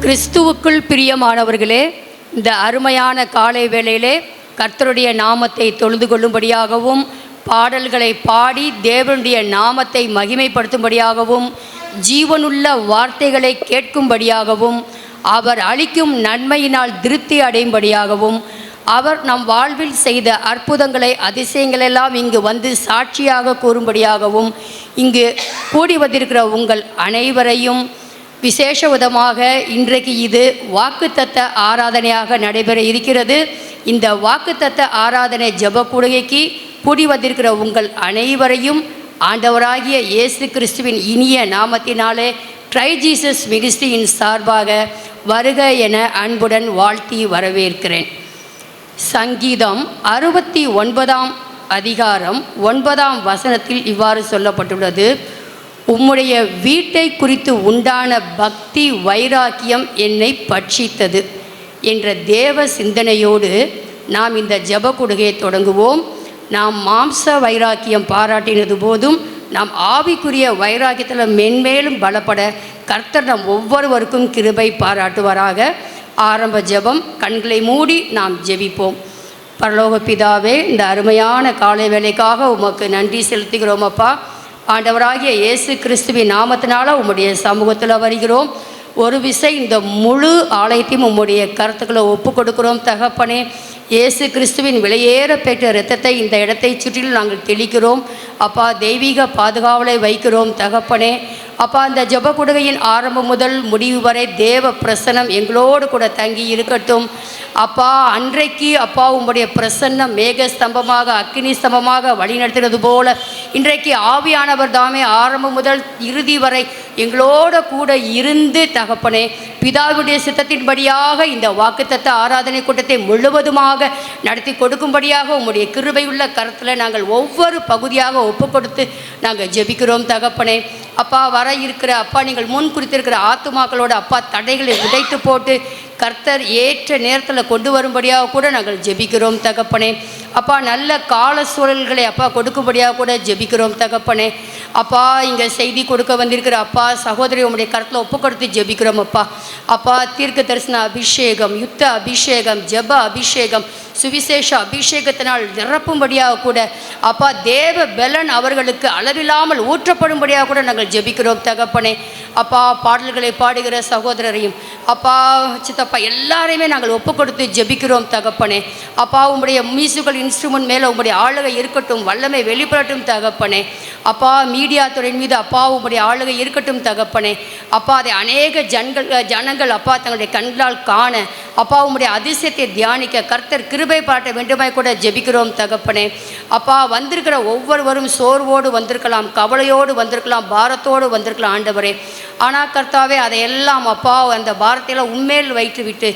கிறிஸ்துவுக்குள் பிரியமானவர்களே, இந்த அருமையான காலை வேளையிலே கர்த்தருடைய நாமத்தை தொழுது கொள்ளும்படியாகவும், பாடல்களை பாடி தேவனுடைய நாமத்தை மகிமைப்படுத்தும்படியாகவும், ஜீவனுள்ள வார்த்தைகளை கேட்கும்படியாகவும், அவர் அளிக்கும் நன்மையினால் திருப்தி அடையும்படியாகவும், அவர் நம் வாழ்வில் செய்த அற்புதங்களை அதிசயங்களெல்லாம் இங்கு வந்து சாட்சியாக கூறும்படியாகவும், இங்கு கூடி வந்திருக்கிற உங்கள் அனைவரையும் விசேஷ விதமாக இன்றைக்கு இது வாக்குத்தத்த ஆராதனையாக நடைபெற இருக்கிறது. இந்த வாக்குத்தத்த ஆராதனை ஜெப கூடுகைக்கு கூடி வந்திருக்கிற உங்கள் அனைவரையும் ஆண்டவராகிய இயேசு கிறிஸ்துவின் இனிய நாமத்தினாலே ட்ரை ஜீசஸ் மினிஸ்ட்ரியின் சார்பாக வருக என அன்புடன் வாழ்த்தி வரவேற்கிறேன். சங்கீதம் 69ஆம் அதிகாரம் 9ஆம் வசனத்தில் இவ்வாறு சொல்லப்பட்டுள்ளது: உம்முடைய வீட்டை குறித்து உண்டான பக்தி வைராக்கியம் என்னை பட்சித்தது என்ற தேவ சிந்தனையோடு நாம் இந்த ஜெப கொடுகையை தொடங்குவோம். நாம் மாம்ச வைராக்கியம் பாராட்டினது போதும் நாம் ஆவிக்குரிய வைராக்கியத்தில் மென்மேலும் பலப்பட கர்த்தர் நம் ஒவ்வொருவருக்கும் கிருபை பாராட்டுவாராக. ஆரம்ப ஜெபம். கண்களை மூடி நாம் ஜெபிப்போம். பரலோக பிதாவே, இந்த அருமையான காலை வேளைக்காக உமக்கு நன்றி செலுத்துகிறோம் அப்பா. ஆண்டவராகிய இயேசு கிறிஸ்துவின் நாமத்தினால உம்முடைய சமூகத்தில் வருகிறோம். ஒரு விசை இந்த முழு ஆலயத்தையும் உம்முடைய கருத்துக்களை ஒப்பு கொடுக்கிறோம் தகப்பனே. இயேசு கிறிஸ்துவின் விலையேற பெற்ற இரத்தத்தை இந்த இடத்தை சுற்றிலும் நாங்கள் தெளிக்கிறோம் அப்பா. தெய்வீக பாதுகாவலை வைக்கிறோம் தகப்பனே. அப்பா, இந்த ஜெப கொடுகையின் ஆரம்பம் முதல் முடிவு வரை தேவ பிரசன்னம் எங்களோடு கூட தங்கி இருக்கட்டும் அப்பா. அன்றைக்கு அப்பா உம்முடைய பிரசன்னம் மேக ஸ்தம்பமாக அக்கினி ஸ்தம்பமாக வழிநடத்தினது போல இன்றைக்கு ஆவியானவர் தாமே ஆரம்பம் முதல் இறுதி வரை எங்களோட கூட இருந்து தகப்பனே, பிதாவுடைய சித்தத்தின்படியாக இந்த வாக்குத்தத்த ஆராதனை கூட்டத்தை முழுவதுமாக நடத்தி கொடுக்கும்படியாக உம்முடைய கிருபையுள்ள கருத்தில் நாங்கள் ஒவ்வொரு பகுதியாக ஒப்பு கொடுத்து நாங்கள் ஜெபிக்கிறோம் தகப்பனே. அப்பா, வர இருக்கிற அப்பா நீங்கள் முன் குறித்திருக்கிற ஆத்துமாக்களோட அப்பா தடைகளை உடைத்து போட்டு கர்த்தர் ஏற்ற நேரத்தில் கொண்டு வரும்படியாக கூட நாங்கள் ஜெபிக்கிறோம் தகப்பனே. அப்பா, நல்ல கால சூழல்களை அப்பா கொடுக்கும்படியாக கூட ஜெபிக்கிறோம் தகப்பனே. அப்பா, இங்கே செய்தி கொடுக்க வந்திருக்கிற அப்பா சகோதரி உம்முடைய கருத்தில் ஒப்பு கொடுத்து ஜெபிக்கிறோம் அப்பா. அப்பா, தீர்க்க தரிசன அபிஷேகம், யுத்த அபிஷேகம், ஜெப அபிஷேகம், சுவிசேஷ அபிஷேகத்தினால் நிரப்பும்படியாக கூட அப்பா தேவ பெலன் அவர்களுக்கு அளவில்லாமல் ஊற்றப்படும்படியாக கூட நாங்கள் ஜெபிக்கிறோம் தகப்பனே. அப்பா, பாடல்களை பாடுகிற சகோதரரையும் அப்பா சித்தப்பா எல்லாரையுமே நாங்கள் ஒப்பு கொடுத்து ஜெபிக்கிறோம் தகப்பனே. அப்பா, உம்முடைய மியூசிக்கல் இன்ஸ்ட்ருமெண்ட் மேலே உம்முடைய ஆளுகை இருக்கட்டும், வல்லமை வெளிப்படட்டும் தகப்பனே. அப்பா, மீடியா துறையின் மீது அப்பா உம்முடைய ஆளுகை இருக்கட்டும் தகப்பனே. அப்பா, அதை அநேக ஜனங்கள் அப்பா தங்களுடைய கண்களால் காண அப்பா உம்முடைய அதிசயத்தை தியானிக்க கர்த்தர் கிருபை பாட்ட வேண்டுமாய் கூட ஜெபிக்கிறோம் தகப்பனே. அப்பா, வந்திருக்கிற ஒவ்வொருவரும் சோர்வோடு வந்திருக்கலாம், கவலையோடு வந்திருக்கலாம், பாரத்தோடு வந்திருக்கலாம் ஆண்டவரே. ஆனால் கர்த்தாவே அதையெல்லாம் அப்பா அந்த பாரத்தையெல்லாம் உண்மையில் வைத்து விட்டு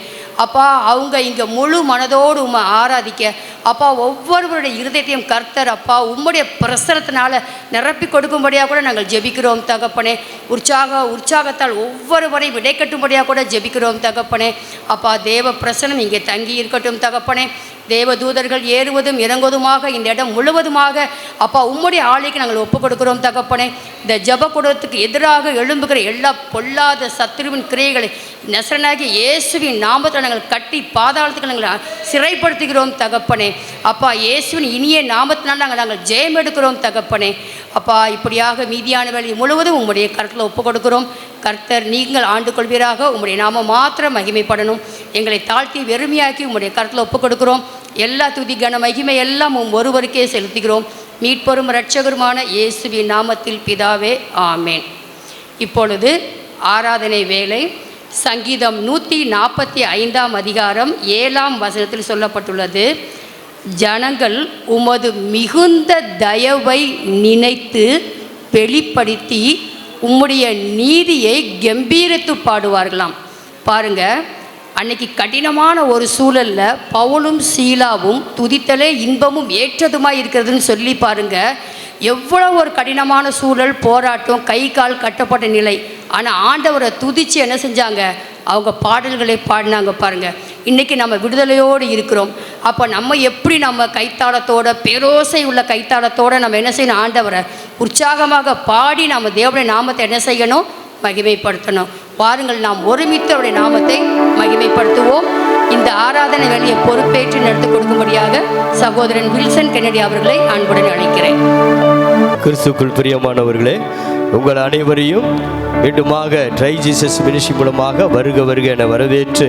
அப்பா அவங்க இங்கே முழு மனதோடு உம்மை ஆராதிக்க அப்பா ஒவ்வொருவருடைய இருதயத்தையும் கர்த்தர் அப்பா உம்முடைய பிரசனத்தினால நிரப்பி கொடுக்கும்படியாக கூட நாங்கள் ஜெபிக்கிறோம் தகப்பனே. உற்சாகத்தால் ஒவ்வொருவரையும் விடைக்கட்டும்படியாக கூட ஜெபிக்கிறோம் தகப்பனே. அப்பா, தேவ பிரசனம் இங்கே தங்கி இருக்கட்டும் தகப்பனே. தேவ தூதர்கள் ஏறுவதும் இறங்குவதுமாக இந்த இடம் முழுவதுமாக அப்பா உம்முடைய ஆலைக்கு நாங்கள் ஒப்பு கொடுக்கிறோம் தகப்பனே. இந்த ஜெப கூடத்துக்கு எதிராக எழும்புகிற எல்லா பொல்லாத சத்துருவின் கிரியைகளை நசரனாகிய இயேசுவின் நாமத்தை நாங்கள் கட்டி பாதாளத்துக்கு நாங்கள் சிறைப்படுத்துகிறோம் தகப்பனே. அப்பா, இயேசுவின் இனிய நாமத்தினால் நாங்கள் ஜெயம் எடுக்கிறோம் தகப்பனே. அப்பா, இப்படியாக மீதியான வேலை முழுவதும் உம்முடைய கருத்தில் ஒப்பு கொடுக்கிறோம். கர்த்தர் நீங்கள் ஆண்டு கொள்வீராக. உம்முடைய நாம மாத்திரம் மகிமைப்படணும். எங்களை தாழ்த்தி வெறுமையாக்கி உம்முடைய கருத்தில் ஒப்பு கொடுக்கிறோம். எல்லா துதி கன மகிமை எல்லாம் ஒருவருக்கே செலுத்துகிறோம். மீட்பெரும் இரட்சகருமான இயேசுவின் நாமத்தில் பிதாவே, ஆமேன். இப்பொழுது ஆராதனை வேலை. சங்கீதம் 145ஆம் அதிகாரம் 7ஆம் வசனத்தில் சொல்லப்பட்டுள்ளது: ஜனங்கள் உமது மிகுந்த தயவை நினைத்து வெளிப்படுத்தி உம்முடைய நீதியை கம்பீரத்து பாடுவார்களாம். பாருங்க, அன்னைக்கு கடினமான ஒரு சூழலில் பவுலும் சீலாவும் துதித்தலே இன்பமும் ஏற்றதுமாக இருக்கிறதுன்னு சொல்லி பாருங்க. எவ்வளோ ஒரு கடினமான சூழல், போராட்டம், கை கால் கட்டப்பட்ட நிலை. ஆனால் ஆண்டவரை துதித்து என்ன செஞ்சாங்க? அவங்க பாடல்களை பாடினாங்க பாருங்கள். இன்றைக்கி நம்ம விடுதலையோடு இருக்கிறோம். அப்போ நம்ம எப்படி நம்ம கைத்தாளத்தோட பேரோசை உள்ள கைத்தாளத்தோடு நம்ம என்ன செய்யணும்? ஆண்டவரை உற்சாகமாக பாடி நம்ம தேவனுடைய நாமத்தை என்ன செய்யணும்? மகிமைப்படுத்தணும். வாருங்கள், நாம் ஒருமித்து அவருடைய நாமத்தை மகிமைப்படுத்துவோம். இந்த ஆராதனை வேலையை பொறுப்பேற்று நடத்தி கொடுக்கும்படியாக சகோதரன் வில்சன் கென்னடி அவர்களை அன்புடன் அழைக்கிறேன். கிறிஸ்துக்குள் பிரியமானவர்களே, உங்கள் அனைவரையும் மீண்டுமாக ட்ரை ஜீசஸ் மினிஸ்ட்ரி மூலமாக வருக வருக என வரவேற்று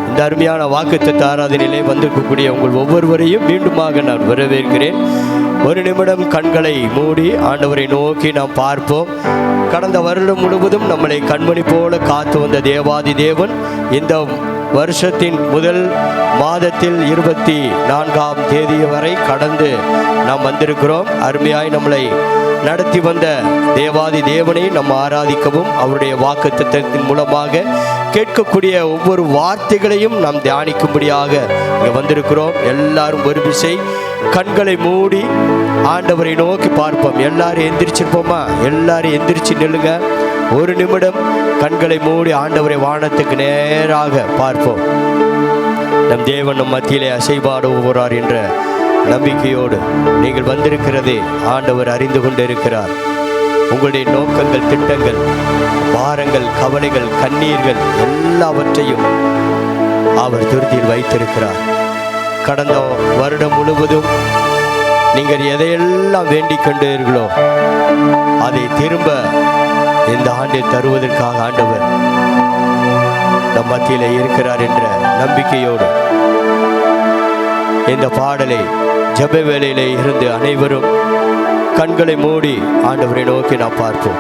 இந்த அருமையான வாக்குத்தத்த ஆராதனையிலே வந்திருக்கக்கூடிய உங்கள் ஒவ்வொருவரையும் மீண்டுமாக நான் வரவேற்கிறேன். ஒரு நிமிடம் கண்களை மூடி ஆண்டவரை நோக்கி நாம் பார்ப்போம். கடந்த வருடம் முழுவதும் நம்மளை கண்மணி போல காத்து வந்த தேவாதி தேவன் இந்த வருஷத்தின் முதல் மாதத்தில் 24ஆம் தேதி வரை கடந்து நாம் வந்திருக்கிறோம். அருமையாய் நம்மளை நடத்தி வந்த தேவாதி தேவனை நம்ம ஆராதிக்கவும் அவருடைய வாக்குத்தத்தத்தின் மூலமாக கேட்கக்கூடிய ஒவ்வொரு வார்த்தைகளையும் நாம் தியானிக்கும்படியாக இங்கே வந்திருக்கிறோம். எல்லாரும் ஒரு விசை கண்களை மூடி ஆண்டவரை நோக்கி பார்ப்போம். எல்லாரும் எந்திரிச்சிருப்போமா? எல்லாரும் எந்திரிச்சு நில்லுங்க. ஒரு நிமிடம் கண்களை மூடி ஆண்டவரை வானத்துக்கு நேராக பார்ப்போம். நம் தேவன் நம் மத்தியிலே அசைபாட போகிறார் என்ற நம்பிக்கையோடு நீங்கள் வந்திருக்கிறதே ஆண்டவர் அறிந்து கொண்டிருக்கிறார். உங்களுடைய நோக்கங்கள், திட்டங்கள், பாரங்கள், கவலைகள், கண்ணீர்கள் எல்லாவற்றையும் அவர் துருத்தியில் வைத்திருக்கிறார். கடந்த வருடம் முழுவதும் நீங்கள் எதையெல்லாம் வேண்டிக் கொண்டீர்களோ அதை திரும்ப இந்த ஆண்டில் தருவதற்காக ஆண்டவர் நம் மத்தியிலே இருக்கிறார் என்ற நம்பிக்கையோடு இந்த பாடலை ஜெப வேளையிலே இருந்து அனைவரும் கண்களை மூடி ஆண்டவரை நோக்கி நாம் பார்ப்போம்.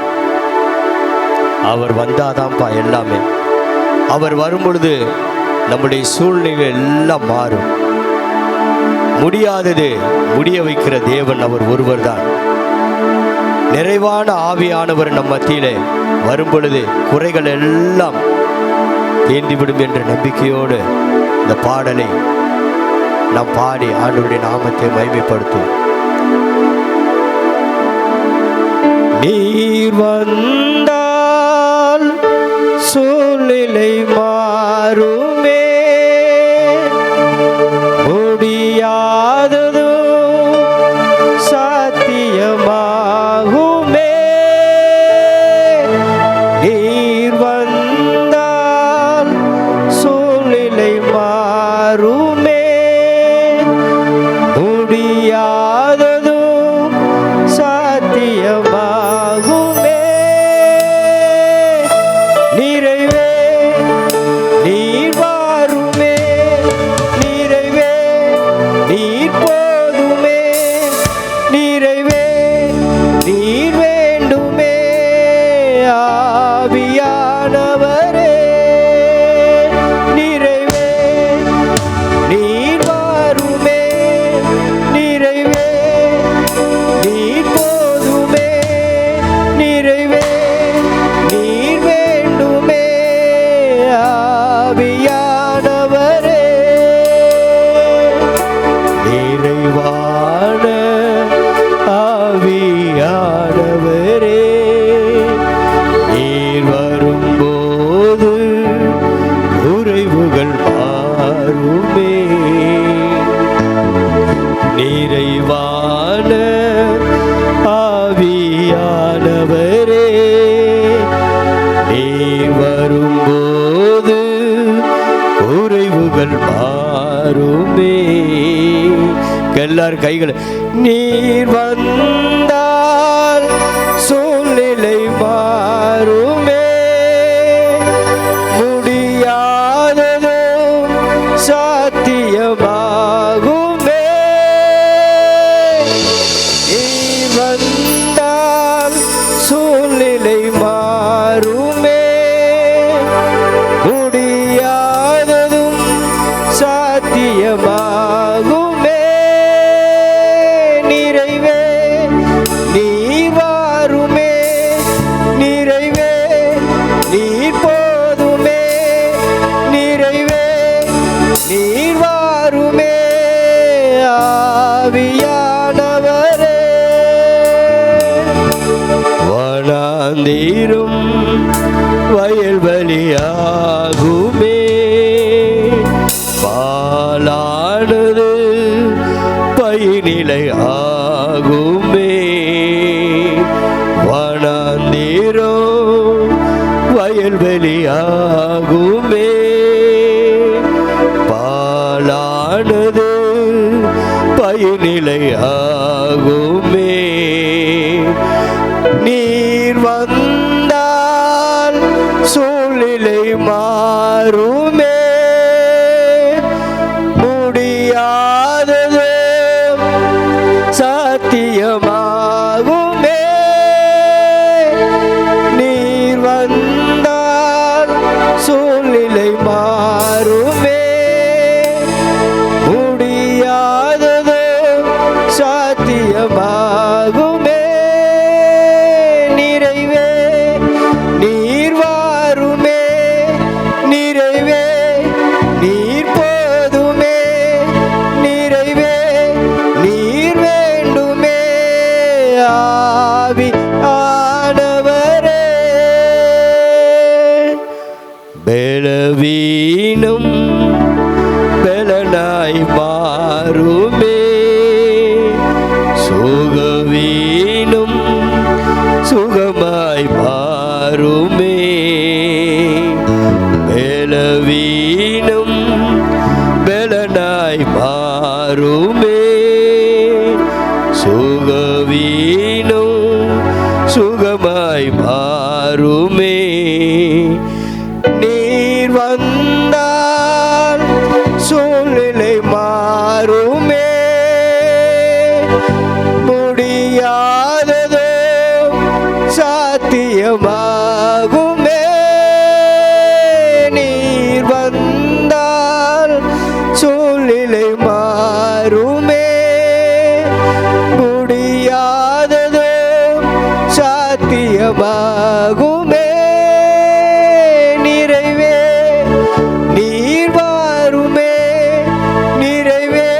அவர் வந்தாதான்ப்பா எல்லாமே. அவர் வரும் பொழுது நம்முடைய சூழ்நிலை எல்லாம் மாறும். முடியாதது முடிய வைக்கிற தேவன் அவர் ஒருவர் தான். நிறைவான ஆவியானவர் நம் மத்தியிலே வரும் பொழுது குறைகள் எல்லாம் தேர்ந்துவிடும் என்ற நம்பிக்கையோடு இந்த பாடலை நாம் பாடி ஆண்டவருடைய நாமத்தை மகிமைப்படுத்தும். நீர் வந்தால் சூழ்நிலை மாறுமே, முடியாததோ சாத்தியமாகுமே. நீர் வந்தால் சூழ்நிலை மாறுமே, முடியாததோ சாத்தியமாகுமே. நிறைவே நீர் வாருமே, நிறைவே நீர் போதுமே, நிறைவே நீர் வேண்டுமே. ஆவியானவரே நிறைவே நீர் வாருமே, நிறைவே நீர் போதுமே, நிறைவே நீர் வேண்டுமே. ஆவியானவரே நிறைவான ஆவியானவரே நீர் வரும்போது குறைவுகள் மாறுமே. நிறைவான ஆவியானவரே நீர் வரும்போது குறைவுகள் மாறுமே. எல்லாரும் கைகளை. நீர் வந்தால் சூழ்நிலை மாறுமே, முடியாததோ சாத்தியமாகுமே. நீர் வந்தால் சூழ்நிலை மாறுமே, முடியாததும் சாத்தியமாகுமே. நிறைவே நீர் வாருமே, நிறைவே நீர் போதுமே, நிறைவே நீர் வாருமே. ஆவியானவரே வனாந்தீரும் வயல்வெளியாகுமே, பாலானது பயிர்நிலை ஆகுமே. வனாந்தீரும் வயல்வெளியாகுமே. பாலானது பயிர்நிலையாகுமே. நீர் வந்தால் சூழ்நிலை மாறுமே. முடியாதது சாத்தியமாகுமே. நீர் வந்தால் சூழ்நிலை மாறுமே. முடியாதது சாத்தியமாகுமே. நிறைவே நீர் வாருமே. நிறைவே நீர் போதுமே. நிறைவே நீர் வேண்டுமே. ஆவி ஆனவரே. பலவீனம் பலனாய் மாறுமே. சுகவீனம் சுகமாய் மாறுமே. பலவீனம் பலனாய் மாறுமே. சுகவீனம் சுகமாய் மாறுமே. நீர் வந்தால் சூழ்நிலை மாறுமே. முடியாததோ சாத்தியமாகுமே. நீர் வந்தால் சூழ்நிலை மாறுமே. முடியாததோ சாத்தியமாகுமே. நிறைவே நீர் வாருமே. நிறைவே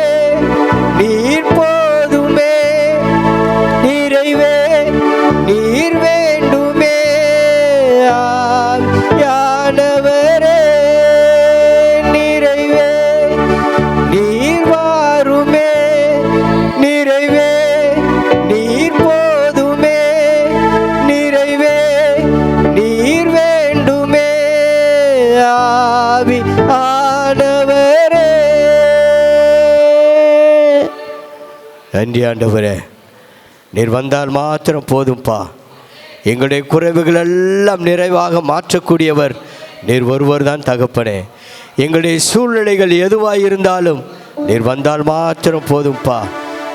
நீர் போதுமே. நிறைவே நீர் வேண்டுமே. ஆவியானவரே. நிறைவே நீர் வாருமே. நிறைவே நீர் போதுமே. நிறைவே நீர் வேண்டுமே. ஆவி ஆனவரே. நன்றி ஆண்டவரே. நீர் வந்தால் மாத்திரம் போதும்பா. எங்களுடைய குறைவுகள் எல்லாம் நிறைவாக மாற்றக்கூடியவர் நீர் ஒருவர் தான் தகப்பனே. எங்களுடைய சூழ்நிலைகள் எதுவாக இருந்தாலும் நீர் வந்தால் மாத்திரம் போதும்பா.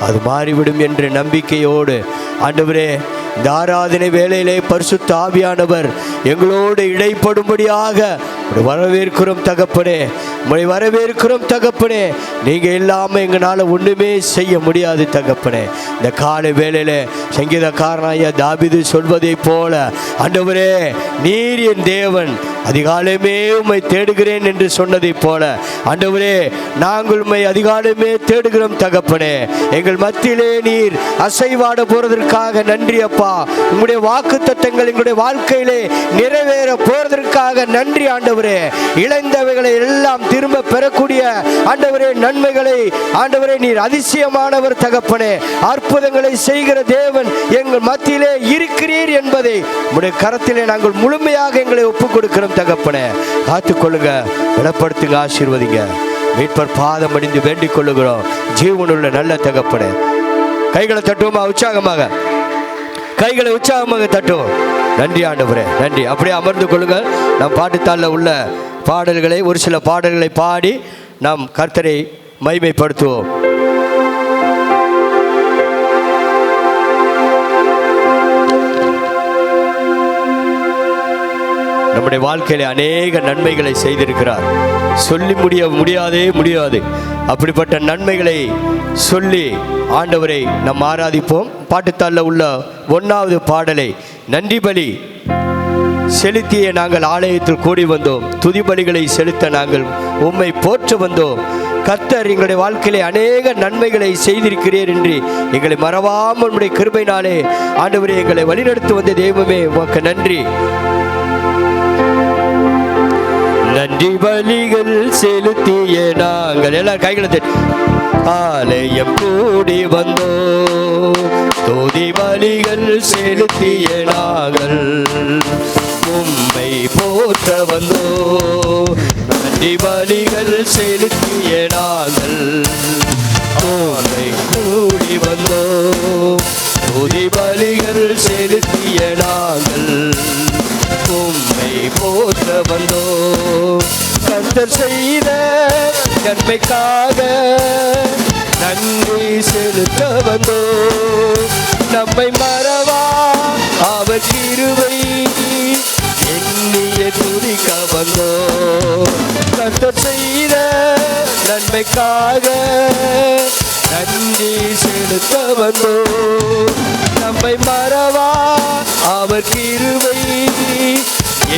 அது மாறிவிடும் என்ற நம்பிக்கையோடு ஆண்டவரே இந்த ஆராதனை வேளையிலே பரிசுத்த ஆவியானவர் எங்களோடு இடைப்படும்படியாக வரவேற்கிறோம் தகப்பனே. உங்களை வரவேற்கிறோம் தகப்பனே. நீங்கள் இல்லாமல் எங்களால் ஒன்றுமே செய்ய முடியாது தகப்பனே. இந்த காலை வேளையில் சங்கீதக்காரனாய தாவீது சொல்வதை போல ஆண்டவரே நீர் என் தேவன், அதிகாலமே உம்மை தேடுகிறேன் என்று சொன்னதை போல ஆண்டவரே நாங்கள் உம்மை அதிகாலமே தேடுகிறோம் தகப்பனே. எங்கள் மத்தியிலே நீர் அசைவாட போறதற்காக நன்றி அப்பா. உங்களுடைய வாக்கு தத்தங்கள் எங்களுடைய வாழ்க்கையிலே நிறைவேற போறதற்காக நன்றி ஆண்டவரே. இழந்தவைகளை எல்லாம் திரும்ப பெறக்கூடிய ஆண்டவரே நன்மைகளை ஆண்டவரே நீர் அதிசயமானவர் தகப்பனே. அற்புதங்களை செய்கிற தேவன் எங்கள் மத்தியிலே இருக்கிறீர் என்பதை உங்களுடைய கரத்திலே நாங்கள் முழுமையாக எங்களை ஒப்புக் கொடுக்கிறோம் தகப்பனே. காத்துக்கொள்ளுங்க, பலப்படுத்துங்க, ஆசீர்வதிங்க. மீட்பர் பாதம் அடிந்து வேண்டிக் கொள்ளுகிறோம் ஜீவனுள்ள நல்ல தகப்பனே. கைகளை தட்டுவோமா? உற்சாகமாக கைகளை உற்சாகமாக தட்டுவோம். நன்றி ஆண்டவரே, நன்றி. அப்படியே அமர்ந்து கொள்ளுங்கள். நம் பாட்டுத்தாளில் உள்ள பாடல்களை ஒரு சில பாடல்களை பாடி நாம் கர்த்தரை மகிமைப்படுத்துவோம். நம்முடைய வாழ்க்கையில அநேக நன்மைகளை செய்திருக்கிறார். சொல்லி முடியாது. அப்படிப்பட்ட நன்மைகளை சொல்லி ஆண்டவரை நாம் ஆராதிப்போம். பாட்டுத்தாளில் உள்ள 1வது பாடலை நன்றி பலி செலுத்திய நாங்கள் ஆலயத்தில் கூடி வந்தோம். துதி பலிகளை செலுத்த நாங்கள் உம்மை போற்ற வந்தோம். கர்த்தர் எங்களுடைய வாழ்க்கையிலே அநேக நன்மைகளை செய்திருக்கிறீர் என்று எங்களை மறவாமல் உம்முடைய கிருபையினாலே ஆண்டவரே எங்களை வழிநடத்தி வந்த தெய்வமே உமக்கு நன்றி. நன்றி பலிகள் செலுத்திய நாங்கள் எல்லாரும் கைகளை தட்டி ஆலயம் கூடி வந்தோம். துதி பலிகள் செலுத்திய நாங்கள் உம்மை செலுத்திய நாங்கள் உம்மை போற்ற வந்தோம். கர்த்தர் செய்த நன்மைக்காக நன்றி செலுத்த வந்தோம். நம்மை மறவா அவர் கிருபை எண்ணிய துதிக்க வந்தோம். கர்த்தர் செய்த நன்மைக்காக நன்றி செலுத்த வந்தோம். நம்மை மறவா அவர் கிருபை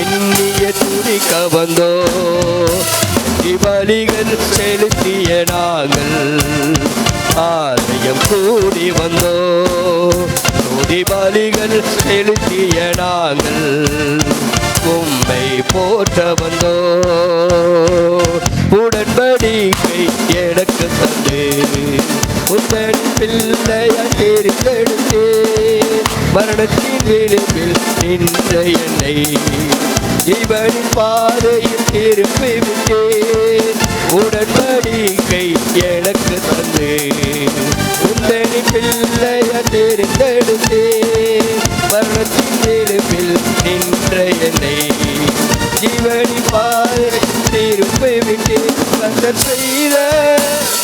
எண்ணிய துதிக்க வந்தோம். பலிகள் செலுத்திய நாங்கள் ஆலயம் கூடி வந்தோம். பலிகள் செலுத்திய நாங்கள் உம்மை போற்ற வந்தோம். உடன்படிக்கை எனக்கு தந்து உந்தன் பிள்ளையாய் தேர்ந்தெடுத்தே மரணத்தின் விளிம்பில் நின்ற என்னை ஜீவனின் பாதையில் திருப்பி விட்டேன். உடன்படிக்கை எனக்கு தந்து உந்தன் பிள்ளையாய் தேர்ந்தெடுத்தே மரணத்தின் விளிம்பில் நின்ற என்னை ஜீவனின் பாதையில் திருப்பி விட்டேன். கர்த்தர் செய்த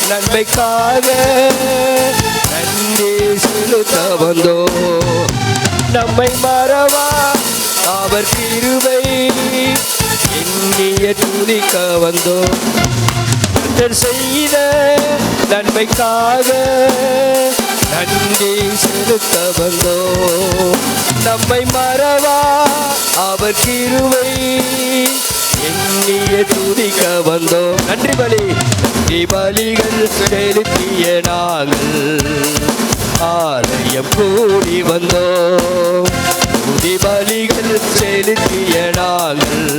நன்மைக்காக நன்றி செலுத்த வந்தோம். நம்மை மறவா அவர் கிருபை எண்ணிய துதிக்க வந்தோம். கர்த்தர் செய்த நன்மைக்காக நன்றி செலுத்த வந்தோம். நம்மை மறவா அவர் கிருபை எண்ணிய துதிக்க வந்தோம். நன்றி பலி பலிகள் செலுத்திய நாங்கள் ஆலயம் கூடி வந்தோம். பலிகள் செலுத்திய நாங்கள்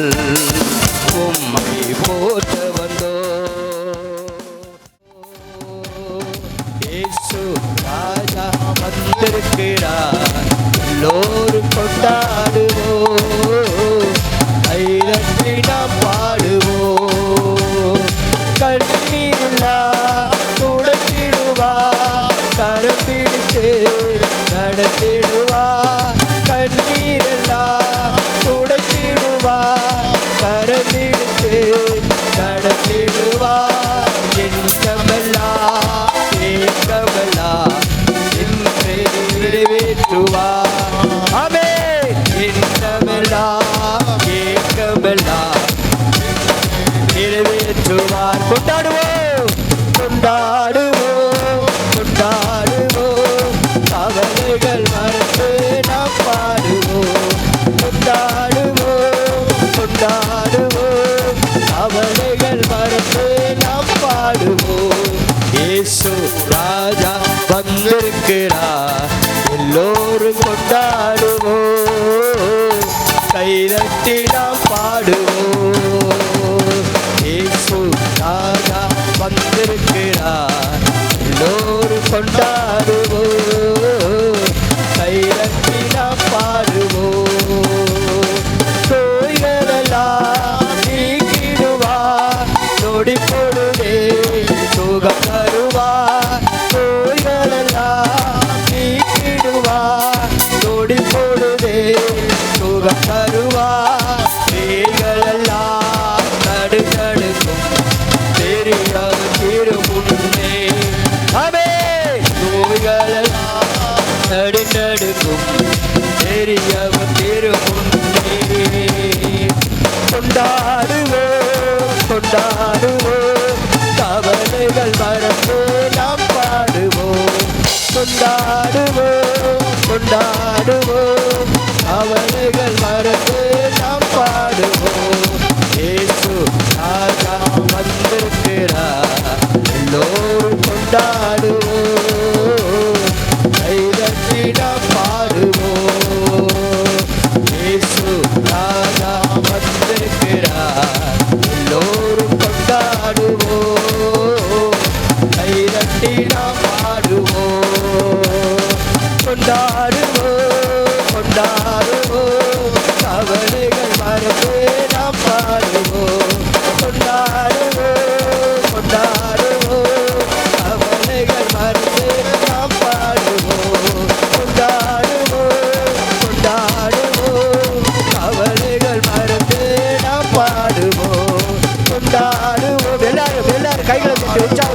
உம்மை போற்ற வந்தோம். இயேசு ராஜா வந்திருக்கிறார், எல்லோரும் கொண்டாடுவோம். கைதட்டி நாம் பாடுவோம். கண்ணீருள்ளா துடைத்திடுவா, கரம் பிடித்து நடத்திடுவா. கண்ணீருள்ளா துடைத்திடுவா, கரம் பிடித்து நடத்திடுவா. எண்ணமெல்லா ஏக்கமெல்லா என்றே நிறைவேற்றுவா. ஆமென். எண்ணமெல்லா ஏக்கமெல்லாம் நிறைவேற்றுவார். கொண்டாடுவோம் கொண்டாடுவோம் கொண்டாடுவோம். கவலைகள் மறந்து நாம் பாடுவோம். கொண்டாடுவோம் கொண்டாடுவோம். கவலைகள் மறந்து நாம் பாடுவோம். இயேசு ராஜா வந்திருக்கிறார், எல்லோரும் கொண்டாடுவோம். கைதட்டி நாம் பாடுவோம். இயேசு ராஜா வந்திருக்கிறார், எல்லோரும் கொண்டாடுவோம். கைதட்டி நாம் பாடுவோம். நோய்களெல்லாம் நீக்கிடுவார், நொடி பொழுதே சுகம் தருவார். நோய்களெல்லாம் நீக்கிடுவார், நொடி பொழுதே சுகம் தருவார். பேய்களெல்லாம் நடுநடுக்கும் தெரியாத திருமுன்னே. ஆமென். நோய்களெல்லாம் நடுநடுக்கும் தெரியாத திருமுன்னே. கொண்டாடுவோம் கொண்டாடுவோம். கவலைகள் மறந்து நாம் பாடுவோம். கொண்டாடுவோம் கொண்டாடுவோம். கவலைகள் மறந்து நாம் பாடுவோம். இயேசு ராஜா வந்திருக்கிறார், எல்லோரும் கொண்டாடுவோம். கைதட்டி நாம் பாடுவோம். இயேசு ராஜா வந்திருக்கிறார், எல்லோரும் கொண்டாடுவோம். கைதட்டி நாம் பாடுவோம். கொண்டாடுவோம்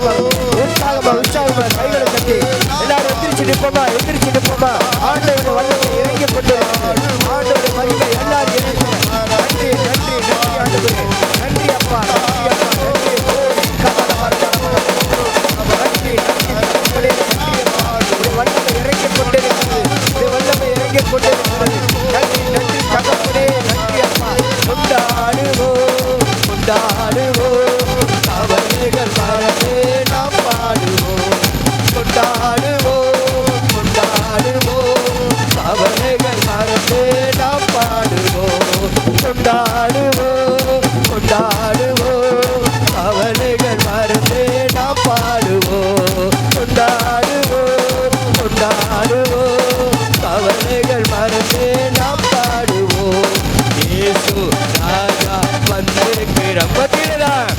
உற்சாகமா கைகளை தட்டி எல்லாரும் எந்திரிச்சு நிற்போமா. ஆண்டவருடைய வல்லமை இறங்கி கொண்டு ஆண்டவருடைய மகிமை எல்லாரும் நன்றி ஆண்டவரே, நன்றி அப்பா, வல்லமை இறங்கிக் கொண்டிருக்கிறது. நன்றி தகப்பனே, நன்றி அப்பா. கொண்டாடுவோம் அவர்கள் மறந்து நாம் பாடுவோம். கொண்டாடுவோம் அவர்கள் மறந்து நாம் பாடுவோம். கொண்டாடுவோம் அவர்கள் மறந்து நாம் பாடுவோம். கொண்டாடுவோம் அவர்கள் மறந்து நாம் பாடுவோம். இயேசு ராஜா வந்திருக்கிற பத்திரதான்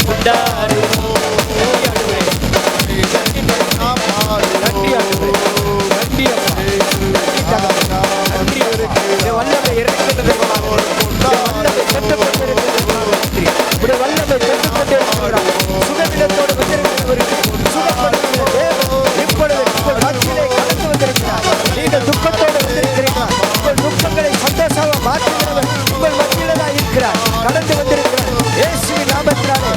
கொண்டாடுவோம். நன்றி வல்லமை இறக்கிறது. சுகவிடத்தோடு வந்திருக்கிறவருக்கு இப்பொழுது மத்தியிலே கடந்து வந்திருக்கிறார். நீங்கள் துக்கத்தோடு வந்திருக்கிறீர்களா? உங்கள் துக்கங்களை சந்தோஷமாக மாற்றுகிறவர் உங்கள் மத்தியில தான் இருக்கிறார், கடந்து வந்திருக்கிறார். இயேசுவின் நாமத்தினாலே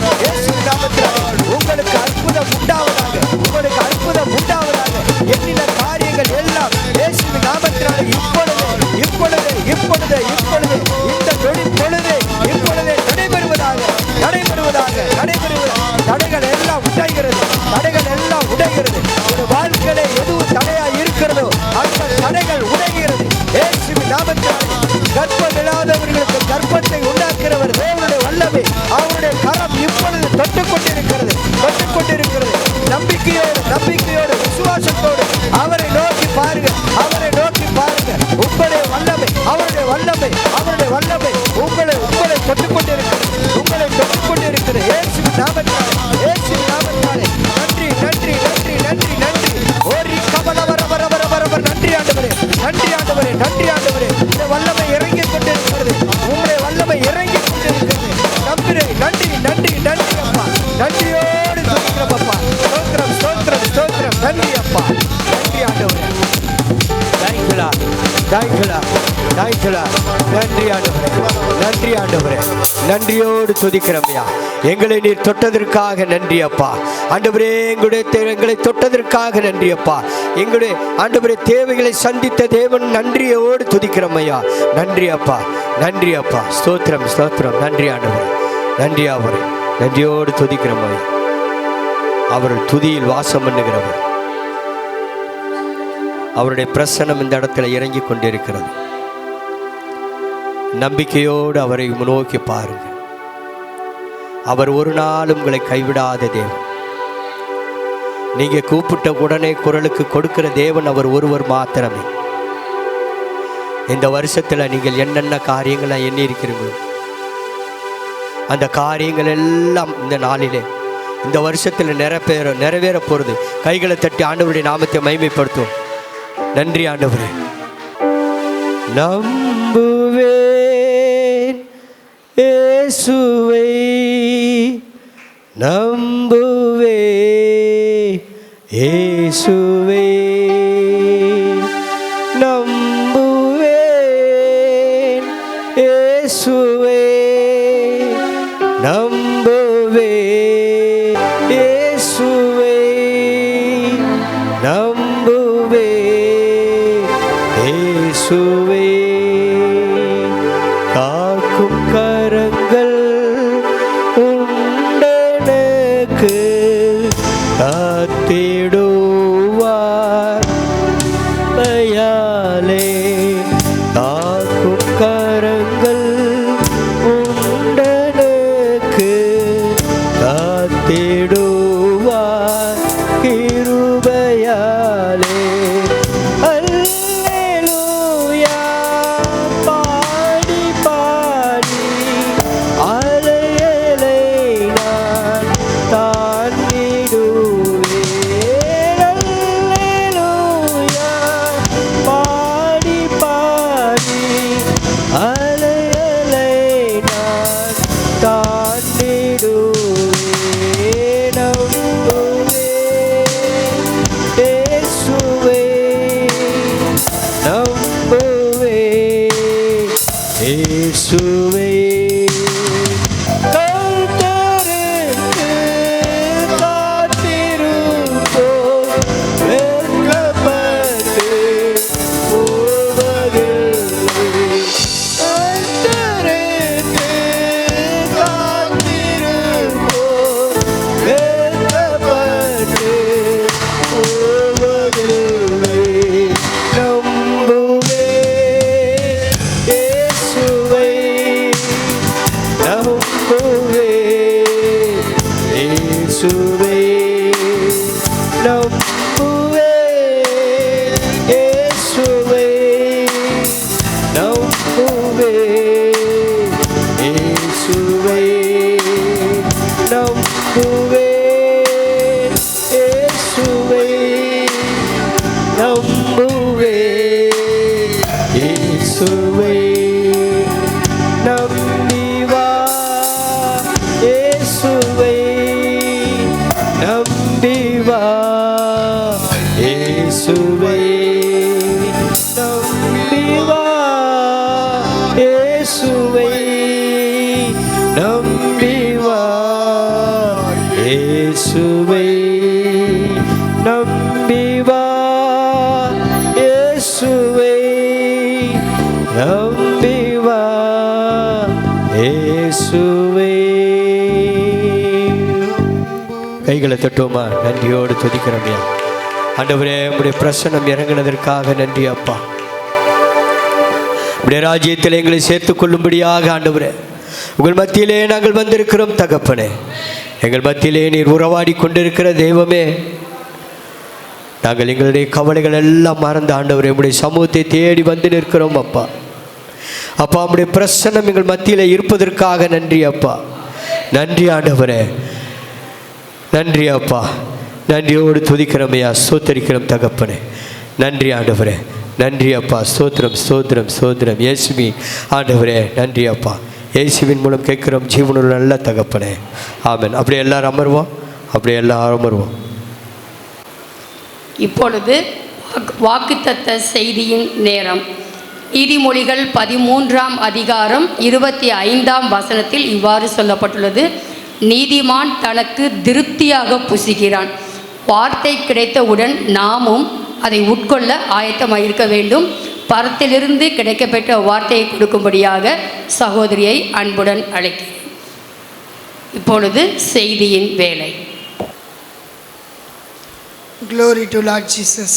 உங்களுக்கு அற்புதம் உண்டாவதாக. எண்ணின காரியங்கள் எல்லாம் இயேசுவின் நாமத்தினாலே இப்பொழுது இந்த நொடி பொழுது இப்பொழுதே நடைபெறுவதாக. தடைகள் எல்லாம் உடைகிறது. ஒரு வாழ்க்கையில எதுவும் தடையா இருக்கிறதோ அந்த தடைகள் உடைகிறது. இயேசுவின் நாமத்தினாலே கர்ப்பம் இல்லாதவர்களுக்கு கர்ப்பத்தை உண்டாக்குறவர் தேவனுடைய வல்லமை, அவருடைய கரம் இப்பொழுது தொட்டுக் கொண்டிருக்கிறது. நம்பிக்கையோடு விசுவாசத்தோடு அவரை நோக்கி பாருங்க. உங்களுடைய வல்லமை, அவருடைய வல்லமை உங்களை தொட்டுக் கொண்டிருக்கிறது. இயேசுவின் நாமத்தினாலே நன்றி. ஓரி கமல வர நன்றி ஆண்டவரே. இந்த வல்லமை இறங்கிக் கொண்டிருக்கிறது. உங்களுடைய வல்லமை இறங்கிக் கொண்டிருக்கிறது. நன்றி அப்பா. நன்றியோடு துதிக்கிறோம் அப்பா. ஸ்தோத்திரம். நன்றி அப்பா. நன்றி ஆண்டவரே. நன்றி ஆண்டவரே. நன்றியோடு துதிக்கிறோம்யா. எங்களை நீர் தொட்டதற்காக நன்றி அப்பா. ஆண்டவரே, எங்களை தொட்டதற்காக நன்றி அப்பா. எங்களுடைய ஆண்டவரே தேவைகளை சந்தித்த தேவன் நன்றியோடு துதிக்கிறோம் ஐயா. நன்றி அப்பா. ஸ்தோத்திரம். நன்றி ஆண்டவரே. நன்றியோடு துதிக்கிறோம் ஐயா. அவர் துதியில் வாசம் பண்ணுகிறவர். அவருடைய பிரசன்னம் இந்த இடத்துல இறங்கி கொண்டிருக்கிறது. நம்பிக்கையோடு அவரை நோக்கி பாருங்கள். அவர் ஒரு நாள் உங்களை கைவிடாத தேவன். நீங்க கூப்பிட்ட உடனே குரலுக்கு கொடுக்கிற தேவன் அவர் ஒருவர் மாத்திரமே. இந்த வருஷத்துல நீங்கள் என்னென்ன காரியங்களை எண்ணி இருக்கிறீங்களோ அந்த காரியங்கள் எல்லாம் இந்த நாளிலே இந்த வருஷத்துல நிறைவேற போறது. கைகளை தட்டி ஆண்டவருடைய நாமத்தை மகிமைப்படுத்தும். நன்றி ஆண்டவரே. நம்புவேன் இயேசுவை, நம்புவேன் இயேசுவை, நம்புவேன் இயேசுவை, நம்புவேன் இயேசுவை, நம்புவேன் இயேசுவை. காக்கும் கரங்கள் உண்டனக்கு காத்திடுவார் தயாலே. காக்கும் கரங்கள் இயேசுவே கர்த்தருக்கு காத்திருப்போம், வெட்கப்பட்டு போவதில்லை. கர்த்தருக்கு காத்திருப்போம், வெட்கப்பட்டு போவதில்லை. நம்புவே இயேசுவை, நம்புவே இயேசுவை, நம்புவே இயேசுவை, நம்புவே இயேசுவை, நம்புவே இயேசுவை, நம்புவே இயேசுவை. நம்பி வா இயேசுவை, நம்பி வா இயேசுவை, நம்பி வா இயேசுவை, நம்பி வா இயேசுவை, நம்பி வா இயேசுவை, நம்பி வா இயேசுவை. கைகளை தட்டுவோமா? நன்றியோடு துதிக்கிறோம்யா. ஆண்டவரே, உம்முடைய பிரசன்னம் இறங்கினதற்காக நன்றி அப்பா. உம்முடைய ராஜ்யத்தில் எங்களை சேர்த்துக் கொள்ளும்படியாக ஆண்டவரே, உங்கள் மத்தியிலே நாங்கள் வந்திருக்கிறோம் தகப்பனே. எங்கள் மத்தியிலே நீர் உறவாடி கொண்டிருக்கிற தெய்வமே, நாங்கள் எங்களுடைய கவலைகள் எல்லாம் மறந்து ஆண்டவரே உம்முடைய சமூகத்தை தேடி வந்து நிற்கிறோம் அப்பா. அப்பா, உம்முடைய பிரசன்னம் எங்கள் மத்தியில் இருப்பதற்காக நன்றி அப்பா. நன்றி ஆண்டவரே, நன்றி அப்பா. நன்றியோடு துதிக்கிறோமையா, ஸ்தோத்தரிக்கிறோம் தகப்பனே. நன்றி ஆண்டவரே, நன்றி அப்பா. ஸ்தோத்திரம் ஸ்தோத்திரம் ஸ்தோத்திரம் இயேசுவி. ஆண்டவரே நன்றி அப்பா. இயேசுவின் மூலம் கேட்கிறோம் ஜீவனுள்ள நல்ல தகப்பனே, ஆமென். அப்படியே எல்லாரும் அமர்வோம், அப்படியே எல்லாரும் அமர்வோம். இப்பொழுது வாக்குத்தத்த செய்தியின் நேரம். நீதிமொழிகள் 13ஆம் அதிகாரம் 25ஆம் வசனத்தில் இவ்வாறு சொல்லப்பட்டுள்ளது: நீதிமான் தனக்கு திருப்தியாக புசிக்கிறான். வார்த்தை கிடைத்தவுடன் நாமும் அதை உட்கொள்ள ஆயத்தமாக இருக்க வேண்டும். பரத்திலிருந்து கிடைக்கப்பெற்ற வார்த்தையை கொடுக்கும்படியாக சகோதரியை அன்புடன் அழைக்கிறேன். இப்பொழுது செய்தியின் வேலை. Glory to Lord Jesus.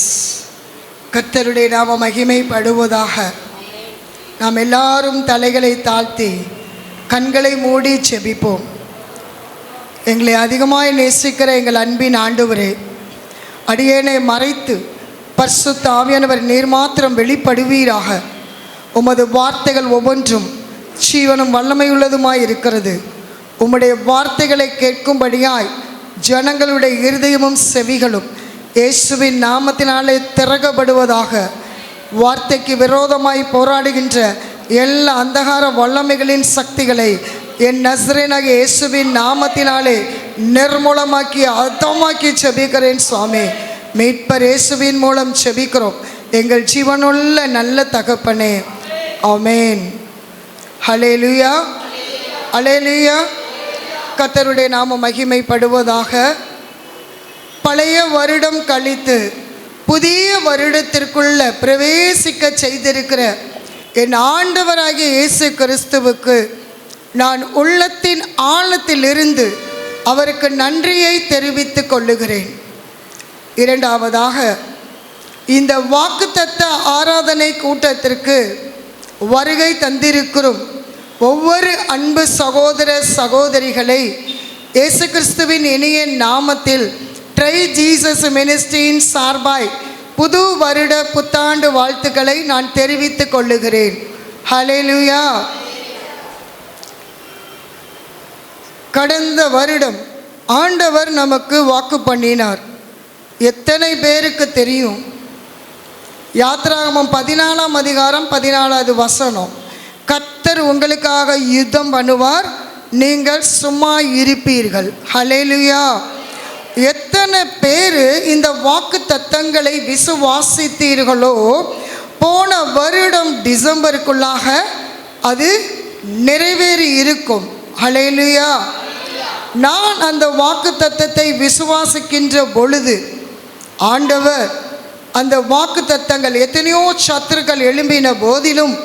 கர்த்தருடைய நாம மகிமைப்படுவதாக. நாம் எல்லாரும் தலைகளை தாழ்த்தி கண்களை மூடி செபிப்போம். எங்களை அதிகமாய் நேசிக்கிற எங்கள் அன்பின் ஆண்டவரே, அடியேனை மறைத்து பரிசுத்த ஆவியானவர் நீர் மாத்திரம் வெளிப்படுவீராக. உமது வார்த்தைகள் ஒவ்வொன்றும் ஜீவனும் வல்லமையுள்ளதுமாய் இருக்கிறது. உம்முடைய வார்த்தைகளை கேட்கும்படியாய் ஜனங்களுடைய இருதயமும் செவிகளும் இயேசுவின் நாமத்தினாலே திறக்கப்படுவதாக. வார்த்தைக்கு விரோதமாய் போராடுகின்ற எல்லா அந்தகார வல்லமைகளின் சக்திகளை என் நசரேனாகிய இயேசுவின் நாமத்தினாலே நிர்மூலமாக்கி அதமாக்கி செபிக்கிறேன் சுவாமி. மீட்பர் இயேசுவின் மூலம் செபிக்கிறோம் எங்கள் ஜீவனுள்ள நல்ல தகப்பனே, ஆமென். ஹல்லேலூயா, ஹல்லேலூயா. கர்த்தருடைய நாம மகிமைப்படுவதாக. பழைய வருடம் கழித்து புதிய வருடத்திற்குள்ள பிரவேசிக்க செய்திருக்கிற என் ஆண்டவராகிய இயேசு கிறிஸ்துவுக்கு நான் உள்ளத்தின் ஆழத்திலிருந்து அவருக்கு நன்றியை தெரிவித்துக் கொள்ளுகிறேன். இரண்டாவதாக, இந்த வாக்குத்தத்த ஆராதனை கூட்டத்திற்கு வருகை தந்திருக்கிறோம் ஒவ்வொரு அன்பு சகோதர சகோதரிகளை இயேசு கிறிஸ்துவின் இனிய நாமத்தில் ட்ரை ஜீசஸ் மினிஸ்ட்ரியின் சார்பாய் புது வருட புத்தாண்டு வாழ்த்துக்களை நான் தெரிவித்துக் கொள்ளுகிறேன். ஹல்லேலூயா. கடந்த வருடம் ஆண்டவர் நமக்கு வாக்கு பண்ணினார். எத்தனை பேருக்கு தெரியும்? யாத்ராகமம் 14ஆம் அதிகாரம் 14வது வசனம், கர்த்தர் உங்களுக்காக யுத்தம் பண்ணுவார், நீங்கள் சும்மா இருப்பீர்கள். ஹல்லேலூயா. எத்தனை பேர் இந்த வாக்கு தத்தங்களை விசுவாசித்தீர்களோ போன வருடம் டிசம்பருக்குள்ளாக அது நிறைவேறி இருக்கும். ஹல்லேலூயா. நான் அந்த வாக்குத்தத்தத்தை விசுவாசிக்கின்ற பொழுது ஆண்டவர் அந்த வாக்குத்தத்தங்கள் எத்தனையோ சத்துருக்கள் எழும்பின போதிலும்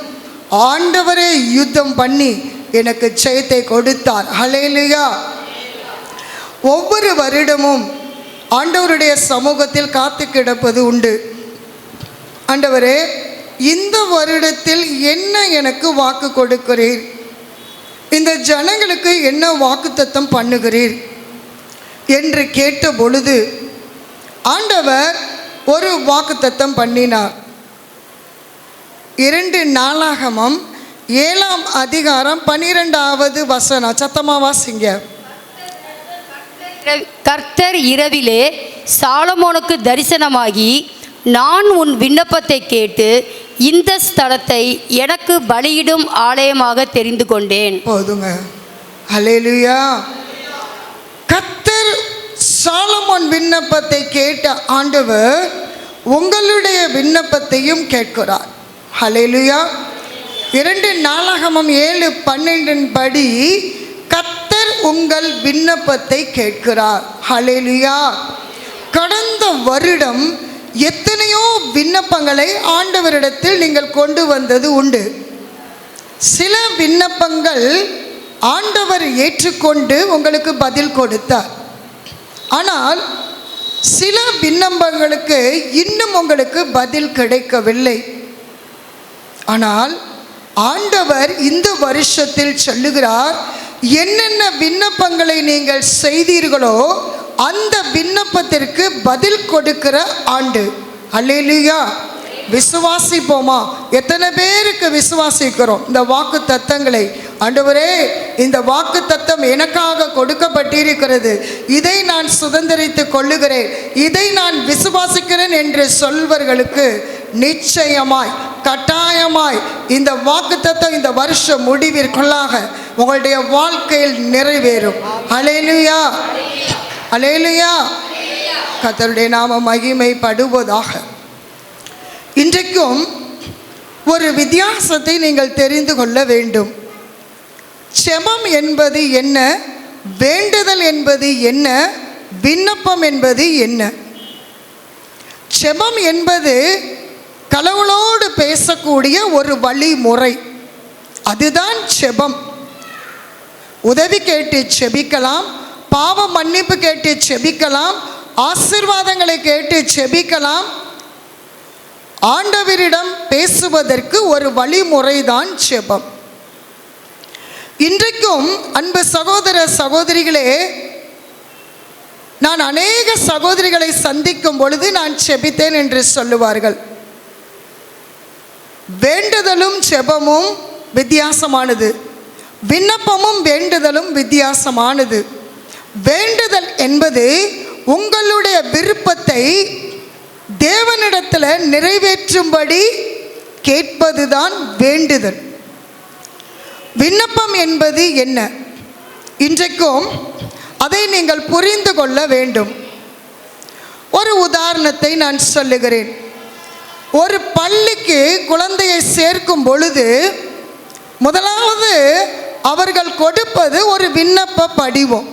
ஆண்டவரே யுத்தம் பண்ணி எனக்கு ஜெயத்தை கொடுத்தார். ஹல்லேலூயா. ஒவ்வொரு வருடமும் ஆண்டவருடைய சமூகத்தில் காத்து கிடப்பது உண்டு. ஆண்டவரே, இந்த வருடத்தில் என்ன எனக்கு வாக்கு கொடுக்கிறீர், இந்த ஜனங்களுக்கு என்ன வாக்குத்தத்தம் பண்ணுகிறீர் என்று கேட்ட பொழுது ஆண்டவர் ஒரு வாக்குத்தத்தம் பண்ணினார். 2 நாளாகமம் 7ஆம் அதிகாரம் 12வது வசனம். சத்தமா வாசிங்க. கர்த்தர் இரவிலே சாலமோனுக்கு தரிசனமாகி, நான் உன் விண்ணப்பத்தை கேட்டு இந்த ஸ்தலத்தை எனக்கு பலியிடும் ஆலயமாக தெரிந்து கொண்டேன். போதுங்க. ஹல்லேலூயா. கர்த்தர் சாலமோன் விண்ணப்பத்தை கேட்ட ஆண்டவர் உங்களுடைய விண்ணப்பத்தையும் கேட்கிறார். ஹல்லேலூயா. 2 நாளாகமம் 7:12 படி கர்த்தர் உங்கள் விண்ணப்பத்தை கேட்கிறார். ஹல்லேலூயா. கடந்த வருடம் எத்தனையோ விண்ணப்பங்களை ஆண்டவரிடத்தில் நீங்கள் கொண்டு வந்தது உண்டு. சில விண்ணப்பங்கள் ஆண்டவர் ஏற்றுக்கொண்டு உங்களுக்கு பதில் கொடுத்தார். ஆனால் சில விண்ணப்பங்களுக்கு இன்னும் உங்களுக்கு பதில் கிடைக்கவில்லை. ஆனால் ஆண்டவர் இந்த வருஷத்தில் சொல்லுகிறார், என்னென்ன விண்ணப்பங்களை நீங்கள் செய்தீர்களோ அந்த விண்ணப்பத்திற்கு பதில் கொடுக்கிற ஆண்டு. அல்லேலூயா. விசுவாசிப்போமா? எத்தனை பேருக்கு விசுவாசிக்கிறோம் இந்த வாக்கு தத்தங்களை? ஆண்டவரே, இந்த வாக்கு தத்தம் எனக்காக கொடுக்கப்பட்டிருக்கிறது, இதை நான் சுதந்திரித்துக் கொள்ளுகிறேன், இதை நான் விசுவாசிக்கிறேன் என்று சொல்வர்களுக்கு நிச்சயமாய் கட்டாயமாய் இந்த வாக்கு தத்தம் இந்த வருஷம் முடிவிற்குள்ளாக உங்களுடைய வாழ்க்கையில் நிறைவேறும். அல்லேலூயா. அல்லேலூயா. கர்த்தருடைய நாம மகிமைப்படுவதாக. இன்றைக்கும் ஒரு வித்தியாசத்தை நீங்கள் தெரிந்து கொள்ள வேண்டும். ஜெபம் என்பது என்ன, வேண்டுதல் என்பது என்ன, விண்ணப்பம் என்பது என்ன? ஜெபம் என்பது கடவுளோடு பேசக்கூடிய ஒரு வழிமுறை, அதுதான் ஜெபம். உதவி கேட்டு செபிக்கலாம், பாவ மன்னிப்பு கேட்டு செபிக்கலாம், ஆசீர்வாதங்களை கேட்டு செபிக்கலாம். ஆண்டவரிடம் பேசுவதற்கு ஒரு வழிமுறைதான் ஜெபம். இன்றைக்கும் அன்பு சகோதர சகோதரிகளே, நான் அநேக சகோதரிகளை சந்திக்கும் பொழுது நான் செபித்தேன் என்று சொல்லுவார்கள். வேண்டுதலும் ஜெபமும் வித்தியாசமானது, விண்ணப்பமும் வேண்டுதலும் வித்தியாசமானது. வேண்டுதல் என்பது உங்களுடைய விருப்பத்தை தேவனிடத்தில் நிறைவேற்றும்படி கேட்பதுதான் வேண்டுதல். விண்ணப்பம் என்பது என்ன? இன்றைக்கும் அதை நீங்கள் புரிந்து கொள்ள வேண்டும். ஒரு உதாரணத்தை நான் சொல்லுகிறேன். ஒரு பள்ளிக்கு குழந்தையை சேர்க்கும் பொழுது முதலாவது அவர்கள் கொடுப்பது ஒரு விண்ணப்ப படிவம்.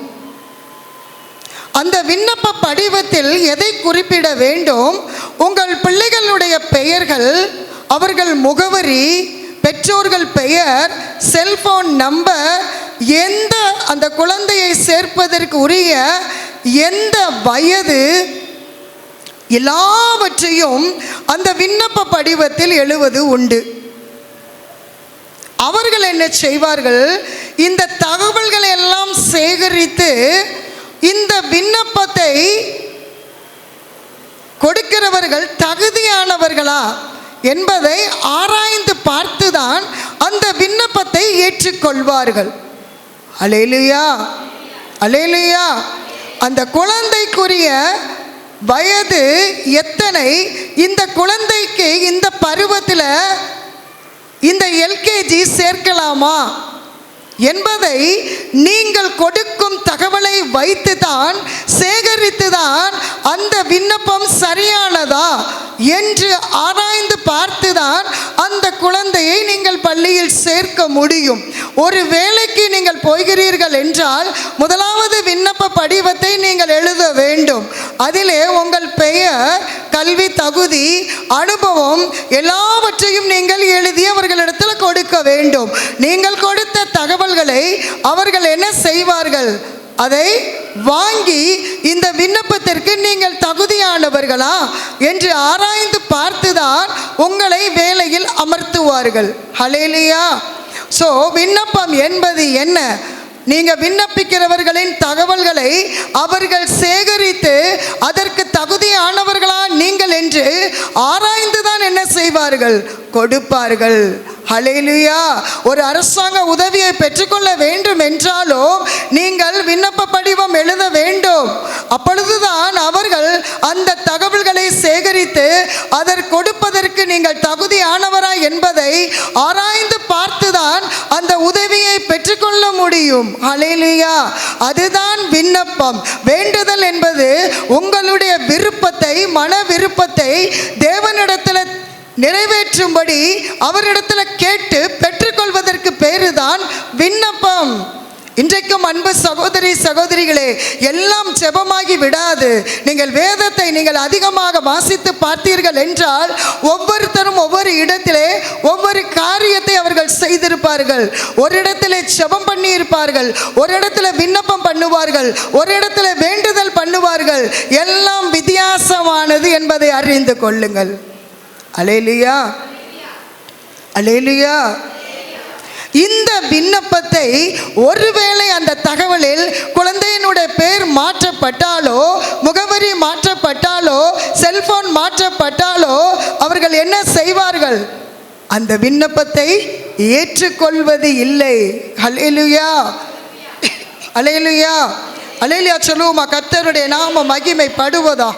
அந்த விண்ணப்ப படிவத்தில் எதை குறிப்பிட வேண்டும்? உங்கள் பிள்ளைகளுடைய பெயர்கள், அவர்கள் முகவரி, பெற்றோர்கள் பெயர், செல்போன் நம்பர், எந்த அந்த குழந்தையை சேர்ப்பதற்கு உரிய எந்த வயது, எல்லாவற்றையும் அந்த விண்ணப்ப படிவத்தில் எழுவது உண்டு. அவர்கள் என்ன செய்வார்கள்? இந்த தகவல்களை எல்லாம் சேகரித்து இந்த விண்ணப்பத்தை கொடுக்கிறவர்கள் தகுதியானவர்களா என்பதை ஆராய்ந்து பார்த்துதான் அந்த விண்ணப்பத்தை ஏற்றுக்கொள்வார்கள். அல்லேலூயா. அல்லேலூயா. அந்த குழந்தைக்குரிய வயது எத்தனை, இந்த குழந்தைக்கு இந்த பருவத்தில் இந்த எல்கேஜி சேர்க்கலாமா என்பதை நீங்கள் கொடுக்கும் தகவலை வைத்துதான், சேகரித்துதான் அந்த விண்ணப்பம் சரியானதா என்று ஆராய்ந்து பார்த்துதான் அந்த குழந்தையை நீங்கள் பள்ளியில் சேர்க்க முடியும். ஒரு வேலைக்கு நீங்கள் போகிறீர்கள் என்றால் முதலாவது விண்ணப்ப படிவத்தை நீங்கள் எழுத வேண்டும். அதிலே உங்கள் பெயர், கல்வி தகுதி, அனுபவம் எல்லாவற்றையும் நீங்கள் எழுதி அவர்களிடத்தில் கொடுக்க வேண்டும். நீங்கள் கொடுத்த தகவல்களை அவர்கள் என்ன செய்வார்கள்? அதை வாங்கி இந்த விண்ணப்பத்திற்கு நீங்கள் தகுதியானவர்களா என்று ஆராய்ந்து பார்த்துதான் உங்களை வேலையில் அமர்த்துவார்கள். ஹல்லேலூயா. ஸோ விண்ணப்பம் என்பது என்ன? நீங்கள் விண்ணப்பிக்கிறவர்களின் தகவல்களை அவர்கள் சேகரித்து அதற்கு தகுதியானவர்களா நீங்கள் என்று ஆராய்ந்து தான் என்ன செய்வார்கள்? கொடுப்பார்கள். ஹல்லேலூயா. ஒரு அரசாங்க உதவியை பெற்றுக்கொள்ள வேண்டும் என்றாலும் நீங்கள் விண்ணப்ப படிவம் எழுத வேண்டும். அப்பொழுதுதான் அவர்கள் அந்த தகவல்களை சேகரித்து அதை கொடுப்பதற்கு நீங்கள் தகுதியானவரா என்பதை ஆராய்ந்து பார்த்துதான் அந்த உதவியை பெற்றுக்கொள்ள முடியும். ஹல்லேலூயா. அதுதான் விண்ணப்பம். வேண்டுதல் என்பது உங்களுடைய விருப்பத்தை, மன விருப்பத்தை தேவனிடத்தில் நிறைவேற்றும்படி அவரிடத்தில் கேட்டு பெற்றுக்கொள்வதற்கு பேருதான் விண்ணப்பம். இன்றைக்கும் அன்பு சகோதரி சகோதரிகளே, எல்லாம் ஜெபமாகி விடாது. நீங்கள் வேதத்தை நீங்கள் அதிகமாக வாசித்து பார்த்தீர்கள் என்றால் ஒவ்வொருத்தரும் ஒவ்வொரு இடத்திலே ஒவ்வொரு காரியத்தை அவர்கள் செய்திருப்பார்கள். ஒரு இடத்திலே ஜெபம் பண்ணி இருப்பார்கள், ஒரு இடத்துல விண்ணப்பம் பண்ணுவார்கள், ஒரு இடத்துல வேண்டுதல் பண்ணுவார்கள். எல்லாம் வித்தியாசமானது என்பதை அறிந்து கொள்ளுங்கள். அல்லேலூயா, அல்லேலூயா. இந்த விண்ணப்பத்தை ஒருவேளை அந்த தகவலில் குழந்தையினுடைய பேர் மாற்றப்பட்டாலோ, முகவரி மாற்றப்பட்டாலோ, செல்போன் மாற்றப்பட்டாலோ அவர்கள் என்ன செய்வார்கள்? அந்த விண்ணப்பத்தை ஏற்றுக்கொள்வது இல்லை. அல்லேலூயா, அல்லேலூயா, அல்லேலூயா சொல்லுவோமா? கர்த்தருடைய நாமம் மகிமைப்படுவதா?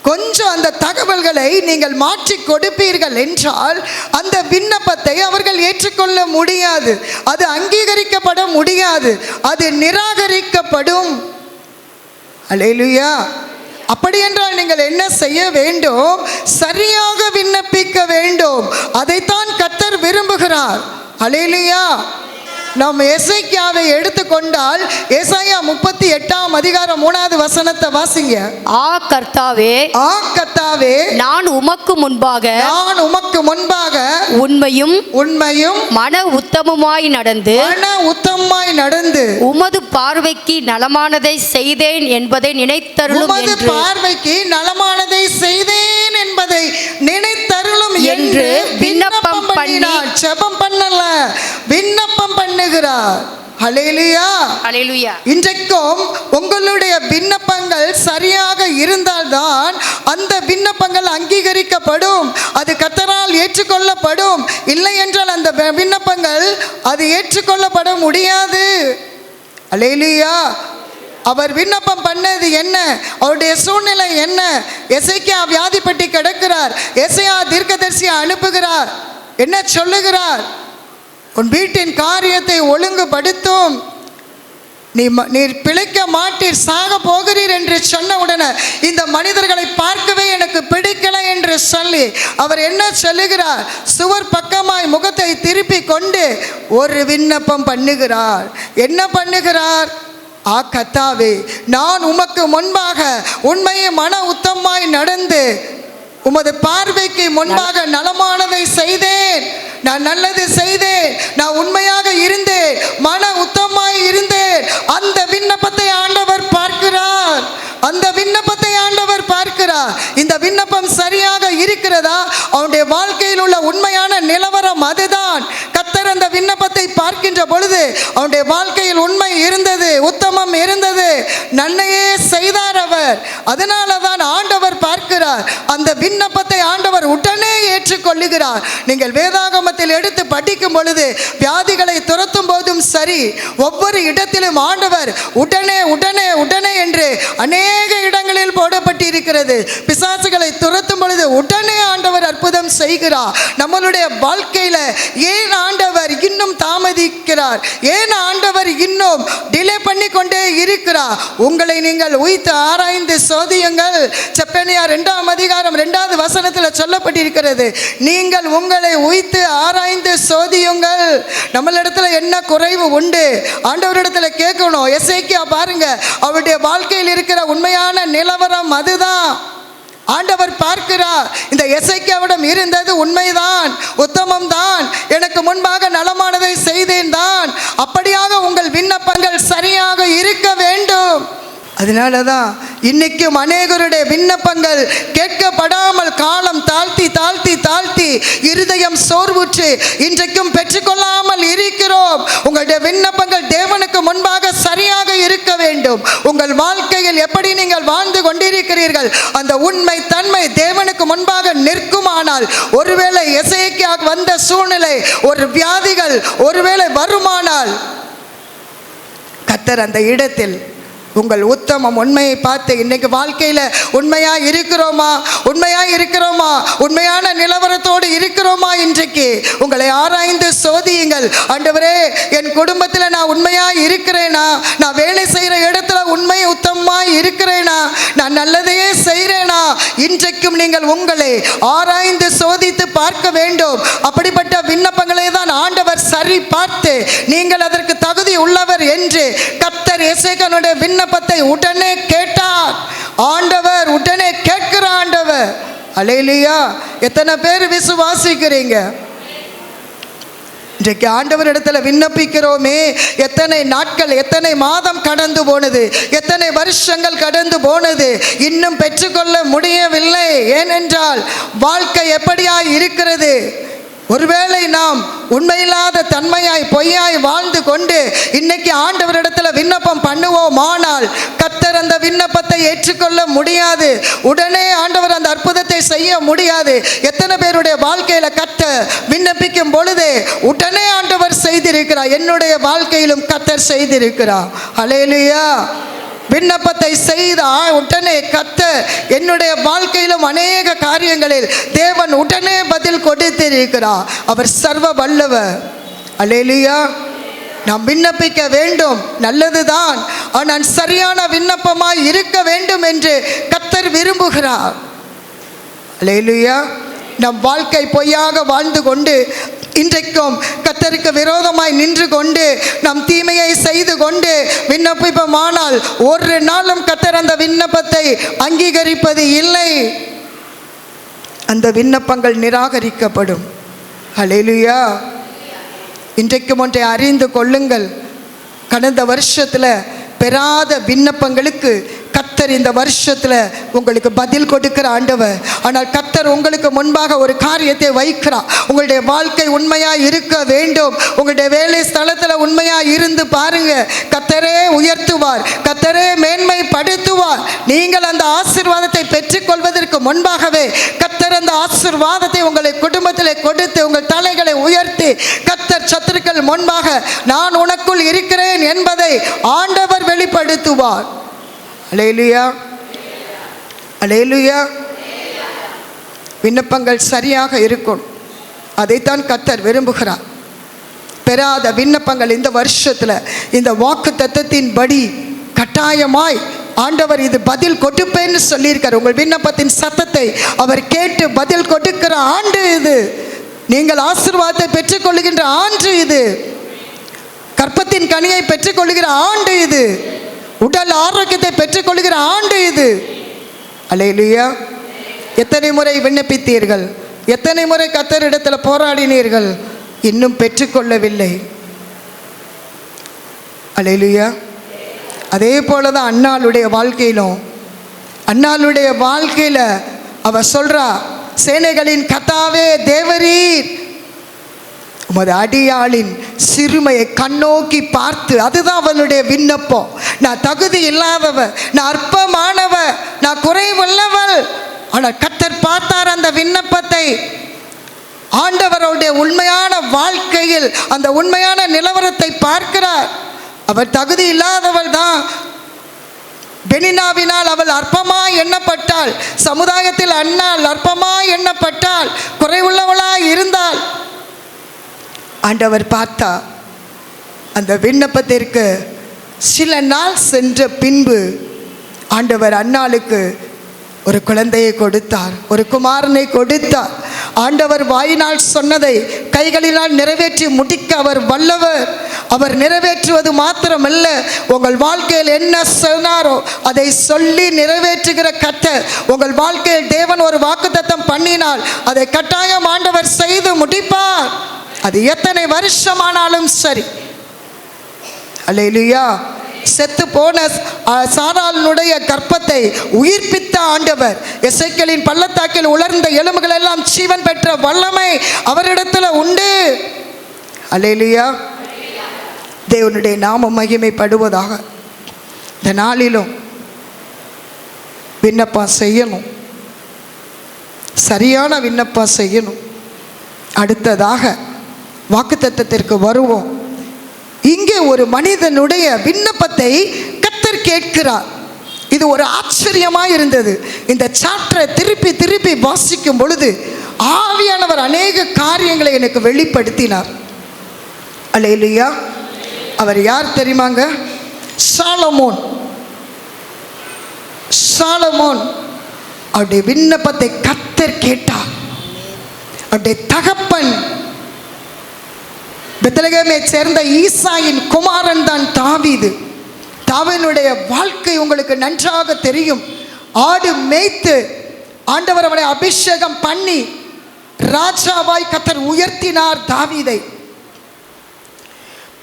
கொஞ்சம் அந்த தகவல்களை நீங்கள் மாற்றி கொடுப்பீர்கள் என்றால் அந்த விண்ணப்பத்தை அவர்கள் ஏற்றுக்கொள்ள முடியாது, அது அங்கீகரிக்கப்பட முடியாது, அது நிராகரிக்கப்படும். அல்லேலூயா. அப்படி என்றால் நீங்கள் என்ன செய்ய வேண்டும்? சரியாக விண்ணப்பிக்க வேண்டும். அதைத்தான் கர்த்தர் விரும்புகிறார். அல்லேலூயா. நாம் எசேக்கியாவை எடுத்துக்கொண்டால் ஏசாயா 38ஆம் அதிகாரம் 3வது வசனத்தை வாசிங்க. ஆ கர்த்தாவே, ஆ கர்த்தாவே, நான் உமக்கு முன்பாக உண்மையும் மன உத்தமமாய் நடந்து உமது பார்வைக்கு நலமானதை செய்தேன் என்பதை நினைத்தருளும் என்று விண்ணப்பம் பண்ணி ஜெபம் பண்ணல, விண்ணப்பம் பண்ணுகிறார். ஹல்லேலூயா, ஹல்லேலூயா. இன்றைக்கும் உங்களுடைய விண்ணப்பங்கள் சரியாக இருந்தால்தான் அந்த விண்ணப்பங்கள் அங்கீகரிக்கப்படும், அது கர்த்தரால் ஏற்றுக்கொள்ளப்படும். இல்லை என்றால் அந்த விண்ணப்பங்கள் அது ஏற்றுக்கொள்ளப்பட முடியாது. ஹல்லேலூயா. அவர் விண்ணப்பம் பண்ணது என்ன? அவருடைய சூழ்நிலை என்ன? எசேக்கியா வியாதிப்பட்டு கிடக்கிறார். எசேயா தீர்க்கதரிசியை அனுப்புகிறார். என்ன சொல்லுகிறார்? உன் வீட்டின் காரியத்தை ஒழுங்குபடுத்தும், நீர் பிழைக்க மாட்டீர், சாக போகிறீர் என்று சொன்ன உடனே இந்த மனிதர்களை பார்க்கவே எனக்கு பிடிக்கல என்று சொல்லி அவர் என்ன சொல்லுகிறார்? சுவர் பக்கமாய் முகத்தை திருப்பி கொண்டு ஒரு விண்ணப்பம் பண்ணுகிறார். என்ன பண்ணுகிறார்? ஆ கர்த்தாவே, நான் உமக்கு முன்பாக உண்மையை மன உத்தமாய் நடந்து உமது பார்வைக்கு முன்பாக நலமானதை செய்தேன், நான் நல்லது செய்தேன், நான் உண்மையாக இருந்தேன், மன உத்தமாய் இருந்தேன். அந்த விண்ணப்பத்தை ஆண்டவர் பார்க்கிறார். அந்த விண்ணப்பத்தை ஆண்டவர் பார்க்கிறார். இந்த விண்ணப்பம் சரியாக இருக்கிறதா? அவனுடைய வாழ்க்கையில் உள்ள உண்மையான நிலவரம் அதுதான். கர்த்தர் அந்த விண்ணப்பத்தை பார்க்கின்ற பொழுது அவனுடைய வாழ்க்கையில் உண்மை இருந்தது, உத்தமம் இருந்தது, நன்மையே செய்தார் அவர். அதனால தான் ஆண்டவர் பார்க்கிறார். அந்த விண்ணப்பத்தை ஆண்டவர் உடனே ஏற்றுக்கொள்ளுகிறார். நீங்கள் வேதாகமத்தில் எடுத்து படிக்கும் பொழுது வியாதிகளை துரத்தும் போதும் சரி, ஒவ்வொரு இடத்திலும் ஆண்டவர் உடனே உடனே உடனே என்று அநேக இடங்களில் போடப்பட்டிருக்கிறது. இருக்கிறது. பிசாசுகளை துரத்தும் பொழுது உடனே ஆண்டவர் அற்புதம் செய்கிறார். நம்மளுடைய வாழ்க்கையில ஏன் ஆண்டவர் இன்னும் தாமதிக்கிறார்? ஏன் ஆண்டவர் இன்னும் டிலே பண்ணி கொண்டே இருக்கிறார்? உங்களை நீங்கள் உய்த்து ஆராய்ந்து சோதியுங்கள். செப்பனியா 2ஆம் அதிகாரம் 2வது வசனத்தில் சொல்லப்பட்டிருக்கிறது, நீங்கள் உங்களை உய்த்து ஆராய்ந்து சோதியுங்கள். நம்மளிடத்துல என்ன குறைவு உண்டு ஆண்டவரிடத்துல கேட்கணும். எசேக்கியா பாருங்க, அவருடைய வாழ்க்கையில் இருக்கிற உண்மையான நிலவரம் அதுதான் ஆண்டவர் பார்க்கிறார். இந்த எசேக்கியாவிடம் இருந்தது உண்மைதான், உத்தமம் தான், எனக்கு முன்பாக நலமானதை செய்தேன் தான். அப்படியாக உங்கள் விண்ணப்பங்கள் சரியாக இருக்க வேண்டும். அதனால தான் இன்னைக்கும் அநேகருடைய விண்ணப்பங்கள் கேட்கப்படாமல் காலம் தாழ்த்தி தாழ்த்தி தாழ்த்தி இருதயம் சோர்வுற்று இன்றைக்கும் பெற்றுக்கொள்ளாமல் இருக்கிறோம். உங்களுடைய விண்ணப்பங்கள் தேவனுக்கு முன்பாக சரியாக இருக்க வேண்டும். உங்கள் வாழ்க்கையில் எப்படி நீங்கள் வாழ்ந்து கொண்டிருக்கிறீர்கள் அந்த உண்மை தன்மை தேவனுக்கு முன்பாக நிற்குமானால், ஒருவேளை எசேக்கியா வந்த சூழ்நிலை ஒரு வியாதிகள் ஒருவேளை வருமானால், கர்த்தர் அந்த இடத்தில் உங்கள் உத்தமம் உண்மையை பார்த்து இன்னைக்கு வாழ்க்கையில் உண்மையா இருக்கிறோமா, உண்மையா இருக்கிறோமா, உண்மையான நிலவரத்தோடு இருக்கிறோமா? இன்றைக்கு உங்களை ஆராய்ந்து சோதியுங்கள். ஆண்டவரே, என் குடும்பத்தில் நான் உண்மையா இருக்கிறேனா? நான் வேலை செய்கிற இடத்துல உண்மை உத்தமமா இருக்கிறேனா? நான் நல்லதையே செய்கிறேனா? இன்றைக்கும் நீங்கள் உங்களை ஆராய்ந்து சோதித்து பார்க்க வேண்டும். அப்படிப்பட்ட விண்ணப்பங்களை தான் ஆண்டவர் சரி பார்த்து நீங்கள் அதற்கு தகுதி உள்ளவர் என்று கர்த்தர் எசேக்கியாவுடைய விண்ணப்பத்தை உடனே கேட்டார். ஆண்டவர் உடனே கேட்கிற ஆண்டவர். அல்லேலூயா! எத்தனை பேர் விசுவாசிக்கிறீங்க? இன்றைக்கு ஆண்டவரிடத்தில் விண்ணப்பிக்கிறோமே, எத்தனை நாட்கள் எத்தனை மாதம் கடந்து போனது, எத்தனை வருஷங்கள் கடந்து போனது, இன்னும் பெற்றுக்கொள்ள முடியவில்லை. ஏனென்றால் வாழ்க்கை எப்படியாய் இருக்கிறது? ஒருவேளை நாம் உண்மையில்லாத தன்மையாய் பொய்யாய் வாழ்ந்து கொண்டு இன்னைக்கு ஆண்டவரிடத்தில் விண்ணப்பம் பண்ணுவோமானால் கர்த்தர் அந்த விண்ணப்பத்தை ஏற்றுக்கொள்ள முடியாது. உடனே ஆண்டவர் அந்த அற்புதத்தை செய்ய முடியாது. எத்தனை பேருடைய வாழ்க்கையில் கர்த்தர் விண்ணப்பிக்கும் பொழுது உடனே ஆண்டவர் செய்திருக்கிறார்? என்னுடைய வாழ்க்கையிலும் கர்த்தர் செய்திருக்கிறார். அல்லேலூயா! விண்ணப்பத்தை செய்த உடனே கர்த்தர் என்னுடைய வாழ்க்கையிலும் அநேக காரியங்களில் தேவன் உடனே பதில் கொடுத்திருக்கிறார். அவர் சர்வ வல்லவர். அல்லேலூயா! நாம் விண்ணப்பிக்க வேண்டும், நல்லதுதான். ஆனால் சரியான விண்ணப்பமாய் இருக்க வேண்டும் என்று கர்த்தர் விரும்புகிறார். அல்லேலூயா! நம் வாழ்க்கை பொய்யாக வாழ்ந்து கொண்டு இன்றைக்கும் கர்த்தருக்கு விரோதமாய் நின்று கொண்டு நம் தீமையை செய்து கொண்டு விண்ணப்பிப்போமானால் ஒரு நாளும் கர்த்தர் அந்த விண்ணப்பத்தை அங்கீகரிப்பது இல்லை. அந்த விண்ணப்பங்கள் நிராகரிக்கப்படும். அல்லேலூயா! இன்றைக்கும் ஒன்றை அறிந்து கொள்ளுங்கள். கடந்த வருஷத்தில் பெறாத விண்ணப்பங்களுக்கு கர்த்தர் இந்த வருஷத்தில் உங்களுக்கு பதில் கொடுக்கிற ஆண்டவர். ஆனால் கர்த்தர் உங்களுக்கு முன்பாக ஒரு காரியத்தை வைக்கிறார். உங்களுடைய வாழ்க்கை உண்மையாக இருக்க வேண்டும். உங்களுடைய வேலை ஸ்தலத்தில் உண்மையாக இருந்து பாருங்க, கர்த்தரே உயர்த்துவார், கர்த்தரே மேன்மைப்படுத்துவார். நீங்கள் அந்த ஆசீர்வாதத்தை பெற்றுக்கொள்வதற்கு முன்பாகவே கர்த்தர் அந்த ஆசீர்வாதத்தை உங்களை குடும்பத்தில் கொடுத்து உங்கள் தலைகளை உயர்த்தி கர்த்தர் சத்துருக்கள் முன்பாக நான் உனக்குள் இருக்கிறேன் என்பதை ஆண்டவர் வெளிப்படுத்துவார். அல்லேலூயா! அல்லேலூயா! விண்ணப்பங்கள் சரியாக இருக்கும். அதைத்தான் கர்த்தர் விரும்புகிறார். பெறாத விண்ணப்பங்கள் இந்த வருஷத்தில் இந்த வாக்கு தத்தத்தின்படி கட்டாயமாய் ஆண்டவர் இது பதில் கொடுப்பேன்னு சொல்லியிருக்கார். உங்கள் விண்ணப்பத்தின் சத்தத்தை அவர் கேட்டு பதில் கொடுக்கிற ஆண்டு இது. நீங்கள் ஆசீர்வாதத்தை பெற்றுக்கொள்ளுகின்ற ஆண்டு இது. கற்பத்தின் கனியை பெற்றுக்கொள்ளுகிற ஆண்டு இது. உடல் ஆரோக்கியத்தை பெற்றுக்கொள்கிற ஆண்டு இது. அல்லேலூயா! எத்தனை முறை விண்ணப்பித்தீர்கள்? எத்தனை முறை கர்த்தரிடத்தில் போராடினீர்கள்? இன்னும் பெற்றுக்கொள்ளவில்லை. அல்லேலூயா! அதே போல தான் அன்னாளுடைய வாழ்க்கையிலும், அன்னாளுடைய வாழ்க்கையில் அவ சொல்றா, சேனைகளின் கர்த்தாவே தேவரீர் உமது அடியாளின் சிறுமையை கண்ணோக்கி பார்த்து, அதுதான் அவளுடைய விண்ணப்பம். நான் தகுதி இல்லாதவ, நான் அற்பமானவ, நான் குறைவுள்ளவள். ஆனால் கர்த்தர் பார்த்தார் அந்த விண்ணப்பத்தை. ஆண்டவருடைய உண்மையான வாழ்க்கையில் அந்த உண்மையான நிலவரத்தை பார்க்கிறார். அவர் தகுதி இல்லாதவள் தான், பெனினாவினால் அவள் அற்பமாய் எண்ணப்பட்டாள், சமுதாயத்தில் அண்ணாள் அற்பமாய் எண்ணப்பட்டாள், குறைவுள்ளவளாய் இருந்தாள். ஆண்டவர் பார்த்தா அந்த விண்ணப்பத்திற்கு சில நாள் சென்ற பின்பு ஆண்டவர் அன்னாளுக்கு ஒரு குழந்தையை கொடுத்தார், ஒரு குமாரனை கொடுத்தார். ஆண்டவர் வாயினால் சொன்னதை கைகளினால் நிறைவேற்றி முடிக்க அவர் வல்லவர். அவர் நிறைவேற்றுவது மாத்திரமல்ல, உங்கள் வாழ்க்கையில் என்ன சொன்னாரோ அதை சொல்லி நிறைவேற்றுகிற கர்த்தர். உங்கள் வாழ்க்கையில் தேவன் ஒரு வாக்குத்தத்தம் பண்ணினால் அதை கட்டாயம் ஆண்டவர் செய்து முடிப்பார். அது எத்தனை வருஷமானாலும் சரி. அல்லேலூயா. செத்து போன சாராளுடைய கர்ப்பத்தை உயிர்ப்பித்த ஆண்டவர், எசேக்கியேலின் பள்ளத்தாக்கில் உலர்ந்த எலும்புகள் எல்லாம் ஜீவன் பெற்ற வல்லமை அவரிடத்தில் உண்டு. அல்லேலூயா. தேவனுடைய நாமம் மகிமைப்படுவதாக. இந்த நாளிலும் விண்ணப்பம் செய்யணும், சரியான விண்ணப்பம் செய்யணும். அடுத்ததாக வாக்குத்தத்தத்திற்கு வருவோம். இங்கே ஒரு மனிதனுடைய விண்ணப்பத்தை கர்த்தர் கேட்கிறார். இது ஒரு ஆச்சரியமாக இருந்தது. இந்த சாப்டரை திருப்பி திருப்பி வாசிக்கும் பொழுது ஆவியானவர் அநேக காரியங்களை எனக்கு வெளிப்படுத்தினார். அல்லேலூயா. அவர் யார் தெரியுமாங்க? சாலமோன். சாலமோன் அவருடைய விண்ணப்பத்தை கர்த்தர் கேட்டார். அவருடைய தகப்பன் பெத்லகேமை சேர்ந்த ஈசாயின் குமாரன் தான் தாவீது. தாவீதுடைய வாழ்க்கை உங்களுக்கு நன்றாக தெரியும். ஆடு மேய்த்து ஆண்டவர் அவனை அபிஷேகம் பண்ணி ராஜாவாய் கர்த்தர் உயர்த்தினார் தாவீதை.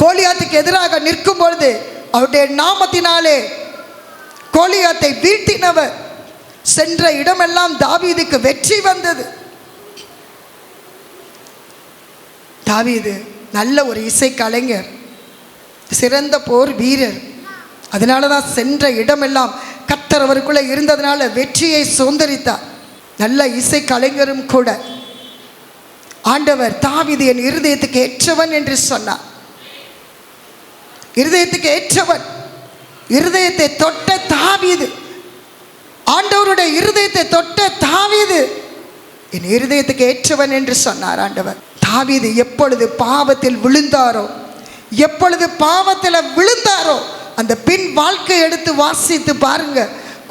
கோலியாத்துக்கு எதிராக நிற்கும் பொழுது அவருடைய நாமத்தினாலே கோலியாத்தை வீழ்த்தினவர். சென்ற இடமெல்லாம் தாவீதுக்கு வெற்றி வந்தது. தாவீது நல்ல ஒரு இசை கலைஞர், சிறந்த போர் வீரர். அதனால தான் சென்ற இடமெல்லாம் கர்த்தர் அவருக்குள்ளே இருந்ததுனால வெற்றியை சுதந்திரித்தார். நல்ல இசை கலைஞரும் கூட. ஆண்டவர் தாவீது என் இருதயத்துக்கு ஏற்றவன் என்று சொன்னார். இருதயத்துக்கு ஏற்றவன், இருதயத்தை தொட்ட தாவீது, ஆண்டவருடைய இருதயத்தை தொட்ட தாவீது என் இருதயத்துக்கு ஏற்றவன் என்று சொன்னார் ஆண்டவர். தாவீது எப்பொழுது பாவத்தில் விழுந்தாரோ, எப்பொழுது பாவத்தில் விழுந்தாரோ அந்த பின் வாழ்க்கை எடுத்து வாசித்து பாருங்க.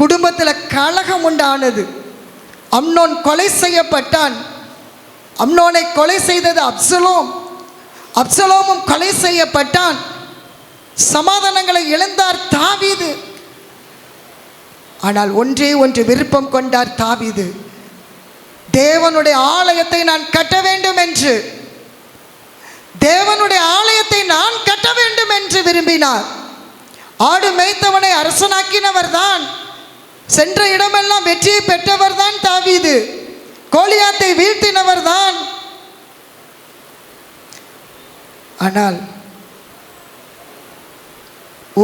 குடும்பத்தில் கலகம் உண்டானது. அம்னோன் கொலை செய்யப்பட்டான். அம்னோனை கொலை செய்தது அப்சலோம். அப்சலோமும் கொலை செய்யப்பட்டான். சமாதானங்களை இழந்தார் தாவீது. ஆனால் ஒன்றே ஒன்று விருப்பம் கொண்டார் தாவீது. தேவனுடைய ஆலயத்தை நான் கட்ட வேண்டும் என்று, தேவனுடைய ஆலயத்தை நான் கட்ட வேண்டும் என்று விரும்பினார். ஆடு மேய்த்தவனை அரசனாக்கினவர் தான், சென்ற இடமெல்லாம் வெற்றியை பெற்றவர் தான் தாவீது. கோலியாத்தை வீழ்த்தினவர் தான். ஆனால்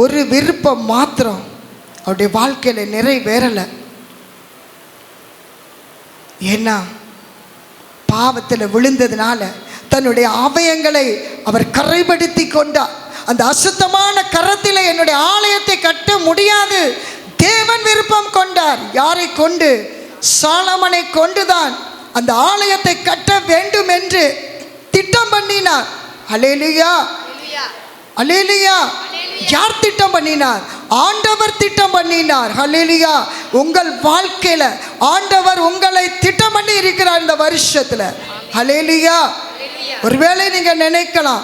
ஒரு விருப்பம் மாத்திரம் அவருடைய வாழ்க்கையில நிறைவேறலை. ஏன்னா பாவத்தில் விழுந்ததுனால தன்னுடைய அவயங்களை அவர் கரைப்படுத்தி கொண்டார். அந்த அசுத்தமான கரத்தில் என்னுடைய ஆலயத்தை கட்ட முடியாது. தேவன் விருப்பம் கொண்டார். யாரை கொண்டு? சாலமனை கொண்டுதான் அந்த ஆலயத்தை கட்ட வேண்டும் என்று திட்டம் பண்ணினார். அல்லேலூயா, அல்லேலூயா. யார் திட்டம் பண்ணினார்? ஆண்டவர் திட்டம் பண்ணினார். அல்லேலூயா. உங்கள் வாழ்க்கையில ஆண்டவர் உங்களை திட்டம் பண்ணி இருக்கிறார் இந்த வருஷத்துல. அல்லேலூயா. ஒருவேளை நீங்க நினைக்கலாம்,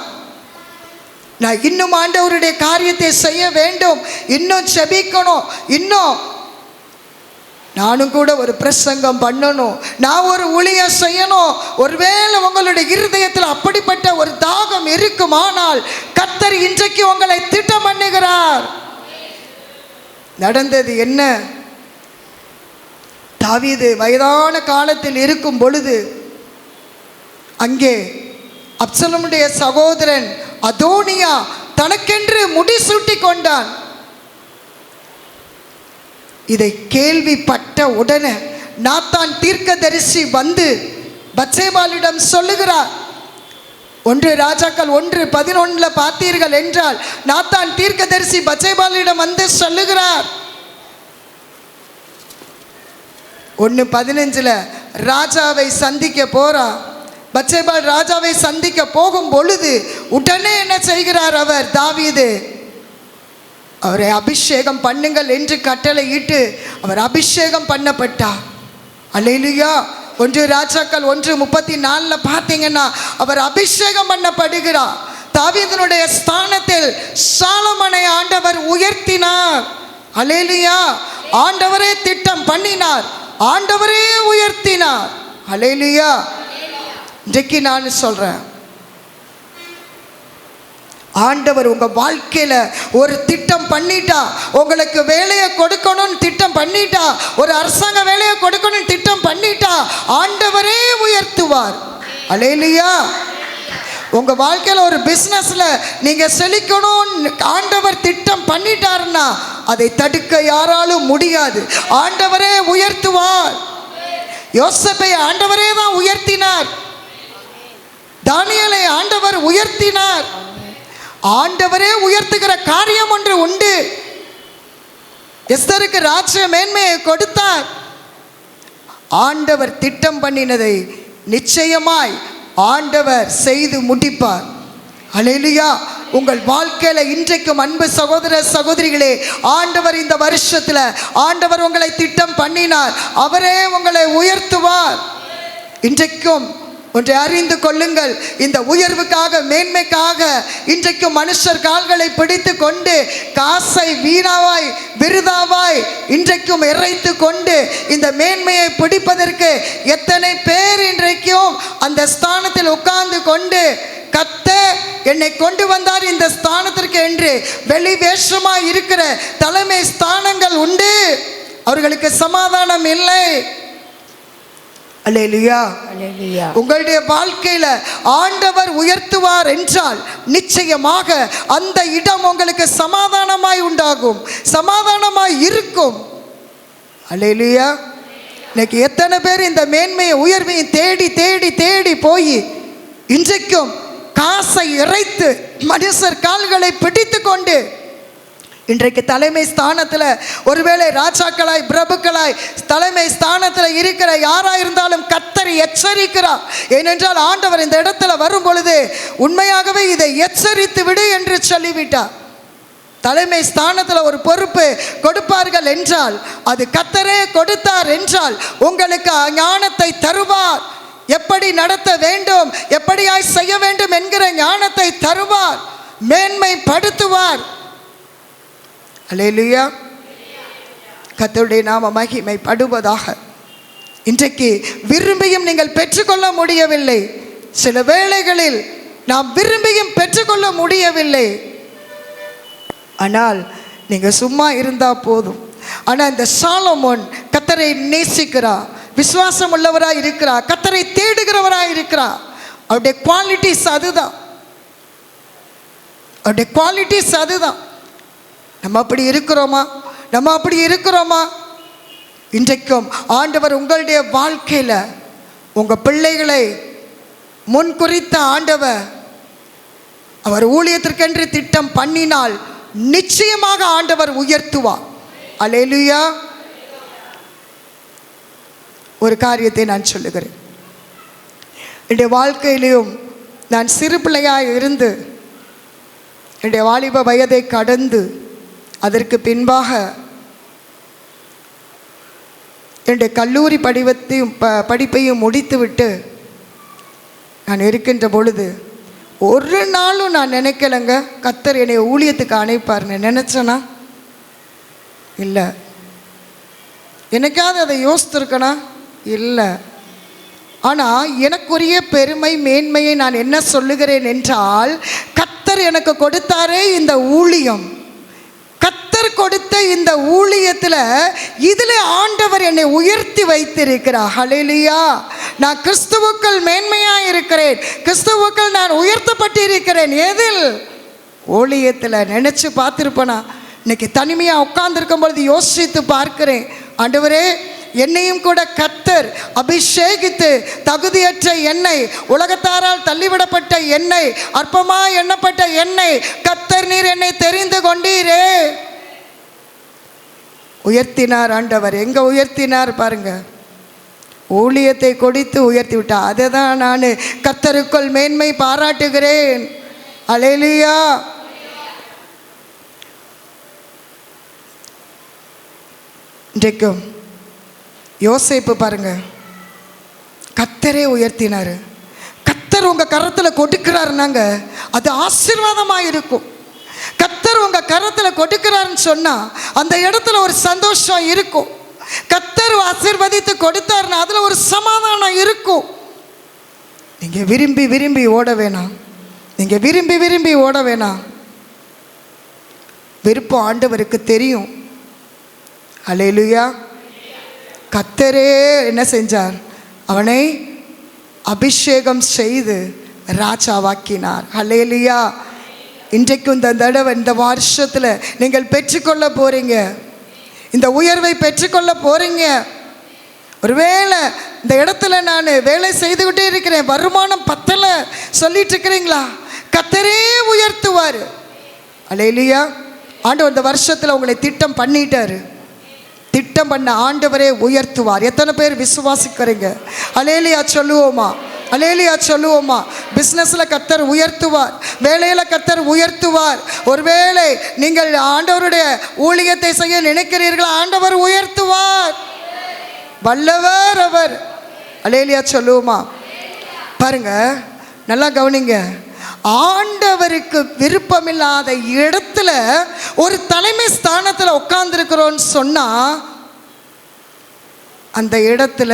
நான் இன்னும் ஆண்டவருடைய காரியத்தை செய்ய வேண்டும், இன்னும் செபிக்கணும், இன்னும் நானும் கூட ஒரு பிரசங்கம் பண்ணணும், நான் ஒரு ஊழியம் செய்யணும். ஒருவேளை உங்களுடைய இருதயத்தில் அப்படிப்பட்ட ஒரு தாகம் இருக்குமானால் கர்த்தர் இன்றைக்கு உங்களை திட்டம் பண்ணுகிறார். நடந்தது என்ன? தாவீது வயதான காலத்தில் இருக்கும் பொழுது அங்கே அப்சலோமுடைய சகோதரன் அதோனியா தனக்கென்று முடிசூட்டி கொண்டான். இதை கேள்விப்பட்ட உடனே நாத்தான் தீர்க்கதரிசி வந்து பத்சேபாளிடம் சொல்லுகிறார். 1 ராஜாக்கள் 1:11 பார்த்தீர்கள் என்றால் நாத்தான் தீர்க்கதரிசி பத்சேபாளிடம் வந்து சொல்லுகிறார், 1:15 ராஜாவை சந்திக்க போறான். பத்சேபாள் ராஜாவை சந்திக்க போகும் பொழுது உடனே என்ன செய்கிறார் அவர்? தாவீது அவரை அபிஷேகம் பண்ணுங்கள் என்று கட்டளையிட்டு அவர் அபிஷேகம் பண்ணப்பட்டார். அல்லேலூயா. 1 ராஜாக்கள் 1:34 பார்த்தீங்கன்னா அவர் அபிஷேகம் பண்ணப்படுகிறார். தாவீதினுடைய ஸ்தானத்தில் சாலமோனை ஆண்டவர் உயர்த்தினார். அல்லேலூயா. ஆண்டவரே திட்டம் பண்ணினார், ஆண்டவரே உயர்த்தினார். அல்லேலூயா. இன்றைக்கு நான் சொல்றேன், ஆண்டவர் உங்க வாழ்க்கையில ஒரு திட்டம் பண்ணிட்டா, உங்களுக்கு வேலையை கொடுக்கணும்னு திட்டம் பண்ணிட்டா, ஒரு அரசாங்க வேலையை கொடுக்கணும்னு திட்டம் பண்ணிட்டா, ஆண்டவரே உயர்த்துவார். அல்லேலூயா. உங்க வாழ்க்கையில ஒரு பிசினஸ்ல நீங்க செழிக்கணும் ஆண்டவர் திட்டம் பண்ணிட்டாருன்னா அதை தடுக்க யாராலும் முடியாது. ஆண்டவரே உயர்த்துவார். யோசேப்பை ஆண்டவரே தான் உயர்த்தினார். தானியேலை ஆண்டவர் உயர்த்தினார். ஆண்டவரே உயர்த்துகிற காரியம் ஒன்று உண்டு. எஸ்தருக்கு ராஜ்ய மேன்மையை கொடுத்தார். ஆண்டவர் திட்டம் பண்ணினதை நிச்சயமாய் ஆண்டவர் செய்து முடிப்பார். அல்லேலூயா. உங்கள் வாழ்க்கையில இன்றைக்கும் அன்பு சகோதர சகோதரிகளே, ஆண்டவர் இந்த வருஷத்துல ஆண்டவர் உங்களை திட்டம் பண்ணினார், அவரே உங்களை உயர்த்துவார். இன்றைக்கும் ஒன்றை அறிந்து கொள்ளுங்கள், இந்த உயர்வுக்காக மேன்மைக்காக இன்றைக்கும் மனுஷர் கால்களை பிடித்து கொண்டு காசை வீணாவாய் விருதாவாய் இன்றைக்கும் இறைத்து கொண்டு இந்த மேன்மையை பிடிப்பதற்கு எத்தனை பேர் இன்றைக்கும் அந்த ஸ்தானத்தில் உட்கார்ந்து கொண்டு கர்த்தர் என்னை கொண்டு வந்தார் இந்த ஸ்தானத்திற்கு என்று வெளி வேஷமாய் இருக்கிற தலைமை ஸ்தானங்கள் உண்டு. அவர்களுக்கு சமாதானம் இல்லை. அல்லேலூயா. அல்லேலூயா. உங்களுடைய வாழ்க்கையில ஆண்டவர் உயர்த்துவார் என்றால் நிச்சயமாக அந்த இடம் உங்களுக்கு சமாதானமாய் உண்டாகும், சமாதானமாய் இருக்கும். அல்லேலூயா. இன்னைக்கு எத்தனை பேர் இந்த மேன்மையை உயர்வையும் தேடி தேடி தேடி போய் இன்றைக்கும் காசை இறைத்து மனுஷர் கால்களை பிடித்து கொண்டு இன்றைக்கு தலைமை ஸ்தானத்தில் ஒருவேளை ராஜாக்களாய் பிரபுக்களாய் தலைமை ஸ்தானத்தில் இருக்கிற யாராக இருந்தாலும் கர்த்தர் எச்சரிக்கிறார். ஏனென்றால் ஆண்டவர் இந்த இடத்துல வரும் பொழுது உண்மையாகவே இதை எச்சரித்து விடு என்று சொல்லிவிட்டார். தலைமை ஸ்தானத்தில் ஒரு பொறுப்பு கொடுப்பார்கள் என்றால் அது கர்த்தரே கொடுத்தார் என்றால் உங்களுக்கு ஞானத்தை தருவார். எப்படி நடத்த வேண்டும், எப்படியாய் செய்ய வேண்டும் என்கிற ஞானத்தை தருவார், மேன்மைப்படுத்துவார். அல்லேலூயா. கர்த்தருடைய நாம மகிமைப்படுவதாக. இன்றைக்கு விரும்பியும் நீங்கள் பெற்றுக்கொள்ள முடியவில்லை. சில வேளைகளில் நாம் விரும்பியும் பெற்றுக்கொள்ள முடியவில்லை. ஆனால் நீங்கள் சும்மா இருந்தால் போதும். ஆனால் இந்த சாலமோன் கர்த்தரை நேசிக்கிறார், விசுவாசம் உள்ளவராக இருக்கிறார், கர்த்தரை தேடுகிறவராக இருக்கிறார். அவருடைய குவாலிட்டிஸ் அதுதான், அவருடைய குவாலிட்டிஸ் அதுதான். நம்ம அப்படி இருக்கிறோமா? நம்ம அப்படி இருக்கிறோமா? இன்றைக்கும் ஆண்டவர் உங்களுடைய வாழ்க்கையில் உங்கள் பிள்ளைகளை முன்குறித்த ஆண்டவர் அவர் ஊழியத்திற்கென்று திட்டம் பண்ணினால் நிச்சயமாக ஆண்டவர் உயர்த்துவார். அல்லேலூயா. ஒரு காரியத்தை நான் சொல்லுகிறேன். என்னுடைய வாழ்க்கையிலையும் நான் சிறு பிள்ளையாக இருந்து என்னுடைய வாலிப வயதை கடந்து அதற்கு பின்பாக என்னுடைய கல்லூரி படிப்பையும் முடித்துவிட்டு நான் இருக்கின்ற பொழுது ஒரு நாளும் நான் நினைக்கலைங்க கர்த்தர் என்னை ஊழியத்துக்கு அனுப்பாருன்னு. நினச்சேனா? இல்லை. எனக்காவது அதை யோசித்திருக்கனா? இல்லை. ஆனால் எனக்குரிய பெருமை மேன்மையை நான் என்ன சொல்லுகிறேன் என்றால், கர்த்தர் எனக்கு கொடுத்தாரே இந்த ஊழியம், கர்த்தர் கொடுத்த இந்த ஊழியத்தில் இதில் ஆண்டவர் என்னை உயர்த்தி வைத்திருக்கிறார். ஹல்லேலூயா. நான் கிறிஸ்துவுக்குள் மேன்மையாக இருக்கிறேன், கிறிஸ்துவுக்குள் நான் உயர்த்தப்பட்டு இருக்கிறேன். எதில்? ஊழியத்தில். நினச்சி பார்த்துருப்பேனா? இன்னைக்கு தனிமையாக உட்கார்ந்துருக்கும் பொழுது யோசித்து பார்க்கிறேன், ஆண்டவரே என்னையும் கூட கர்த்தர் அபிஷேகித்து தகுதியற்ற என்னை, உலகத்தாரால் தள்ளிவிடப்பட்ட என்னை, அற்பமாக எண்ணப்பட்ட என்னை கர்த்தர் நீர் என்னை தெரிந்து கொண்டீரே. உயர்த்தினார் ஆண்டவர். எங்க உயர்த்தினார் பாருங்க. ஊழியத்தை கொடுத்து உயர்த்தி விட்டார். அதை தான் நான் கர்த்தருக்குள் மேன்மை பாராட்டுகிறேன். அல்லேலூயா. இன்றைக்கும் யோசேப்பு பாருங்க, கர்த்தரே உயர்த்தினார். கர்த்தர் உங்கள் கரத்தில் கொடுக்கிறாருனாங்க அது ஆசீர்வாதமாக இருக்கும். கர்த்தர் உங்கள் கரத்தில் கொடுக்கிறாருன்னு சொன்னால் அந்த இடத்துல ஒரு சந்தோஷம் இருக்கும். கர்த்தர் ஆசீர்வதித்து கொடுத்தாருன்னா அதில் ஒரு சமாதானம் இருக்கும். நீங்கள் விரும்பி விரும்பி ஓட வேணாம். நீங்கள் விரும்பி விரும்பி ஓட வேணாம். விருப்பம் ஆண்டவருக்கு தெரியும். அல்லேலூயா. கர்த்தரே என்ன செஞ்சார்? அவனை அபிஷேகம் செய்து ராஜாவாக்கினார். அல்லேலூயா. இன்றைக்கும் இந்த தடவை இந்த வருஷத்தில் நீங்கள் பெற்றுக்கொள்ள போகிறீங்க. இந்த உயர்வை பெற்றுக்கொள்ள போகிறீங்க. ஒருவேளை இந்த இடத்துல நான் வேலை செய்துக்கிட்டே இருக்கிறேன், வருமானம் பத்தலை சொல்லிட்டு இருக்கிறீங்களா? கர்த்தரே உயர்த்துவார். அல்லேலூயா. ஆண்டவர் இந்த வருஷத்தில் உங்களை திட்டம் பண்ணிட்டாரு. திட்டம் பண்ண ஆண்டவரே உயர்த்துவார். எத்தனை பேர் விசுவாசிக்கிறீங்க? அல்லேலூயா சொல்லுவோமா? அல்லேலூயா சொல்லுவோமா? பிஸ்னஸில் கர்த்தர் உயர்த்துவார். வேலையில் கர்த்தர் உயர்த்துவார். ஒருவேளை நீங்கள் ஆண்டவருடைய ஊழியத்தை செய்ய நினைக்கிறீர்களா? ஆண்டவர் உயர்த்துவார். வல்லவர் அவர். அல்லேலூயா சொல்லுவோமா? பாருங்க, நல்லா கவனிங்க. ஆண்டவருக்கு விருப்பமில்லாத இடத்துல ஒரு தலைமை ஸ்தானத்தில் உட்கார்ந்துருக்கிறோன்னு சொன்னால் அந்த இடத்துல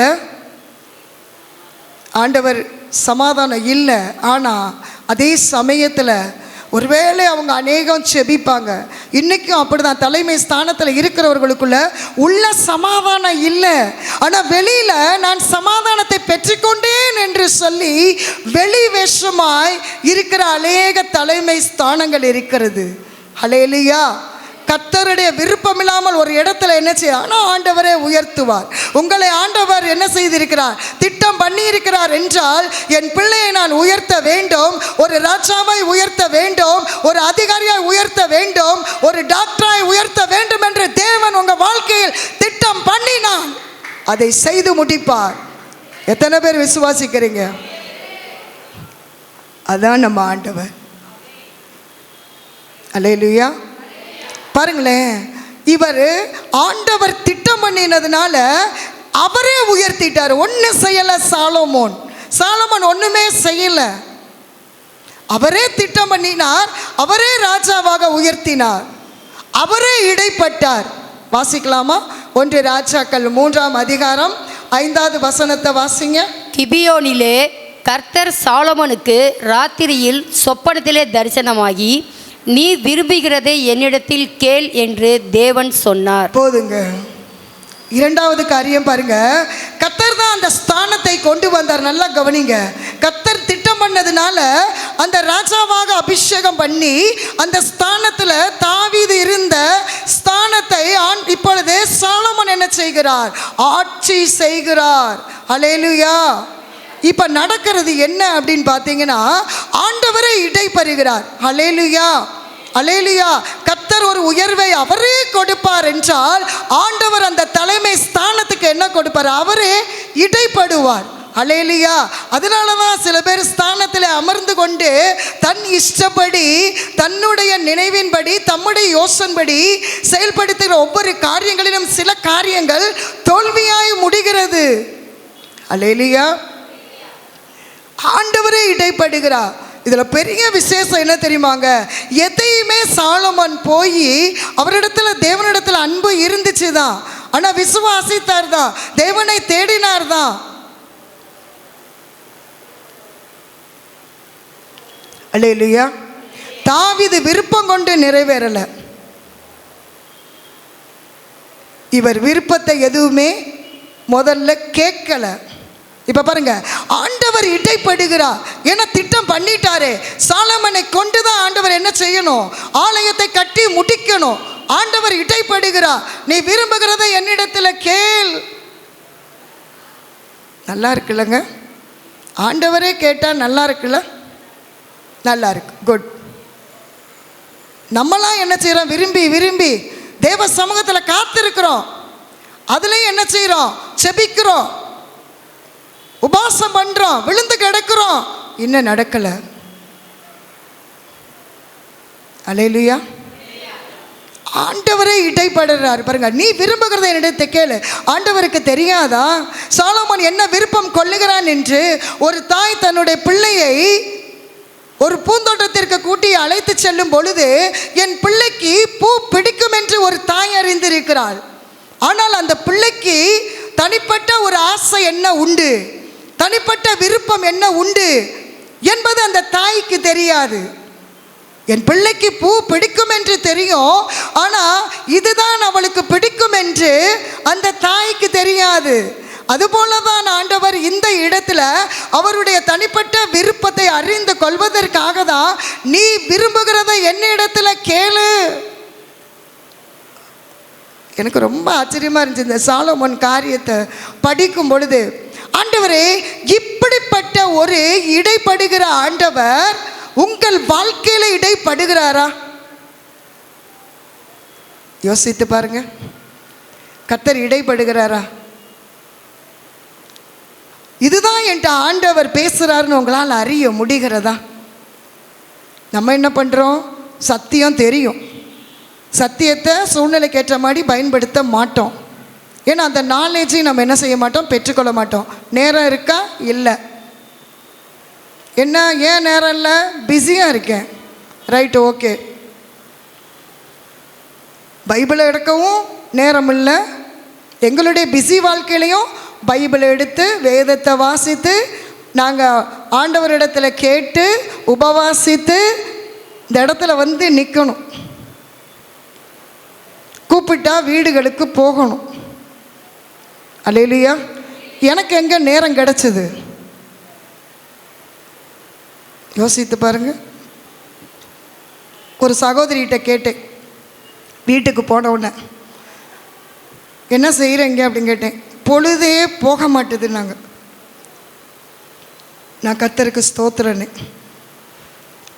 ஆண்டவர் சமாதானம் இல்லை. ஆனால் அதே சமயத்தில் ஒருவேளை அவங்க அநேகம் செபிப்பாங்க. இன்றைக்கும் அப்படி தான். தலைமை ஸ்தானத்தில் இருக்கிறவர்களுக்குள்ள உள்ள சமாதானம் இல்லை. ஆனால் வெளியில் நான் சமாதானத்தை பெற்றுக்கொண்டேன் என்று சொல்லி வெளி வேஷமாய் இருக்கிற அநேக தலைமை ஸ்தானங்கள் இருக்கிறது. அல்லேலூயா. கர்த்தருடைய விருப்பம் இல்லாமல் ஒரு இடத்துல என்ன செய்ய, ஆனால் ஆண்டவரே உயர்த்துவார். உங்களை ஆண்டவர் என்ன செய்திருக்கிறார்? திட்டம் பண்ணி இருக்கிறார் என்றால், என் பிள்ளையை நான் உயர்த்த வேண்டும், ஒரு ராஜாவை உயர்த்த வேண்டும், ஒரு அதிகாரியாய் உயர்த்த வேண்டும், ஒரு டாக்டராய் உயர்த்த வேண்டும் என்று தேவன் உங்கள் வாழ்க்கையில் திட்டம் பண்ணினான். அதை செய்து முடிப்பார். எத்தனை பேர் விசுவாசிக்கிறீங்க? அதான் நம்ம ஆண்டவர். அல்லேலூயா. பாருங்களேன், இவர் ஆண்டவர் திட்டம் பண்ணினதுனால அவரே உயர்த்திட்டார். ஒன்று செய்யலை சாலமோன். சாலமோன் ஒன்றுமே செய்யலை. அவரே திட்டம் பண்ணினார். அவரே ராஜாவாக உயர்த்தினார். அவரே இடைப்பட்டார். வாசிக்கலாமா? 1 ராஜாக்கள் 3ஆம் அதிகாரம் 5வது வசனத்தை வாசிங்க. கிபியோனிலே கர்த்தர் சாலமோனுக்கு ராத்திரியில் சொப்பனத்திலே தரிசனமாகி, நீ விரும்புகிறதை என்னிடத்தில் கேள் என்று தேவன் சொன்னார். போதுங்க. 2வது காரியம் பாருங்க, கர்த்தர் தான் அந்த ஸ்தானத்தை கொண்டு வந்தார். நல்லா கவனிங்க. கர்த்தர் திட்டம் பண்ணதுனால அந்த ராஜாவாக அபிஷேகம் பண்ணி அந்த ஸ்தானத்தில் தாவீது இருந்த ஸ்தானத்தை இப்பொழுது சாலமோன் என்ன செய்கிறார்? ஆட்சி செய்கிறார். அல்லேலூயா. இப்போ நடக்கிறது என்ன அப்படின்னு பார்த்தீங்கன்னா, ஆண்டவரே இடைபெறுகிறார். அல்லேலூயா. அல்லேலூயா. கர்த்தர் ஒரு உயர்வை அவரே கொடுப்பார் என்றால் ஆண்டவர் அந்த தலைமை ஸ்தானத்துக்கு என்ன கொடுப்பார்? அவரே இடைப்படுவார். அல்லேலூயா. அதனால தான் சில பேர் ஸ்தானத்தில் அமர்ந்து கொண்டு தன் இஷ்டப்படி, தன்னுடைய நினைவின்படி, தம்முடைய யோசனைப்படி செயல்படுத்துகிற ஒவ்வொரு காரியங்களிலும் சில காரியங்கள் தோல்வியாய் முடிகிறது. அல்லேலூயா. ஆண்டவரே இடைப்படுகிறார். இதில் பெரிய விசேஷம் என்ன தெரியுமாங்க? எதையுமே சாலமோன் போய் அவரிடத்துல தேவனிடத்தில் அன்பு இருந்துச்சு தான். ஆனால் விசுவாசித்தார் தான், தேவனை தேடினார் தான். அல்லேலூயா. தாவீது விருப்பம் கொண்டு நிறைவேறலை. இவர் விருப்பத்தை எதுவுமே முதல்ல கேட்கல. இப்போ பாருங்க, ஆண்டவர் இடைப்படுகிறார். ஏன்னா திட்டம் பண்ணிட்டாரே. சாலமோனை கொண்டு தான் ஆண்டவர் என்ன செய்யணும்? ஆலயத்தை கட்டி முடிக்கணும். ஆண்டவர் இடைப்படுகிறார். நீ விரும்புகிறதை என்னிடத்தில் கேள். நல்லா இருக்குல்லங்க? ஆண்டவரே கேட்டால் நல்லா இருக்குல்ல? நல்லா இருக்கு. குட். நம்மளாம் என்ன செய்கிறோம்? விரும்பி விரும்பி தேவ சமூகத்தில் காத்திருக்கிறோம். அதுலேயும் என்ன செய்கிறோம்? செபிக்கிறோம். உபாசம் பண்றோம், விழுந்து கிடக்கிறோம், இன்னும் நடக்கல. அல்லேலூயா. ஆண்டவரே இடைப்படுறாரு பாருங்க. நீ விரும்புகிறத என்னிடத்தை கேளு. ஆண்டவருக்கு தெரியாதா சாலமோன் என்ன விருப்பம் கொள்ளுகிறான் என்று? ஒரு தாய் தன்னுடைய பிள்ளையை ஒரு பூந்தோட்டத்திற்கு கூட்டி அழைத்து செல்லும் பொழுது, என் பிள்ளைக்கு பூ பிடிக்கும் என்று ஒரு தாய் அறிந்திருக்கிறாள். ஆனால் அந்த பிள்ளைக்கு தனிப்பட்ட ஒரு ஆசை என்ன உண்டு, தனிப்பட்ட விருப்பம் என்ன உண்டு என்பது அந்த தாய்க்கு தெரியாது. என் பிள்ளைக்கு பூ பிடிக்கும் என்று தெரியும், ஆனால் இதுதான் அவளுக்கு பிடிக்கும் என்று அந்த தாய்க்கு தெரியாது. அதுபோலதான் ஆண்டவர் இந்த இடத்துல அவருடைய தனிப்பட்ட விருப்பத்தை அறிந்து கொள்வதற்காக தான், நீ விரும்புகிறத என்ன இடத்துல கேளு. எனக்கு ரொம்ப ஆச்சரியமா இருந்துச்சு இந்த சாலமோன் காரியத்தை படிக்கும் பொழுது. ஆண்டவரே, இப்படிப்பட்ட ஒரு இடைப்படுகிற ஆண்டவர் உங்கள் வாழ்க்கையில இடைப்படுகிறாரா? யோசித்து பாருங்க. கர்த்தர் இடைப்படுகிறாரா? இதுதான் என்கிட்ட ஆண்டவர் பேசுறாருன்னு உங்களால் அறிய முடிகிறதா? நம்ம என்ன பண்றோம்? சத்தியம் தெரியும், சத்தியத்தை சூழ்நிலைக்கு ஏற்ற மாதிரி பயன்படுத்த மாட்டோம். ஏன்னா அந்த நாலேஜை நம்ம என்ன செய்ய மாட்டோம், பெற்றுக்கொள்ள மாட்டோம். நேரம் இருக்கா? இல்லை. என்ன, ஏன் நேரம் இல்லை? பிஸியாக இருக்கேன். Right, okay. பைபிளை எடுக்கவும் நேரம் இல்லை. எங்களுடைய பிஸி வாழ்க்கையிலையும் பைபிளை எடுத்து வேதத்தை வாசித்து நாங்கள் ஆண்டவரிடத்துல கேட்டு உபவாசித்து இந்த இடத்துல வந்து நிற்கணும். கூப்பிட்டா வீடுகளுக்கு போகணும். அல்லேலூயா. எனக்கு எங்கே நேரம் கிடச்சிது? யோசித்து பாருங்க. ஒரு சகோதரிகிட்ட கேட்டேன், வீட்டுக்கு போன உடனே என்ன செய்கிறீங்க அப்படின்னு கேட்டேன். பொழுதே போக மாட்டுதுன்னாங்க. நான் கர்த்தருக்கு ஸ்தோத்திரன்னு,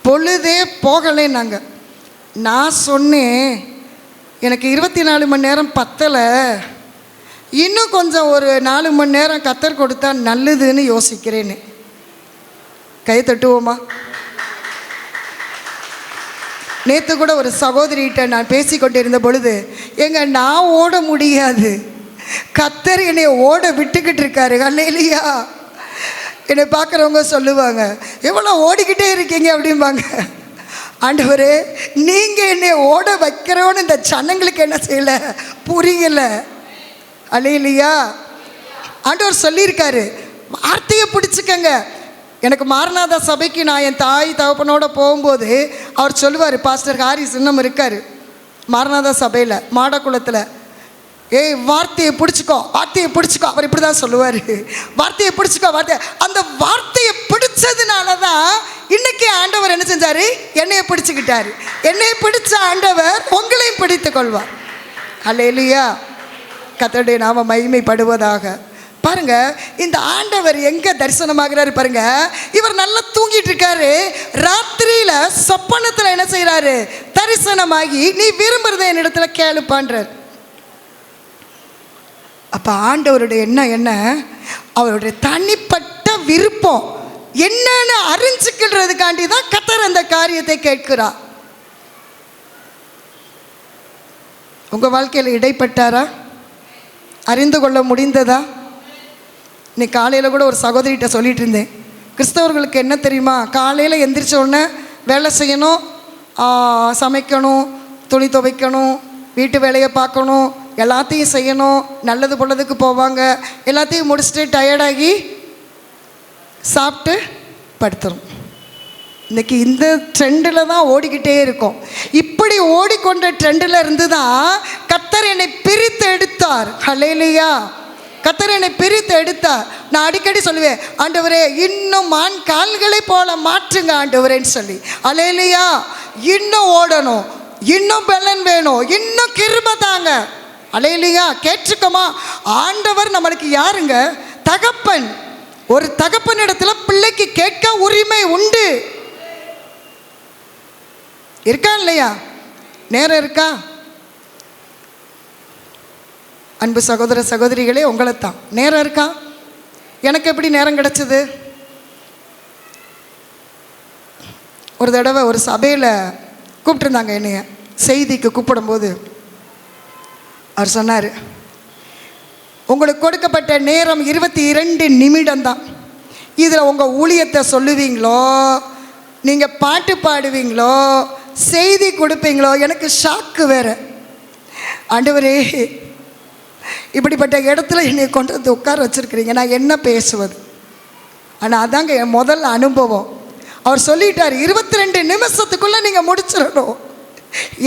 பொழுதே போகலைன்னாங்க. நான் சொன்னேன், எனக்கு 24 மணி நேரம் பத்தலை, இன்னும் கொஞ்சம் ஒரு 4 மணி நேரம் கர்த்தர் கொடுத்தா நல்லதுன்னு யோசிக்கிறேன்னு. கை தட்டுவோமா? நேற்று கூட ஒரு சகோதரிகிட்ட நான் பேசி கொண்டிருந்த பொழுது, நான் ஓட முடியாது, கர்த்தர் என்னை ஓட விட்டுக்கிட்டு இருக்காரு. அல்லேலூயா. என்னை பார்க்குறவங்க சொல்லுவாங்க, எவ்வளோ ஓடிக்கிட்டே இருக்கீங்க அப்படிம்பாங்க. ஆண்டவரே, நீங்கள் என்னை ஓட வைக்கிறோன்னு இந்த ஜனங்களுக்கு என்ன செய்யலை, புரியலை. அல்லேலூயா. ஆண்டவர் சொல்லியிருக்காரு, வார்த்தையை பிடிச்சிக்கங்க. எனக்கு மாரநாதா சபைக்கு நான் என் தாய் தகப்பனோட போகும்போது அவர் சொல்லுவார், பாஸ்டர் ஹாரிஸ் இன்னும் இருக்கார் மாரநாதா சபையில் மாடக்குளத்தில், ஏய் வார்த்தையை பிடிச்சிக்கோ, வார்த்தையை பிடிச்சிக்கோ. அவர் இப்படி தான் சொல்லுவார், வார்த்தையை பிடிச்சிக்கோ, வார்த்தை. அந்த வார்த்தையை பிடிச்சதுனால தான் இன்னைக்கு ஆண்டவர் என்ன செஞ்சார், என்னையை பிடிச்சிக்கிட்டார். என்னையை பிடிச்ச ஆண்டவர் உங்களையும் பிடித்து கொள்வார். அல்லேலூயா. கர்த்தருடைய நாம மகிமைப்படுவதாக. பாருங்க, இந்த ஆண்டவர் எங்க தரிசனமாகிறாரு பாருங்க. இவர் நல்லா தூங்கிட்டு இருக்காரு, ராத்திரியில சொப்பனத்துல என்ன செய்யறாரு, தரிசனமாகி நீ விரும்புறத என்னிடத்துல கேளுப்பான்றார். அப்ப ஆண்டவருடைய என்ன, அவருடைய தனிப்பட்ட விருப்பம் என்னன்னு அறிஞ்சுக்கிறதுக்காண்டி தான் கர்த்தர் அந்த காரியத்தை கேட்கிறார். உங்க வாழ்க்கையில் இடைப்பட்டாரா? அறிந்து கொள்ள முடிந்ததா? இன்னைக்கு காலையில் கூட ஒரு சகோதரிகிட்ட சொல்லிட்டு இருந்தேன், கிறிஸ்தவர்களுக்கு என்ன தெரியுமா, காலையில் எந்திரிச்ச உடனே வேலை செய்யணும், சமைக்கணும், துணி துவைக்கணும், வீட்டு வேலையை பார்க்கணும், எல்லாத்தையும் செய்யணும், நல்லது பொழுதுக்கு போவாங்க, எல்லாத்தையும் முடிச்சுட்டு டயர்டாகி சாப்பிட்டு படுத்துரும். இன்றைக்கி இந்த ட்ரெண்டில் தான் ஓடிக்கிட்டே இருக்கும். இப்படி ஓடிக்கொண்ட ட்ரெண்டில் இருந்து தான் கர்த்தர் என்னை பிரித்து எடுத்தார். ஹல்லேலூயா. கர்த்தர் என்னை பிரித்து எடுத்தார். நான் அடிக்கடி சொல்லுவேன், ஆண்டவரே இன்னும் மான் கால்களை போல மாற்றுங்க ஆண்டவரேன்னு சொல்லி. ஹல்லேலூயா. இன்னும் ஓடணும், இன்னும் பலன் வேணும், இன்னும் கிருபை தாங்க. ஹல்லேலூயா. கேட்டுக்கோமா, ஆண்டவர் நம்மளுக்கு யாருங்க, தகப்பன். ஒரு தகப்பன் இடத்துல பிள்ளைக்கு கேட்க உரிமை உண்டு. இருக்கா இல்லையா? நேரம் இருக்கா? அன்பு சகோதர சகோதரிகளே, உங்களைத்தான். நேரம் இருக்கா? எனக்கு எப்படி நேரம் கிடச்சிது? ஒரு தடவை ஒரு சபையில் கூப்பிட்டுருந்தாங்க என்னைய, செய்திக்கு கூப்பிடும்போது அவர் சொன்னார், உங்களுக்கு கொடுக்கப்பட்ட நேரம் 22 நிமிடம் தான். இதில் உங்கள் ஊழியத்தை சொல்லுவீங்களோ, நீங்கள் பாட்டு பாடுவீங்களோ, செய்தி கொடுப்பீங்களோ? எனக்கு ஷாக்கு வேறு. ஆண்டவரே, இப்படிப்பட்ட இடத்துல என்னை கொண்டு வந்து உட்கார வச்சுருக்கிறீங்க, நான் என்ன பேசுவது? ஆனால் அதாங்க என் முதல் அனுபவம். அவர் சொல்லிட்டார், 22 நிமிஷத்துக்குள்ளே நீங்கள் முடிச்சிடணும்.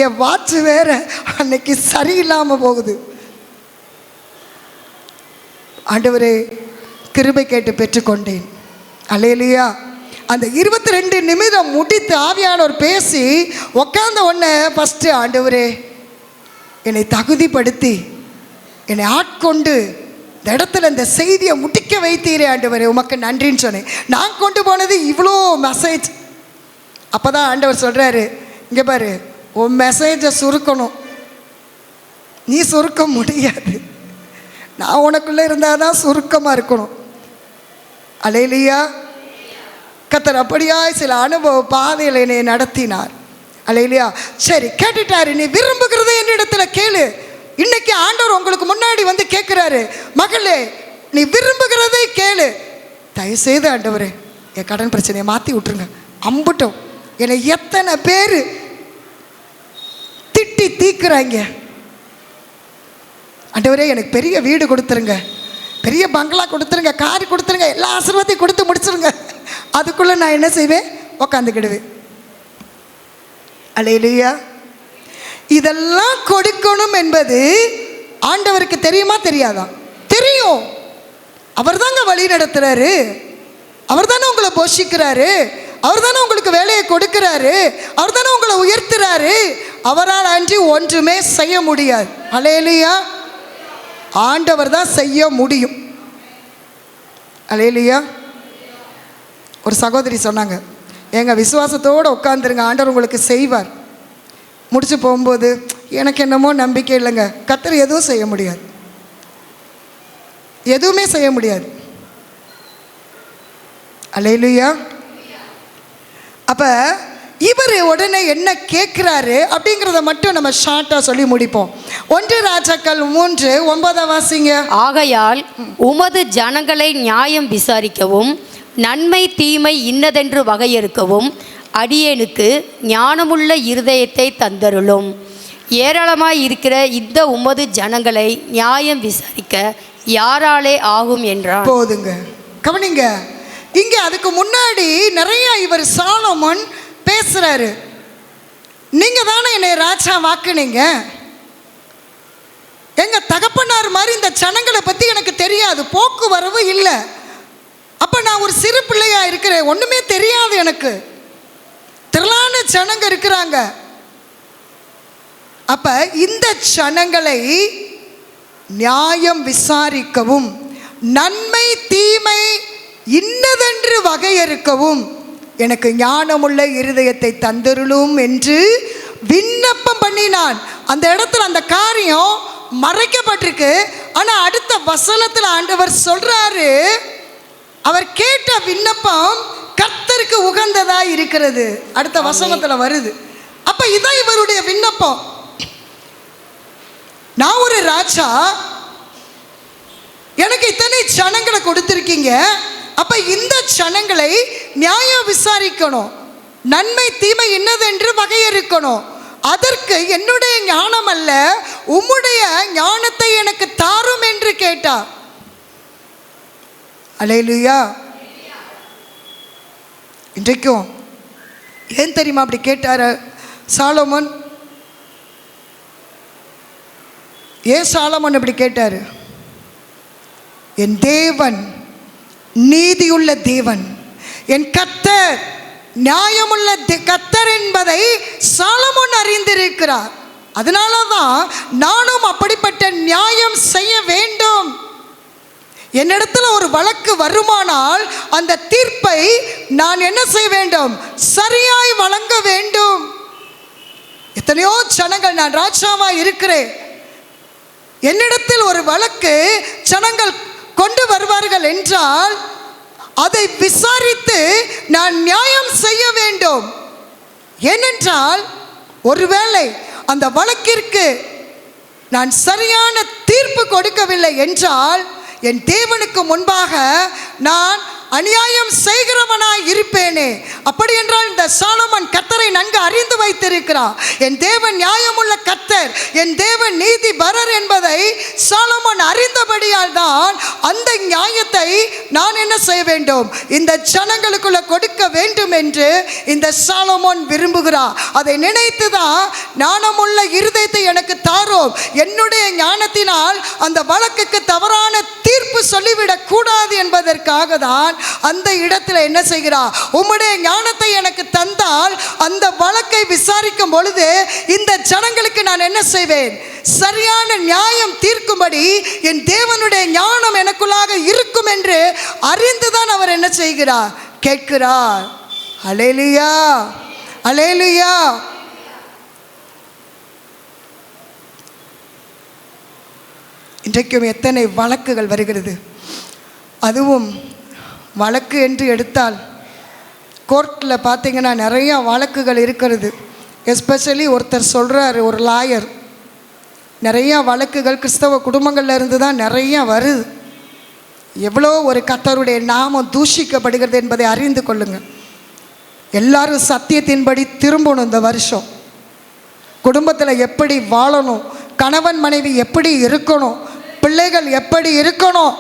என் வாட்ச் வேறு அன்னைக்கு சரியில்லாமல் போகுது. ஆண்டவரே, கிருபை கேட்டு பெற்றுக்கொண்டேன். அல்லேலூயா. அந்த 22 நிமிடம் முடித்து ஆவியானவர் பேசி உட்கார்ந்த உடனே ஃபஸ்ட்டு, ஆண்டவரே என்னை தகுதிப்படுத்தி என்னை ஆட்கொண்டு இந்த இடத்துல இந்த செய்தியை முடிக்க வைத்தீரே ஆண்டவரே, உமக்கு நன்றின்னு சொன்னேன். நான் கொண்டு போனது இவ்வளோ மெசேஜ். அப்போ தான் ஆண்டவர் சொல்கிறாரு, இங்கே பாரு, உன் மெசேஜை சுருக்கணும், நீ சுருக்க முடியாது, நான் உனக்குள்ளே இருந்தால் தான் சுருக்கமாக இருக்கணும். அல்லேலூயா. கர்த்தர் அப்படியாய் சில அனுபவ பாதையில் என்னை நடத்தினார். அல்லேலூயா. சரி, கேட்டுட்டாரு. நீ விரும்புகிறதை என்னிடத்தில் கேளு. இன்னைக்கு ஆண்டவர் உங்களுக்கு முன்னாடி வந்து கேட்குறாரு, மகளே நீ விரும்புகிறதை கேளு. தயவுசெய்து ஆண்டவரே என் கடன் பிரச்சனையை மாற்றி விட்டுருங்க. அம்புட்டோம், என்னை எத்தனை பேர் திட்டி தீக்குறாங்க. ஆண்டவரே எனக்கு பெரிய வீடு கொடுத்துருங்க, பெரிய பங்களா கொடுத்துருங்க, கார் கொடுத்துருங்க, எல்லா ஆசீர்வாதத்தையும் கொடுத்து முடிச்சிருங்க. அதுக்குள்ளே நான் என்ன செய்வேன்? உக்காந்துக்கிடுவேன். அல்லேலூயா. இதெல்லாம் கொடுக்கணும் என்பது ஆண்டவருக்கு தெரியுமா தெரியாதா? தெரியும். அவர் தாங்க வழி நடத்துறாரு, அவர் தானே உங்களை போஷிக்கிறாரு, அவர் தானே உங்களுக்கு வேலையை கொடுக்கிறாரு, அவர் தானே உங்களை உயர்த்துறாரு. அவரால் அன்றி ஒன்றுமே செய்ய முடியாது. அல்லேலூயா. ஆண்டவர் தான் செய்ய முடியும். அல்லேலூயா. ஒரு சகோதரி சொன்னாங்க, எங்கள் விசுவாசத்தோடு உட்காந்துருங்க, ஆண்டவர் உங்களுக்கு செய்வார். முடிச்சு போகும்போது, எனக்கு என்னமோ நம்பிக்கை இல்லைங்க. கர்த்தர் எதுவும் செய்ய முடியாது, எதுவுமே செய்ய முடியாது. அல்லேலூயா. அப்போ இவர் உடனே என்ன கேட்குறாரு அப்படிங்கிறத மட்டும் நம்ம ஷார்ட்டாக சொல்லி முடிப்போம். 1 ராஜாக்கள் 3:9 வாசிங்க. ஆகையால் உமது ஜனங்களை நியாயம் விசாரிக்கவும் நன்மை தீமை இன்னதென்று வகையறுக்கவும் அடியேனுக்கு ஞானமுள்ள இருதயத்தை தந்தருளும். ஏராளமாய் இருக்கிற இந்த உமது ஜனங்களை நியாயம் விசாரிக்க யாராலே ஆகும் என்றார். போதுங்க, கவனிங்க. இங்கே அதுக்கு முன்னாடி நிறைய இவர் சாலமோன் பேசுறாரு. நீங்க தானே என்னை ராஜா வாக்குனீங்க, எங்க தகப்பனார் மாதிரி இந்த ஜனங்களை பத்தி எனக்கு தெரியாது, போக்குவரவு இல்லை. அப்ப நான் ஒரு சிறு பிள்ளையா இருக்கிறேன், ஒண்ணுமே தெரியாது எனக்கு. திரளான ஜனங்க இருக்கிறாங்க. அப்ப இந்த ஜனங்களை நியாயம் விசாரிக்கவும் நன்மை தீமை இன்னதென்று வகையறுக்கவும் எனக்கு ஞானமுள்ள இருதயத்தை தந்தருளும் என்று விண்ணப்பம் பண்ணினான். அந்த இடத்துல அந்த காரியம் மறைக்கப்பட்டிருக்கு. ஆனா அடுத்த வசனத்தில் ஆண்டவர் சொல்றாரு, அவர் கேட்ட விண்ணப்பம் கர்த்தருக்கு உகந்ததா இருக்கிறது. அடுத்த வசனத்துல வருது. அப்ப இதான் இவருடைய விண்ணப்பம். நான் ஒரு ராஜா, எனக்கு இத்தனை ஜனங்களை கொடுத்திருக்கீங்க. அப்ப இந்த ஜனங்களை நியாயம் விசாரிக்கணும், நன்மை தீமை என்னதென்று வகையறுக்கணும். அதற்கு என்னுடைய ஞானம் அல்ல, உம்முடைய ஞானத்தை எனக்கு தாரும் என்று கேட்டார். அல்லேலூயா. இன்றைக்கும் ஏன் தெரியுமா அப்படி கேட்டார் சாலமோன்? ஏன் சாலமோன் அப்படி கேட்டார்? என் தேவன் நீதியுள்ள தேவன், என் கர்த்தர் நியாயமுள்ள கர்த்தர் என்பதை சாலமோன் அறிந்திருக்கிறார். அதனால தான் நானும் அப்படிப்பட்ட நியாயம் செய்ய வேண்டும். என்னிடத்துல ஒரு வழக்கு வருமானால் அந்த தீர்ப்பை நான் என்ன செய்ய வேண்டும்? சரியாய் வழங்க வேண்டும். எத்தனையோ ஜனங்கள், நான் ராஜாவா இருக்கிறேன், என்னிடத்தில் ஒரு வழக்கு ஜனங்கள் கொண்டு வருவார்கள் என்றால் அதை விசாரித்து நான் நியாயம் செய்ய வேண்டும். ஏனென்றால் ஒருவேளை அந்த வழக்கிற்கு நான் சரியான தீர்ப்பு கொடுக்கவில்லை என்றால் என் தேவனுக்கு முன்பாக நான் அநியாயம் செய்கிறவனாய் இருப்பேனே. அப்படி என்றால் இந்த சாலமோன் கர்த்தரை நன்கு அறிந்து வைத்திருக்கிறார். என் தேவன் நியாயமுள்ள கர்த்தர், என் தேவன் நீதிபரர் என்பதை சாலமோன் அறிந்தபடியால் தான் அந்த நியாயத்தை நான் என்ன செய்ய வேண்டும், இந்த ஜனங்களுக்குள்ள கொடுக்க வேண்டும் என்று இந்த சாலமோன் விரும்புகிறார். அதை நினைத்து தான் ஞானமுள்ள இருதயத்தை எனக்கு தாரோம், என்னுடைய ஞானத்தினால் அந்த வழக்குக்கு தவறான தீர்ப்பு சொல்லிவிடக் கூடாது என்பதற்காக தான் அந்த இடத்துல என்ன செய்கிறார், உம்முடைய ஞானத்தை எனக்கு தந்தால் அந்த வழக்கை விசாரிக்கும் பொழுது இந்த ஜனங்களுக்கு நான் என்ன செய்வேன், சரியான நியாயம் தீர்க்கும்படி என் தேவனுடைய ஞானம் எனக்குள்ளாக இருக்கும் என்று அறிந்துதான் அவர் என்ன செய்கிறார், கேட்கிறார். அல்லேலூயா, அல்லேலூயா. இன்றைக்கும் எத்தனை வழக்குகள் வருகிறது. அதுவும் வழக்கு என்று எடுத்தால் கோர்ட்டில் பார்த்தீங்கன்னா நிறையா வழக்குகள் இருக்கிறது. எஸ்பெஷலி ஒருத்தர் சொல்கிறார், ஒரு லாயர், நிறையா வழக்குகள் கிறிஸ்தவ குடும்பங்களில் இருந்து தான் நிறையா வருது. எவ்வளோ ஒரு கர்த்தருடைய நாமம் தூஷிக்கப்படுகிறது என்பதை அறிந்து கொள்ளுங்கள். எல்லாரும் சத்தியத்தின்படி திரும்பணும். இந்த வருஷம் குடும்பத்தில் எப்படி வாழணும், கணவன் மனைவி எப்படி இருக்கணும், பிள்ளைகள் எப்படி இருக்கணும்,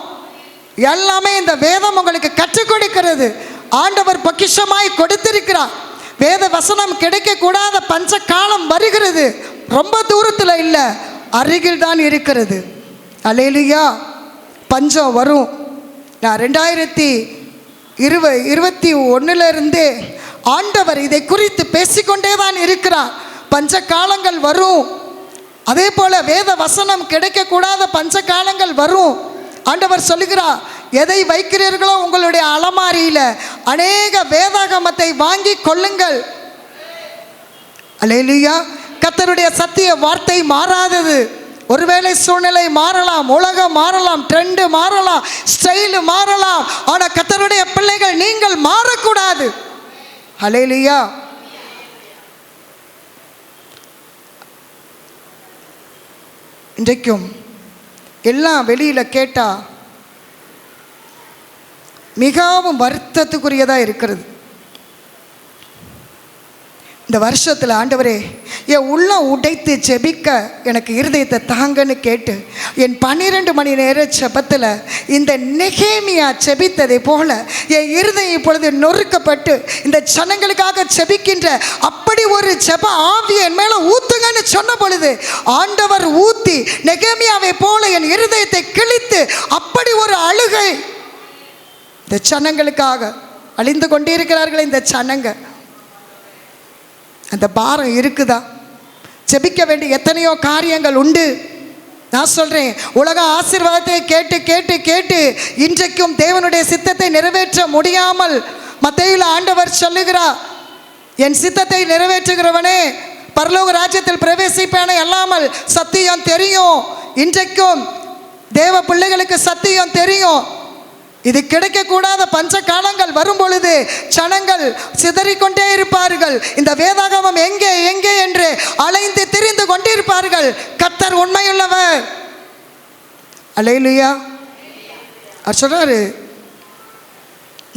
எல்லாமே இந்த வேதம் உங்களுக்கு கற்றுக் கொடுக்கிறது. ஆண்டவர் பொக்கிஷமாய் கொடுத்திருக்கிறார். வேத வசனம் கிடைக்கக்கூடாத பஞ்ச காலம் வருகிறது. ரொம்ப தூரத்தில் இல்லை, அருகில் தான் இருக்கிறது. அல்லேலூயா. பஞ்சம் வரும். நான் 2021 ஆண்டவர் இதை குறித்து பேசிக்கொண்டே தான் இருக்கிறார். பஞ்ச காலங்கள் வரும். அதே போல வேத வசனம் கிடைக்கக்கூடாத பஞ்ச காலங்கள் வரும். ஆண்டவர் சொல்லுகிறார், எதை வைக்கிறீர்களோ உங்களுடைய அலமாரியில் அநேக வேதாகமத்தை வாங்கி கொள்ளுங்கள். அல்லேலூயா. கர்த்தருடைய சத்திய வார்த்தை மாறாதது. ஒருவேளை சூழ்நிலை மாறலாம், உலகம் மாறலாம், ட்ரெண்டு மாறலாம், ஸ்டைலு மாறலாம், ஆனால் கர்த்தருடைய பிள்ளைகள் நீங்கள் மாறக்கூடாது. அல்லேலூயா. இன்றைக்கும் எல்லாம் வெளியில் கேட்டால் மிகவும் வருத்தத்துக்குரியதாக இருக்கிறது. இந்த வருஷத்தில் ஆண்டவரே என் உள்ளம் உடைத்து ஜெபிக்க எனக்கு இருதயத்தை தாங்கன்னு கேட்டு என் 12 மணி நேர ஜெபத்தில் இந்த நெகேமியா ஜெபித்ததை போல என் இருதயம் இப்பொழுது நொறுக்கப்பட்டு இந்த ஜனங்களுக்காக ஜெபிக்கின்ற அப்படி ஒரு ஜெப ஆவியை என் மேலே ஊத்துங்கன்னு சொன்ன பொழுது ஆண்டவர் ஊத்தி நெகேமியாவை போல என் இருதயத்தை கிழித்து அப்படி ஒரு அழுகை. இந்த ஜனங்களுக்காக அழிந்து கொண்டிருக்கிறார்கள் இந்த ஜனங்க. அந்த பாரம் இருக்குதா? ஜெபிக்க வேண்டிய எத்தனையோ காரியங்கள் உண்டு. நான் சொல்கிறேன், உலக ஆசீர்வாதத்தை கேட்டு கேட்டு கேட்டு இன்றைக்கும் தேவனுடைய சித்தத்தை நிறைவேற்ற முடியாமல் மத்தேயுவில் ஆண்டவர் சொல்லுகிறார், என் சித்தத்தை நிறைவேற்றுகிறவனே பரலோக ராஜ்யத்தில் பிரவேசிப்பானே அல்லாமல் சத்தியம் தெரியும். இன்றைக்கும் தேவ பிள்ளைகளுக்கு சத்தியம் தெரியும். இது கிடைக்கக்கூடாத பஞ்ச காலங்கள் வரும் பொழுது ஜனங்கள் சிதறிக்கொண்டே இருப்பார்கள். இந்த வேதாகமம் எங்கே எங்கே என்று அலைந்து திரிந்து கொண்டிருப்பார்கள். கர்த்தர் உண்மையுள்ளவர். அல்லேலூயா. அவர் சொல்றாரு,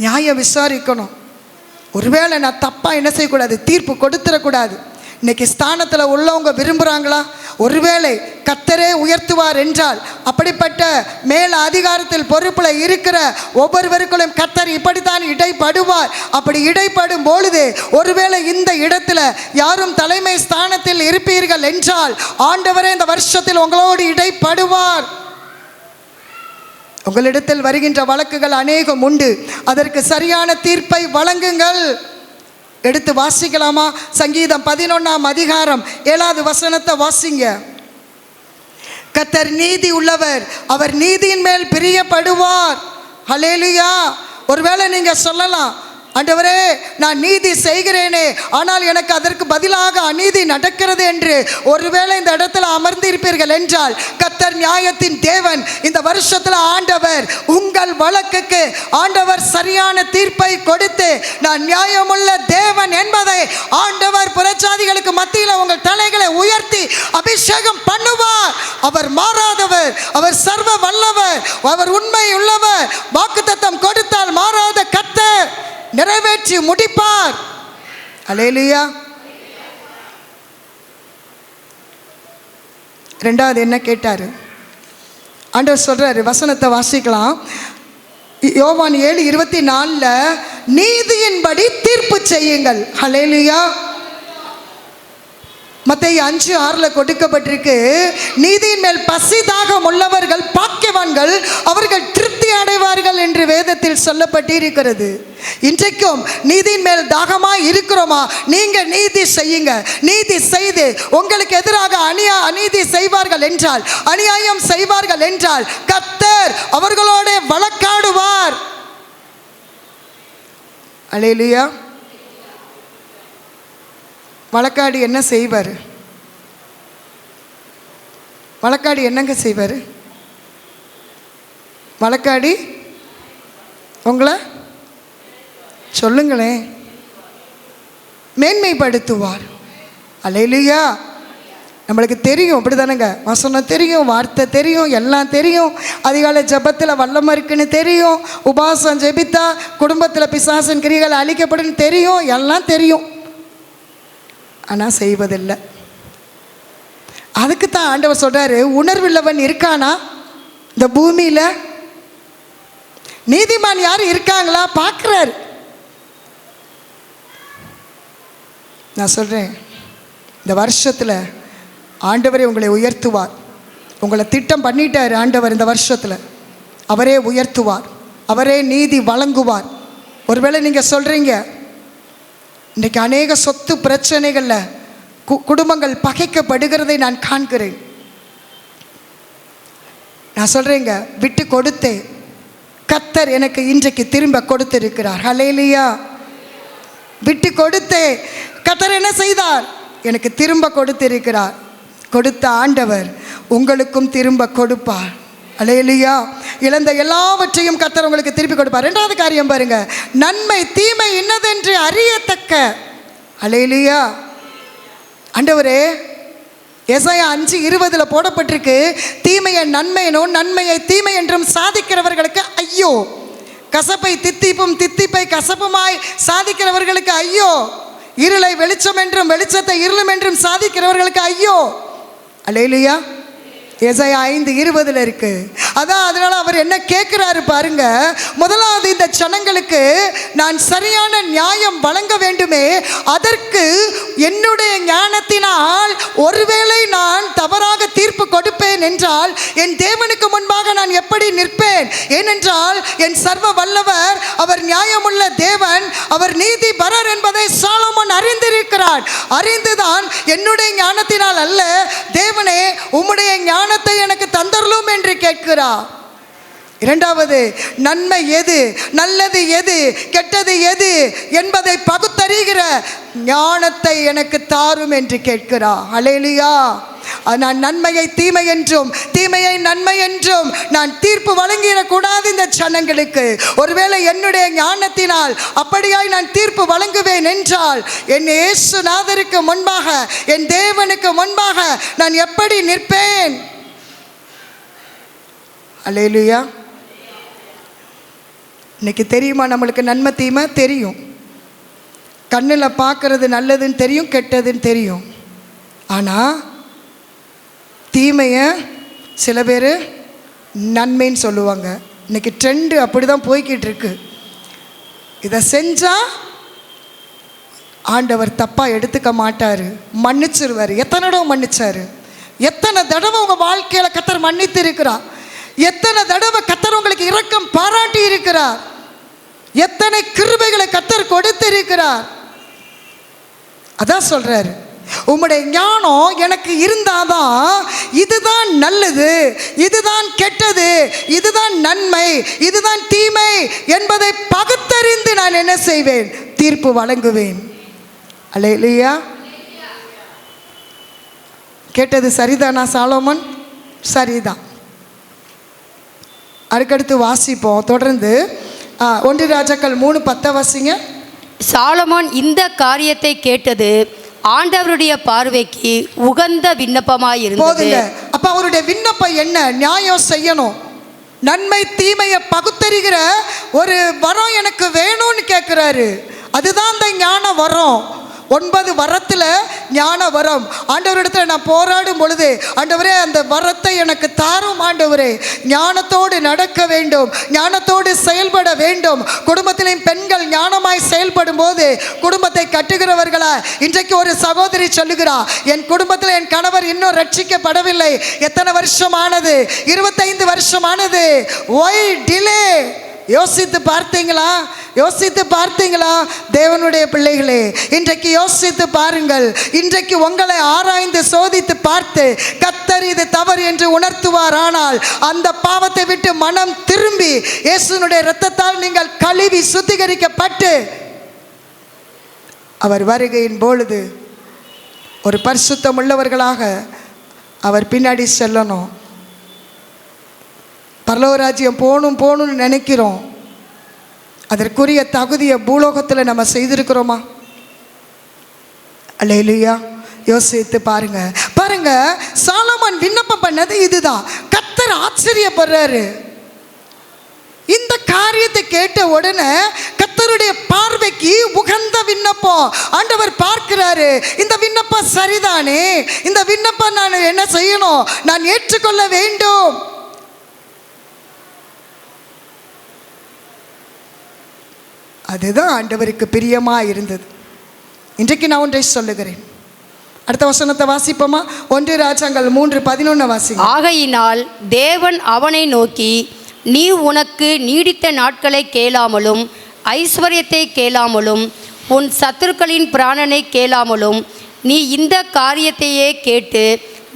நியாயம் விசாரிக்கணும். ஒருவேளை நான் தப்பாக என்ன செய்யக்கூடாது, தீர்ப்பு கொடுத்துடக்கூடாது. இன்னைக்கு ஸ்தானத்தில் உள்ளவங்க விரும்புகிறாங்களா? ஒருவேளை கர்த்தரே உயர்த்துவார் என்றால் அப்படிப்பட்ட மேல் அதிகாரத்தில் பொறுப்பில் இருக்கிற ஒவ்வொருவருக்குள்ளும் கர்த்தர் இப்படித்தான் இடைப்படுவார். அப்படி இடைப்படும் பொழுது ஒருவேளை இந்த இடத்துல யாரும் தலைமை ஸ்தானத்தில் இருப்பீர்கள் என்றால் ஆண்டவரே இந்த வருஷத்தில் உங்களோடு இடைப்படுவார். உங்களிடத்தில் வருகின்ற வழக்குகள் அநேகம் உண்டு. அதற்கு சரியான தீர்ப்பை வழங்குங்கள். எடுத்து வாசிக்கலாமா? சங்கீதம் 11ஆம் அதிகாரம் 7வது வசனத்தை வாசிங்க. கர்த்தர் நீதி உள்ளவர், அவர் நீதியின் மேல் பிரியப்படுவார். ஹல்லேலூயா. ஒருவேளை நீங்க சொல்லலாம், ஆண்டவரே, நான் நீதி செய்கிறேனே, ஆனால் எனக்கு அதற்கு பதிலாக அநீதி நடக்கிறது என்று ஒருவேளை இந்த இடத்துல அமர்ந்திருப்பீர்கள் என்றால், கர்த்தர் நியாயத்தின் தேவன். இந்த வருஷத்துல ஆண்டவர் உங்கள் வழக்குக்கு ஆண்டவர் சரியான தீர்ப்பை கொடுத்து, நான் நியாயமுள்ள தேவன் என்பதை ஆண்டவர் புறஜாதிகளுக்கு மத்தியில் உங்கள் தலைகளை உயர்த்தி அபிஷேகம் பண்ணுவார். அவர் மாறாதவர், அவர் சர்வ வல்லவர், அவர் உண்மை உள்ளவர். வாக்குத்தத்தம் கொடுத்தால் மாறாத கர்த்தர் நிறைவேற்றி முடிப்பார். அல்லேலூயா. ரெண்டாவது என்ன கேட்டாரு? ஆண்டவர் சொல்றாரு, வசனத்தை வாசிக்கலாம். யோவான் 7:24 நீதியின்படி தீர்ப்பு செய்யுங்கள். அல்லேலூயா. மத்தேயு 5:6 கொடுக்கப்பட்டிருக்கு, நீதியின் மேல் பசி தாகம் உள்ளவர்கள் பாக்கியவான்கள், அவர்கள் திருப்தி அடைவார்கள் என்று வேதத்தில் சொல்லப்பட்டிருக்கிறது. இன்றைக்கும் நீதியின் மேல் தாகமாய் இருக்கிறோமா? நீங்க நீதி செய்யுங்க. நீதி செய்து உங்களுக்கு எதிராக அநீதி செய்வார்கள் என்றால், அநியாயம் செய்வார்கள் என்றால், கர்த்தர் அவர்களோட வழக்காடுவார். அல்லேலூயா. வழக்காடி என்ன செய்வார்? வழக்காடி என்னங்க செய்வார்? வழக்காடி உங்களை சொல்லுங்களேன், மேன்மைப்படுத்துவார். அல்லேலூயா. நம்மளுக்கு தெரியும், அப்படி தானேங்க? வசனம் தெரியும், வார்த்தை தெரியும், எல்லாம் தெரியும். அதிகாலை ஜெபத்தில் வல்லமை இருக்குன்னு தெரியும். உபாசம் ஜெபித்தா குடும்பத்தில் பிசாசின் கிரியைகள் அழிக்கப்படும் தெரியும், எல்லாம் தெரியும். ஆனால் செய்வதில்லை. அதுக்கு தான் ஆண்டவர் சொல்றாரு, உணர்வுள்ளவன் இருக்கானா இந்த பூமியில்? நீதிமான் யாரும் இருக்காங்களா பார்க்குறாரு. நான் சொல்கிறேன், இந்த வருஷத்தில் ஆண்டவரே உங்களை உயர்த்துவார். உங்களை திட்டம் பண்ணிட்டார் ஆண்டவர். இந்த வருஷத்தில் அவரே உயர்த்துவார், அவரே நீதி வழங்குவார். ஒருவேளை நீங்கள் சொல்கிறீங்க, இன்றைக்கு அநேக சொத்து பிரச்சனைகளில் குடும்பங்கள் பகைக்கப்படுகிறதை நான் காண்கிறேன். நான் சொல்கிறேங்க, விட்டு கொடுத்தே கர்த்தர் எனக்கு இன்றைக்கு திரும்ப கொடுத்திருக்கிறார். ஹல்லேலூயா. விட்டு கொடுத்தே கர்த்தர் என்ன செய்தார்? எனக்கு திரும்ப கொடுத்திருக்கிறார். கொடுத்த ஆண்டவர் உங்களுக்கும் திரும்ப கொடுப்பார். அல்லேலூயா. இழந்த எல்லாவற்றையும் கர்த்தர் உங்களுக்கு திருப்பி கொடுப்பார். இரண்டாவது காரியம் பாருங்க, நன்மை தீமை இன்னதென்று அறியத்தக்க. அல்லேலூயா. ஆண்டவரே, எசாயா 5:20 போடப்பட்டிருக்கு, தீமையை நன்மையனும் நன்மையை தீமை என்றும் சாதிக்கிறவர்களுக்கு ஐயோ. கசப்பை தித்திப்பும் தித்திப்பை கசப்புமாய் சாதிக்கிறவர்களுக்கு ஐயோ. இருளை வெளிச்சம் என்றும் வெளிச்சத்தை இருளும் என்றும் சாதிக்கிறவர்களுக்கு ஐயோ. அல்லேலூயா. எசாயா 5:20 இருக்கு. அதான் அதனால அவர் என்ன கேட்கிறாரு பாருங்க. முதலாவது, இந்த ஜனங்களுக்கு நான் சரியான நியாயம் வழங்க வேண்டுமே, அதற்கு என்னுடைய ஞானத்தினால் ஒருவேளை நான் தவறாக தீர்ப்பு கொடுப்பேன் என்றால் என் தேவனுக்கு முன்பாக நான் எப்படி நிற்பேன்? ஏனென்றால் என் சர்வ வல்லவர், அவர் நியாயமுள்ள தேவன், அவர் நீதிபரர் என்பதை சாலமோன் அறிந்திருக்கிறார். அறிந்துதான் என்னுடைய ஞானத்தினால் அல்ல, தேவனே உம்முடைய ஞானத்தை எனக்கு தந்தருளும் என்று கேட்கிறார். இரண்டாவது, நன்மை எது, நல்லது எது, கெட்டது எது என்பதை பகுத்தறிகிற ஞானத்தை எனக்கு தாரும் என்று கேட்கிறார். அல்லேலூயா. நான் நன்மையை தீமை என்றும் தீமையை நன்மை என்றும் நான் தீர்ப்பு வழங்கிடக்கூடாது இந்த ஜனங்களுக்கு. ஒருவேளை என்னுடைய ஞானத்தினால் அப்படியாய் நான் தீர்ப்பு வழங்குவேன் என்றால் என் இயேசுநாதருக்கு முன்பாக, என் தேவனுக்கு முன்பாக நான் எப்படி நிற்பேன்? அல்லேலூயா. இன்னைக்கு தெரியுமா நம்மளுக்கு நன்மை தீமை தெரியும். கண்ணில் பார்க்கறது நல்லதுன்னு தெரியும், கெட்டதுன்னு தெரியும். ஆனால் தீமையை சில பேர் நன்மைன்னு சொல்லுவாங்க. இன்னைக்கு ட்ரெண்டு அப்படி தான் போய்கிட்டு இருக்கு. இதை செஞ்சால் ஆண்டவர் தப்பாக எடுத்துக்க மாட்டார், மன்னிச்சிருவார். எத்தனை தடவை மன்னிச்சார்? எத்தனை தடவை உங்கள் வாழ்க்கையில் கர்த்தர் மன்னித்து இருக்கிறார்? எத்தனை தடவை கர்த்தர் உங்களுக்கு இரக்கம் பாராட்டி இருக்கிறார்? எத்தனை கிருபைகளை கர்த்தர் கொடுத்திருக்கிறார்? அதான் சொல்றாரு, உம்முடைய ஞானம் எனக்கு இருந்தாதான் இதுதான் நல்லது, இதுதான் கெட்டது, இதுதான் நன்மை, இதுதான் தீமை என்பதை பகுத்தறிந்து நான் என்ன செய்வேன்? தீர்ப்பு வழங்குவேன். அல்லேலூயா. கேட்டது சரிதானா சாலோமன்? சரிதான். அதுக்கடுத்து வாசிப்போம் தொடர்ந்து. 1 ராஜாக்கள் 3:10 வாசிங்க. சாலமோன் இந்த காரியத்தை கேட்டது ஆண்டவருடைய பார்வைக்கு உகந்த விண்ணப்பமாயிருந்தது. போதுங்க. அப்ப அவருடைய விண்ணப்பம் என்ன? நியாயம் செய்யணும், நன்மை தீமையை பகுத்தறிகிற ஒரு வரம் எனக்கு வேணும்னு கேட்கிறாரு. அதுதான் அந்த ஞான வரம். 9 வரத்தில் ஞான வரம். ஆண்டவரிடத்தில் நான் போராடும் பொழுது, ஆண்டவரே அந்த வரத்தை எனக்கு தாரும் ஆண்டவரே. ஞானத்தோடு நடக்க வேண்டும், ஞானத்தோடு செயல்பட வேண்டும். குடும்பத்திலேயும் பெண்கள் ஞானமாய் செயல்படும் போது குடும்பத்தை கட்டுகிறவர்களா. இன்றைக்கு ஒரு சகோதரி சொல்லுகிறா, என் குடும்பத்தில் என் கணவர் இன்னும் ரட்சிக்கப்படவில்லை. எத்தனை வருஷமானது? 25 வருஷமானது. Y delay? யோசித்து பார்த்தீங்களா? யோசித்து பார்த்தீங்களா? தேவனுடைய பிள்ளைகளே, இன்றைக்கு யோசித்து பாருங்கள். இன்றைக்கு உங்களை ஆராய்ந்து சோதித்து பார்த்து கர்த்தர் இது தவறு என்று உணர்த்துவார். ஆனால் அந்த பாவத்தை விட்டு மனம் திரும்பி இயேசுனுடைய இரத்தத்தால் நீங்கள் கழுவி சுத்திகரிக்கப்பட்டு அவர் வருகையின் பொழுது ஒரு பரிசுத்தம் உள்ளவர்களாக அவர் பின்னாடி செல்லணும். பரலோகராஜ்யம் போகணும்னு நினைக்கிறோம். அதற்குரிய தகுதியை பூலோகத்தில் நம்ம செய்திருக்கிறோமா? அல்லேலூயா. யோசித்து பாருங்க. பாருங்க, சாலமோன் விண்ணப்பம் பண்ணது இதுதான். கர்த்தர் ஆச்சரியப்படுறாரு. இந்த காரியத்தை கேட்ட உடனே கர்த்தருடைய பார்வைக்கு உகந்த விண்ணப்பம் ஆண்டவர் பார்க்கிறாரு. இந்த விண்ணப்பம் சரிதானே? இந்த விண்ணப்பம் நான் என்ன செய்யணும்? நான் ஏற்றுக்கொள்ள வேண்டும். அதுதான் ஆண்டவருக்கு பிரியமாக இருந்தது. இன்றைக்கு நான் ஒன்றை சொல்லுகிறேன். அடுத்த வசனத்தை வாசிப்போமா? 1 ராஜாக்கள் 3:11 வாசி. ஆகையினால் தேவன் அவனை நோக்கி, நீ உனக்கு நீடித்த நாட்களை கேளாமலும் ஐஸ்வர்யத்தை கேளாமலும் உன் சத்துருக்களின் பிராணனை கேளாமலும் நீ இந்த காரியத்தையே கேட்டு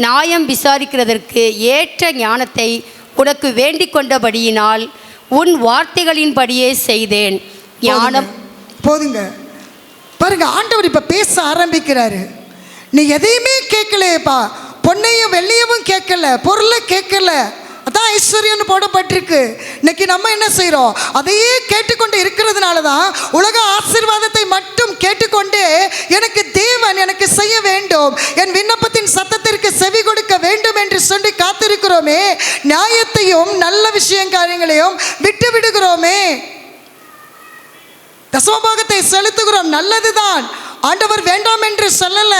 நியாயம் விசாரிக்கிறதற்கு ஏற்ற ஞானத்தை உனக்கு வேண்டிக் கொண்டபடியினால் உன் வார்த்தைகளின்படியே செய்தேன். ஞானம் போதுங்க. பாருங்க, ஆண்டவர் இப்ப பேச ஆரம்பிக்கிறாரு. நீ எதையுமே கேட்கலையப்பா, பொன்னையும் வெள்ளியவும் கேட்கல, பொருளை கேட்கல, அதான் ஐஸ்வர்யம்னு போடப்பட்டிருக்கு. இன்னைக்கு நம்ம என்ன செய்கிறோம்? அதையே கேட்டுக்கொண்டு இருக்கிறதுனால தான் உலக ஆசீர்வாதத்தை மட்டும் கேட்டுக்கொண்டு எனக்கு தேவன் எனக்கு செய்ய வேண்டும், என் விண்ணப்பத்தின் சத்தத்திற்கு செவி கொடுக்க வேண்டும் என்று சொல்லி காத்திருக்கிறோமே. நியாயத்தையும் நல்ல விஷயம் காரியங்களையும் விட்டு விடுகிறோமே. தசமபாகத்தை செலுத்துகிறோம், நல்லதுதான், ஆண்டவர் வேண்டாம் என்று சொல்லல.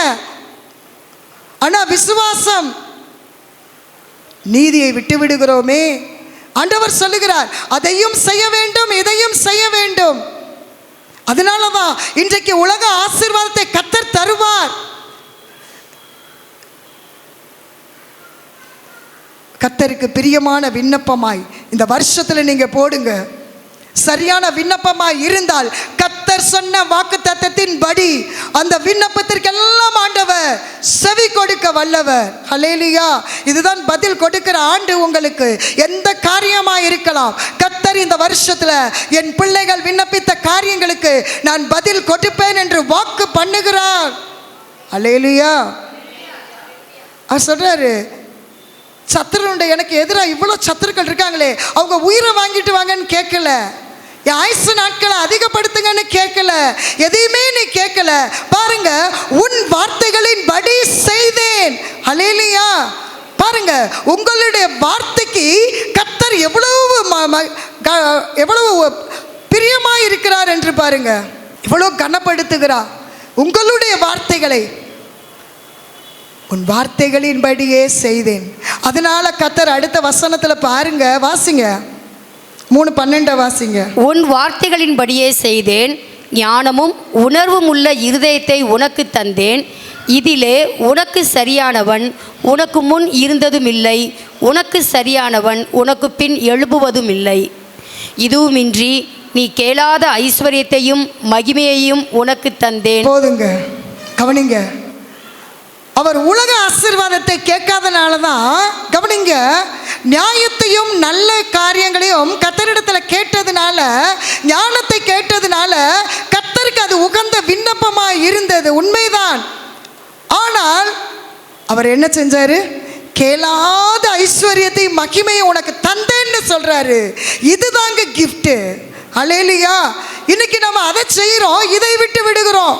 ஆனா விசுவாசம் நீதியை விட்டு விடுகிறோமே. ஆண்டவர் சொல்லுகிறார், அதையும் செய்ய வேண்டும், இதையும் செய்ய வேண்டும். அதனாலதான் இன்றைக்கு உலக ஆசீர்வாதத்தை கர்த்தர் தருவார். கர்த்தருக்கு பிரியமான விண்ணப்பமாய் இந்த வருஷத்துல நீங்க போடுங்க. சரியான விண்ணப்பமாய் இருந்தால் கர்த்தர் சொன்ன வாக்குத்தத்தத்தின்படி அந்த விண்ணப்பத்திற்கெல்லாம் ஆண்டவர் செவி கொடுக்க வல்லவர். ஹல்லேலூயா. இதுதான் பதில் கொடுக்கிற ஆண்டு. உங்களுக்கு எந்த காரியமாய் இருக்கலாம், கர்த்தர் இந்த வருஷத்துல என் பிள்ளைகள் விண்ணப்பித்த காரியங்களுக்கு நான் பதில் கொடுப்பேன் என்று வாக்கு பண்ணுகிறார். ஹல்லேலூயா. அவர் சொல்றாரு, சத்துருடைய எனக்கு எதிராக இவ்வளோ சத்துருக்கள் இருக்காங்களே, அவங்க உயிரை வாங்கிட்டு வாங்கன்னு கேட்கல, என் ஆயுசு நாட்களை அதிகப்படுத்துங்கன்னு கேட்கல, எதையுமே நீ கேட்கல. பாருங்க, உன் வார்த்தைகளின் படி செய்தேன். ஹல்லேலூயா. பாருங்க, உங்களுடைய வார்த்தைக்கு கர்த்தர் எவ்வளவு பிரியமாய் இருக்கிறார் என்று பாருங்க, எவ்வளவு கனப்படுத்துகிறார் உங்களுடைய வார்த்தைகளை. உன் வார்த்தைகளின்படியே செய்தேன். அதனால கர்த்தர் அடுத்த வசனத்துல பாருங்க, வாசிங்க 3:12 வாசிங்க. உன் வார்த்தைகளின்படியே செய்தேன், ஞானமும் உணர்வும் உள்ள இருதயத்தை உனக்கு தந்தேன். இதிலே உனக்கு சரியானவன் உனக்கு முன் இருந்ததும் இல்லை, உனக்கு சரியானவன் உனக்கு பின் எழும்புவதும் இல்லை. இதுவுமின்றி நீ கேளாத ஐஸ்வர்யத்தையும் மகிமையையும் உனக்கு தந்தேன். போதுங்க, கவனிங்க. அவர் உலக ஆசீர்வாதத்தை கேட்காதனால தான், கவனிங்க, நியாயத்தையும் நல்ல காரியங்களையும் கர்த்தரிடத்தில் கேட்டதுனால, ஞானத்தை கேட்டதுனால கர்த்தருக்கு அது உகந்த விண்ணப்பமாக இருந்தது, உண்மைதான். ஆனால் அவர் என்ன செஞ்சாரு? கேளாத ஐஸ்வர்யத்தை மகிமையை உனக்கு தந்தேன்னு சொல்றாரு. இதுதாங்க கிஃப்ட். அல்லேலூயா. இன்னைக்கு நம்ம அதை செய்கிறோம், இதை விட்டு விடுகிறோம்.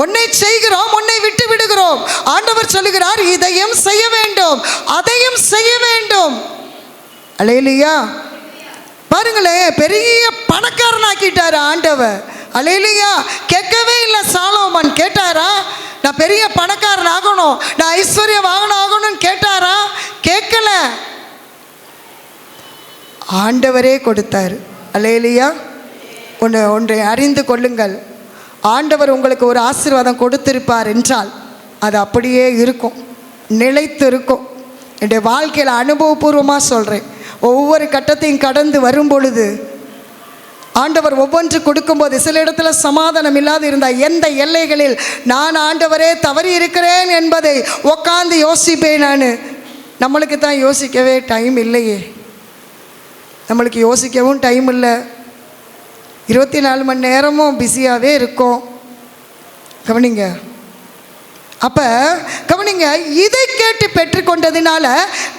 ஒன்னை செய்கிறோம், ஒன்னை விட்டு விடுகிறோம். ஆண்டவர் சொல்லுகிறார், இதையும் செய்ய வேண்டும், அதையும் செய்ய வேண்டும். அல்லேலூயா. பாருங்களேன், பெரிய பணக்காரனாக்கிட்டாரு ஆண்டவர். அல்லேலூயா. கேட்கவே இல்லை சாலோமன். கேட்டாரா? நான் பெரிய பணக்காரன் ஆகணும், நான் ஐஸ்வர்யம் ஆகணும்னு கேட்டாரா? கேட்கல. ஆண்டவரே கொடுத்தார். அல்லேலூயா. ஒன்றை அறிந்து கொள்ளுங்கள், ஆண்டவர் உங்களுக்கு ஒரு ஆசீர்வாதம் கொடுத்திருப்பார் என்றால் அது அப்படியே இருக்கும், நிலைத்து இருக்கும். என்னுடைய வாழ்க்கையில் அனுபவபூர்வமாக சொல்கிறேன். ஒவ்வொரு கட்டத்தையும் கடந்து வரும் பொழுது ஆண்டவர் ஒவ்வொன்று கொடுக்கும்போது, சில இடத்துல சமாதானம் இல்லாது இருந்தால் எந்த எல்லைகளில் நான் ஆண்டவரே தவறி இருக்கிறேன் என்பதை உட்காந்து யோசிப்பேன். நான் நம்மளுக்கு தான் யோசிக்கவே டைம் இல்லையே, நம்மளுக்கு யோசிக்கவும் டைம் இல்லை. 24 மணி நேரமும் பிஸியாகவே இருக்கும். கவனிங்க. அப்போ கவனிங்க, இதை கேட்டு பெற்றுக்கொண்டதினால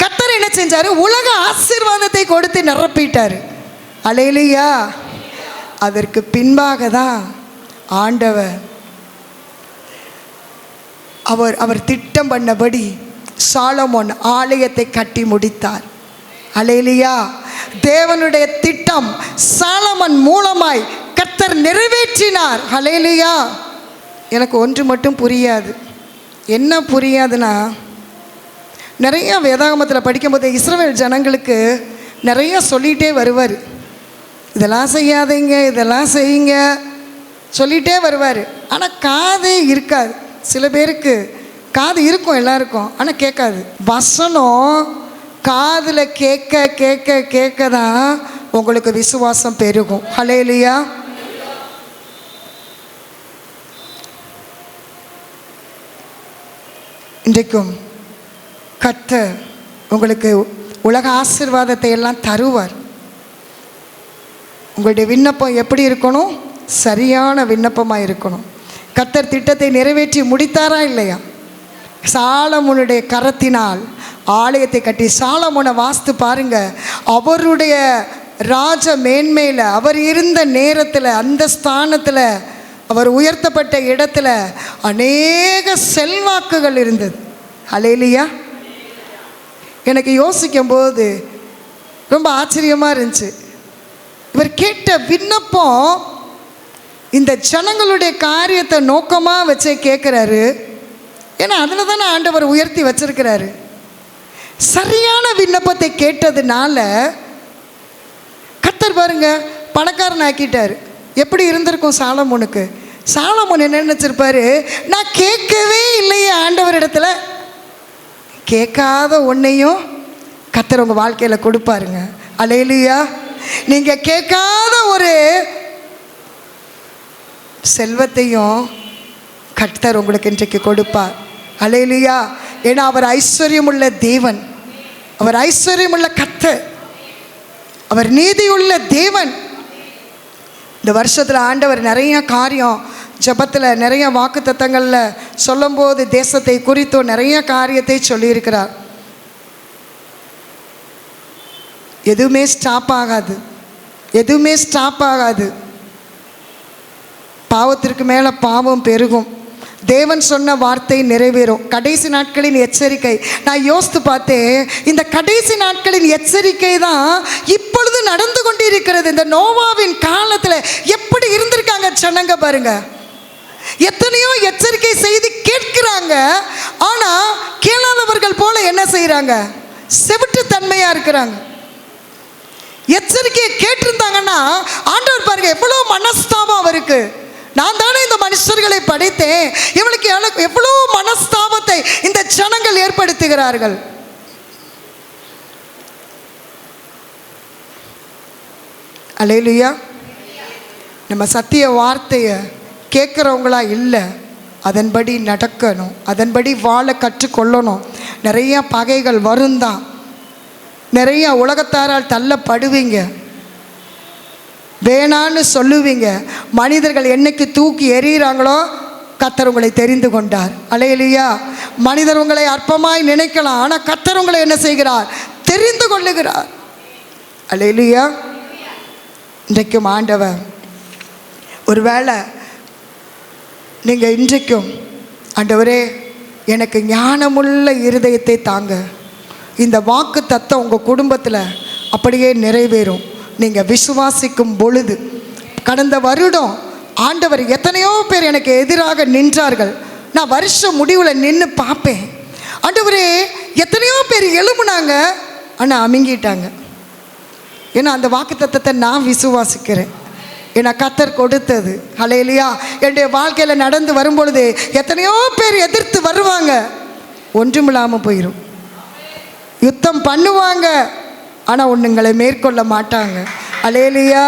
கர்த்தர் என்ன செஞ்சார்? உலக ஆசீர்வாதத்தை கொடுத்து நிரப்பிட்டார். அல்லேலூயா. அதற்கு பின்பாக தான் ஆண்டவர் அவர் திட்டம் பண்ணபடி சாலமோன் ஆலயத்தை கட்டி முடித்தார். அல்லேலூயா. தேவனுடைய திட்டம் சாலமன் மூலமாய் கர்த்தர் நிறைவேற்றினார். அல்லேலூயா. எனக்கு ஒன்று மட்டும் புரியாது. என்ன புரியாதுன்னா, நிறைய வேதாகமத்தில் படிக்கும்போது இஸ்ரவேல் ஜனங்களுக்கு நிறைய சொல்லிகிட்டே வருவார். இதெல்லாம் செய்யாதீங்க, இதெல்லாம் செய்யுங்க சொல்லிகிட்டே வருவார். ஆனால் காதே இருக்காது. சில பேருக்கு காது இருக்கும், எல்லாருக்கும், ஆனால் கேட்காது. வசனம் காதில் கேட்க கேட்க கேட்க தான் உங்களுக்கு விசுவாசம் பெருகும். அல்லேலூயா. இன்றைக்கும் கர்த்தர் உங்களுக்கு உலக ஆசீர்வாதத்தை எல்லாம் தருவார். உங்களுடைய விண்ணப்பம் எப்படி இருக்கணும்? சரியான விண்ணப்பமாக இருக்கணும். கர்த்தர் திட்டத்தை நிறைவேற்றி முடித்தாரா இல்லையா? சாலமோனுடைய கரத்தினால் ஆலயத்தை கட்டி, சாலமோனை வாஸ்து பாருங்க, அவருடைய ராஜ மேன்மையில், அவர் இருந்த நேரத்தில், அந்த ஸ்தானத்தில், அவர் உயர்த்தப்பட்ட இடத்துல அநேக செல்வாக்குகள் இருந்தது. அல்லேலூயா. எனக்கு யோசிக்கும் போது ரொம்ப ஆச்சரியமாக இருந்துச்சு. இவர் கேட்ட விண்ணப்பம் இந்த ஜனங்களுடைய காரியத்தை நோக்கமாக வச்சே கேட்குறாரு. ஏன்னா அதில் தானே ஆண்டவர் உயர்த்தி வச்சிருக்கிறாரு. சரியான விண்ணப்பத்தை கேட்டதுனால கர்த்தர் பாருங்க பணக்காரன் ஆக்கிட்டார். எப்படி இருந்திருக்கும் சாலமோனுக்கு? சாலமோன் என்ன நினச்சிருப்பாரு? நான் கேட்கவே இல்லையே ஆண்டவர் இடத்துல. கேட்காத ஒன்றையும் கர்த்தர் உங்கள் வாழ்க்கையில் கொடுப்பாருங்க. அல்லேலூயா. நீங்கள் கேட்காத ஒரு செல்வத்தையும் கர்த்தர் உங்களுக்கு இன்றைக்கு கொடுப்பார். அல்லேலூயா. ஏன்னா அவர் ஐஸ்வர்யமுள்ள தேவன், அவர் ஐஸ்வர்யமுள்ள கர்த்தர், அவர் நீதியுள்ள தேவன். இந்த வருஷத்தில் ஆண்டவர் நிறைய காரியம் ஜெபத்தில், நிறைய வாக்குத்தத்தங்களில் சொல்லும்போது தேசத்தை குறித்தோ நிறைய காரியத்தை சொல்லியிருக்கிறார். எதுவுமே ஸ்டாப் ஆகாது, எதுவுமே ஸ்டாப் ஆகாது. பாவத்திற்கு மேலே பாவம் பெருகும். தேவன் சொன்ன வார்த்தை நிறைவேறும். கடைசி நாட்களின் எச்சரிக்கை. நான் யோசித்து பார்த்தேன், இந்த கடைசி நாட்களின் எச்சரிக்கை தான் இப்பொழுது நடந்து கொண்டிருக்கிறது. இந்த நோவாவின் காலத்தில் எப்படி இருந்திருக்காங்க ஜனங்க பாருங்க. எத்தனையோ எச்சரிக்கை செய்தி கேட்கிறாங்க, ஆனால் கேளாதவர்கள் போல என்ன செய்கிறாங்க? செவிட்டு தன்மையாக இருக்கிறாங்க. எச்சரிக்கையை கேட்டிருந்தாங்கன்னா ஆண்டவர் பாருங்க எவ்வளோ மனஸ்தாபம் அவருக்கு. நான் தானே இந்த மனுஷர்களை படைத்தேன், இவளுக்கு எனக்கு எவ்வளோ மனஸ்தாபத்தை இந்த ஜனங்கள் ஏற்படுத்துகிறார்கள். அல்லேலூயா. நம்ம சத்திய வார்த்தையை கேட்குறவங்களா இல்லை, அதன்படி நடக்கணும், அதன்படி வாழ கற்றுக்கொள்ளணும். நிறைய பகைகள் வருந்தான், நிறைய உலகத்தாரால் தள்ளப்படுவீங்க, வேணான்னு சொல்லுவீங்க. மனிதர்கள் என்னைக்கு தூக்கி எறிகிறாங்களோ கர்த்தர் உங்களை தெரிந்து கொண்டார். அல்லேலூயா. மனிதர் உங்களை அற்பமாய் நினைக்கலாம், ஆனால் கர்த்தர் உங்களை என்ன செய்கிறார்? தெரிந்து கொள்ளுகிறார். அல்லேலூயா. இன்றைக்கும் ஆண்டவர், ஒருவேளை நீங்கள் இன்றைக்கும் ஆண்டவரே எனக்கு ஞானமுள்ள இருதயத்தை தாங்க, இந்த வாக்கு தத்தம் உங்கள் குடும்பத்தில் அப்படியே நிறைவேறும் நீங்கள் விசுவாசிக்கும் பொழுது. கடந்த வருடம் ஆண்டவர் எத்தனையோ பேர் எனக்கு எதிராக நின்றார்கள். நான் வருஷம் முடிவில் நின்று பார்ப்பேன், ஆண்டவரே எத்தனையோ பேர் எழும்புனாங்க, ஆனால் அமுங்கிட்டாங்க. ஏன்னா அந்த வாக்கு தத்தத்தை நான் விசுவாசிக்கிறேன், ஏன்னா கர்த்தர் கொடுத்தது. ஹல்லேலூயா. என்னுடைய வாழ்க்கையில் நடந்து வரும்பொழுது எத்தனையோ பேர் எதிர்த்து வருவாங்க, ஒன்றுமில்லாமல் போயிடும். யுத்தம் பண்ணுவாங்க, ஆனால் ஒன்றுங்களை மேற்கொள்ள மாட்டாங்க. ஹல்லேலூயா.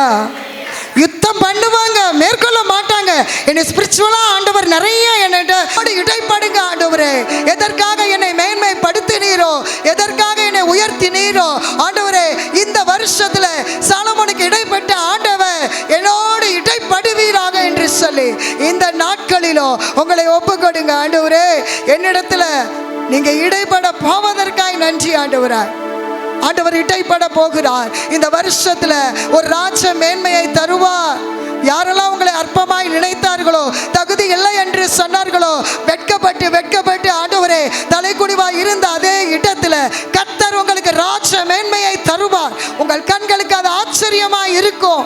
யுத்தம் பண்ணுவாங்க, மேற்கொள்ள மாட்டாங்க. என்னை ஸ்பிரிச்சுவலாக ஆண்டவர் நிறைய என்னிட்ட இடைப்படுங்க ஆண்டவரே, எதற்காக என்னை மேன்மைப்படுத்தினீரோ, எதற்காக என்னை உயர்த்தினீரோ ஆண்டவரே, இந்த வருஷத்தில் சாலமோனுக்கு இடைப்பட்ட ஆண்டவர் என்னோடு இடைப்படுவீராக என்று சொல்லி இந்த நாட்களிலோ உங்களை ஒப்புக்கொடுங்க ஆண்டவரே. என்னிடத்துல நீங்கள் இடைப்பட போவதற்காய் நன்றி ஆண்டவரே. ஆண்டவர் இடைப்பட போகிறார். இந்த வருஷத்துல ஒரு ராஜ மேன்மையை தருவார். யாரெல்லாம் உங்களை அற்பமாய் நினைத்தார்களோ, தகுதி இல்லை என்று சொன்னார்களோ, வெட்கப்பட்டு ஆண்டவரே தலைக்குனிவாய் இருந்த அதே இடத்துல கர்த்தர் உங்களுக்கு ராஜ மேன்மையை தருவார். உங்கள் கண்களுக்கு அது ஆச்சரியமாய் இருக்கும்.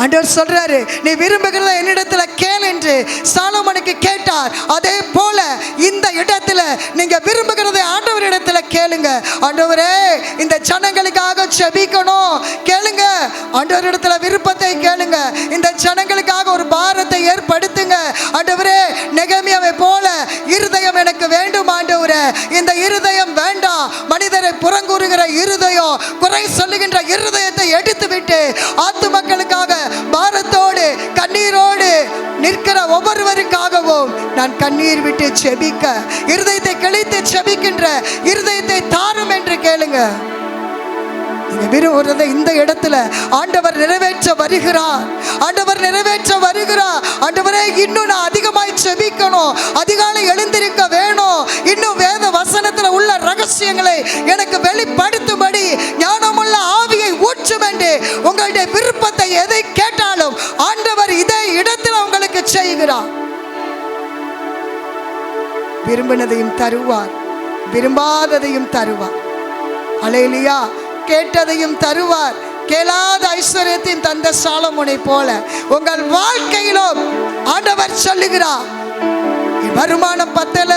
ஆண்டவர் சொல்றாரு, நீ விரும்புகிறத என்னிடத்துல கேள் என்று சாலமோனுக்கு கேட்டார். அதே போல இந்த இடத்துல நீங்க விரும்புகிறதை ஆண்டவரிடத்துல கேளுங்க. ஆண்டவரே இந்த ஜனங்களுக்காக ஜெபிக்கணும், கேளுங்க. ஆண்டவரிடத்துல விருப்பத்தை கேளுங்க. இந்த ஜனங்களுக்காக ஒரு பாரத்தை ஏற்படுத்துங்க. ஆண்டவரே நெகேமியாவை போல இருதயம் எனக்கு வேண்டும் ஆண்டவரே. இந்த இருதயம் வேண்டாம், மனிதரை புறங்கூறுகிற இருதயம், குறை சொல்லுகின்ற இருதயத்தை எடுத்து விட்டு ஆத்துமக்களுக்காக பாரத்தோடு கண்ணீரோடு நிற்கிற ஒவ்வொருவருக்காகவும் நான் கண்ணீர் விட்டு செபிக்க, இருதயத்தை கிழித்து செபிக்கின்ற இருதயத்தை தாரும் என்று கேளுங்க. விரும்புகிறதை இந்த இடத்துல ஆண்டவர் நிறைவேற்ற வருகிறார். ஆண்டவர் நிறைவேற்ற வருகிறார். ஆண்டவரே இன்னும் நான் அதிகமாய் செபிக்கணும், அதிகாலை எழுந்திருக்க வேணும், இன்னும் வேத வசனத்தில் உள்ள ரகசியங்களை எனக்கு வெளிப்படுத்தும்படி ஞானமுள்ள ஆவியை ஊற்றும் என்று உங்களுடைய விருப்பத்தை எதை கேட்டாலும் ஆண்டவர் இதே இடத்தில் உங்களுக்கு செய்கிறார். விரும்பினதையும் தருவார், விரும்பாததையும் தருவார். அல்லேலூயா. கேட்டதையும் தருவார். கேளாத ஐஸ்வர்யத்தையும் தந்த சாலமோனை போல உங்கள் வாழ்க்கையிலும் ஆண்டவர் சொல்லுகிறார், வருமானம் பத்தல,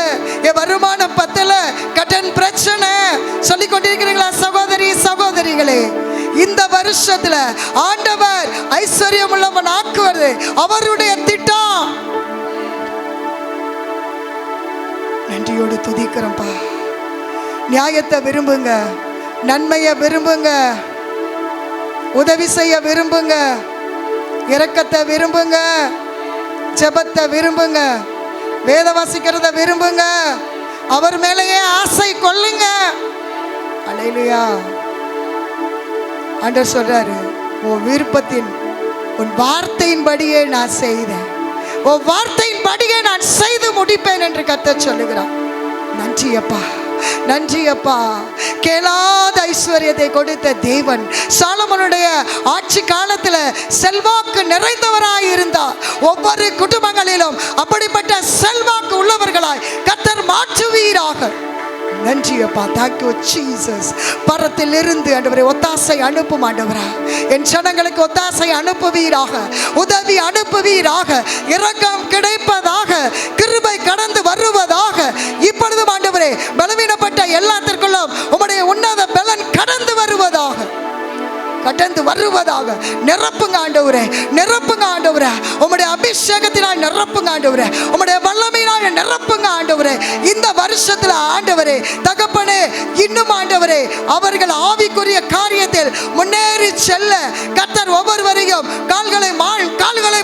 வருமானம் பத்தல, கடன் பிரச்சனை சொல்லிக் கொண்டிருக்கிறீங்களா சகோதரி சகோதரிகளே? இந்த வருஷத்துல ஆண்டவர் ஐஸ்வர்யம் உள்ளவன் ஆக்குவது அவருடைய திட்டம். நன்றியோடு துதிக்கிறோம்ப்பா. நியாயத்தை விரும்புங்க, நன்மையை விரும்புங்க, உதவி செய்ய விரும்புங்க, இரக்கத்தை விரும்புங்க, ஜெபத்தை விரும்புங்க, வேத வாசிக்கிறத விரும்புங்க, அவர் மேலேயே ஆசை கொள்ளுங்க. அல்லேலூயா. ஆண்டவர் சொல்றாரு, உன் விருப்பத்தின் உன் வார்த்தையின்படியே நான் செய்தேன், உன் வார்த்தையின்படியே நான் செய்து முடிப்பேன் என்று கர்த்தர் சொல்லுகிறார். நன்றி அப்பா, நன்றி அப்பா. கேளாத ஐஸ்வர்யத்தை கொடுத்த தேவன் சாலமோனுடைய ஆட்சி காலத்தில் செல்வாக்கு நிறைந்தவராய் இருந்தார். ஒவ்வொரு குடும்பங்களிலும் அப்படிப்பட்ட செல்வாக்கு உள்ளவர்களாய் கர்த்தர் மாற்றுவீராக. நன்றி அப்பா. Thank you Jesus. பரத்திலிருந்து ஆண்டவரே ஒத்தாசை அனுப்பும் ஆண்டவரா. என் ஜனங்களுக்கு ஒத்தாசை அனுப்புவீராக, உதவி அனுப்புவீராக, இரக்கம் கிடைப்பதாக, கிருபை கடந்து வருவதாக. இப்பொழுதும் ஆண்டவரே பலவீனப்பட்ட எல்லாத்திற்குள்ளும் உம்முடைய உன்னத பலன் கடந்து வருவதாக. கடந்து வருவதாக. நிரப்புங்க ஆண்டவரே, நிரப்புங்க ஆண்டவரே, உம்முடைய அபிஷேகத்தினால் நிரப்புங்க ஆண்டவரே, உம்முடைய வல்லமையினால் நிரப்புங்க ஆண்டவரே. இந்த வருஷத்துல ஆண்டவரே தகப்பனே, இன்னும் ஆண்டவரே அவர்கள் ஆவிக்குரிய காரியத்தில் முன்னேறி செல்ல கர்த்தர் ஒவ்வொருவரையும் கால்களை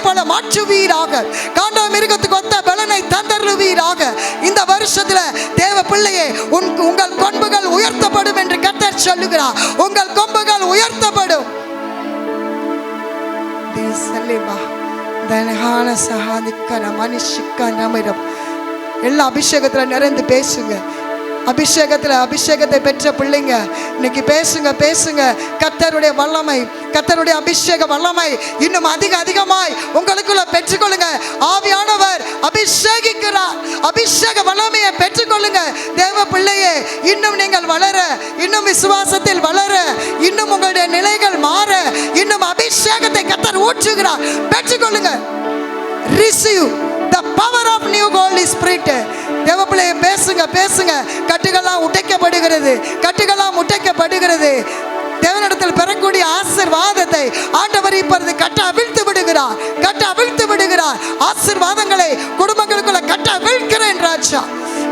போல மாற்றுவீராக. காண்டா மிருகத்துக்கு ஒத்த பலனை தந்தருவீராக. இந்த வருஷத்துல தேவ பிள்ளையே, உங்கள் கொம்புகள் உயர்த்தப்படும் என்று கர்த்தர் சொல்லுகிறார். உங்கள் கொம்புகள் உயர்த்தப்படும். எல்லா அபிஷேகத்துல நிறைந்து பேசுங்க. அபிஷேகத்தை பெற்ற பிள்ளைங்க இன்னைக்கு பேசுங்க, பேசுங்க. கர்த்தருடைய வல்லமை, கர்த்தருடைய அபிஷேக வல்லமை இன்னும் அதிகமாய் உங்களுக்குள்ள பெற்றுக்கொள்ளுங்க. ஆவியானவர் அபிஷேகிக்கிறார். அபிஷேக வல்லமையை பெற்றுக்கொள்ளுங்க தேவ பிள்ளையே. இன்னும் நீங்கள் வளர, இன்னும் விசுவாசத்தில் வளர, இன்னும் உங்களுடைய நிலைகள் மாற, இன்னும் அபிஷேகத்தை கர்த்தர் ஊற்றுகிறார். பெற்றுக்கொள்ளுங்க. Receive the power of new Holy Spirit. தேவப்பிள்ளையை பேசுங்க, பேசுங்க. கட்டுகள்லாம் உடைக்கப்படுகிறது, கட்டுகள்லாம் உடைக்கப்படுகிறது. தேவனிடத்தில் பெறக்கூடிய ஆசீர்வாதத்தை ஆண்டவர் இப்பொழுது கட்ட அவிழ்த்து விடுகிறார், கட்ட அவிழ்த்து விடுகிறார். ஆசீர்வாதங்களை குடும்பங்களுக்குள்ள கட்ட அவிழ்க்கிறேன் ராஜா,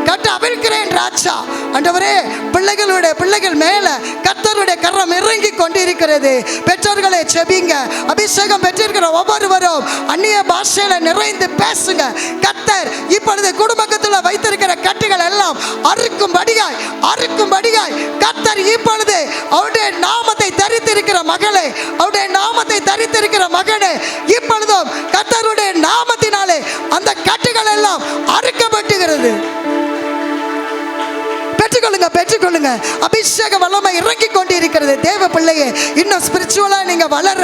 கட்ட அவிழ்க்கிறேன் ராஜா. ஆண்டவரே, பிள்ளைகள் மேல கர்த்தருடைய கரம் இறங்கி கொண்டிருக்கிறது. பெற்றோர்களை செபிங்க. அபிஷேகம் பெற்றிருக்கிற ஒவ்வொருவரும் அந்நிய பாஷையில நிறைந்து பேசுங்க. கர்த்தர் இப்பொழுது குடும்பத்துல வைத்திருக்கிற கட்டுகள் எல்லாம் அறுக்கும்படியாய் கர்த்தர் இப்பொழுது அவருடைய நாமத்தை தரித்திருக்கிற மகளே, அவருடைய நாமத்தை தரித்திருக்கிற மகனே, இப்பொழுதும் கர்த்தருடைய நாமத்தினாலே அந்த கட்டுகள் எல்லாம் அறுக்கப்பட்டுகிறது. பெற்றுக்கொள்ளுங்க. அபிஷேக வல்லமை இறங்கி கொண்டிருக்கிறது தேவ பிள்ளையே. இன்னும் ஸ்பிரிச்சுவலா நீங்க வளர,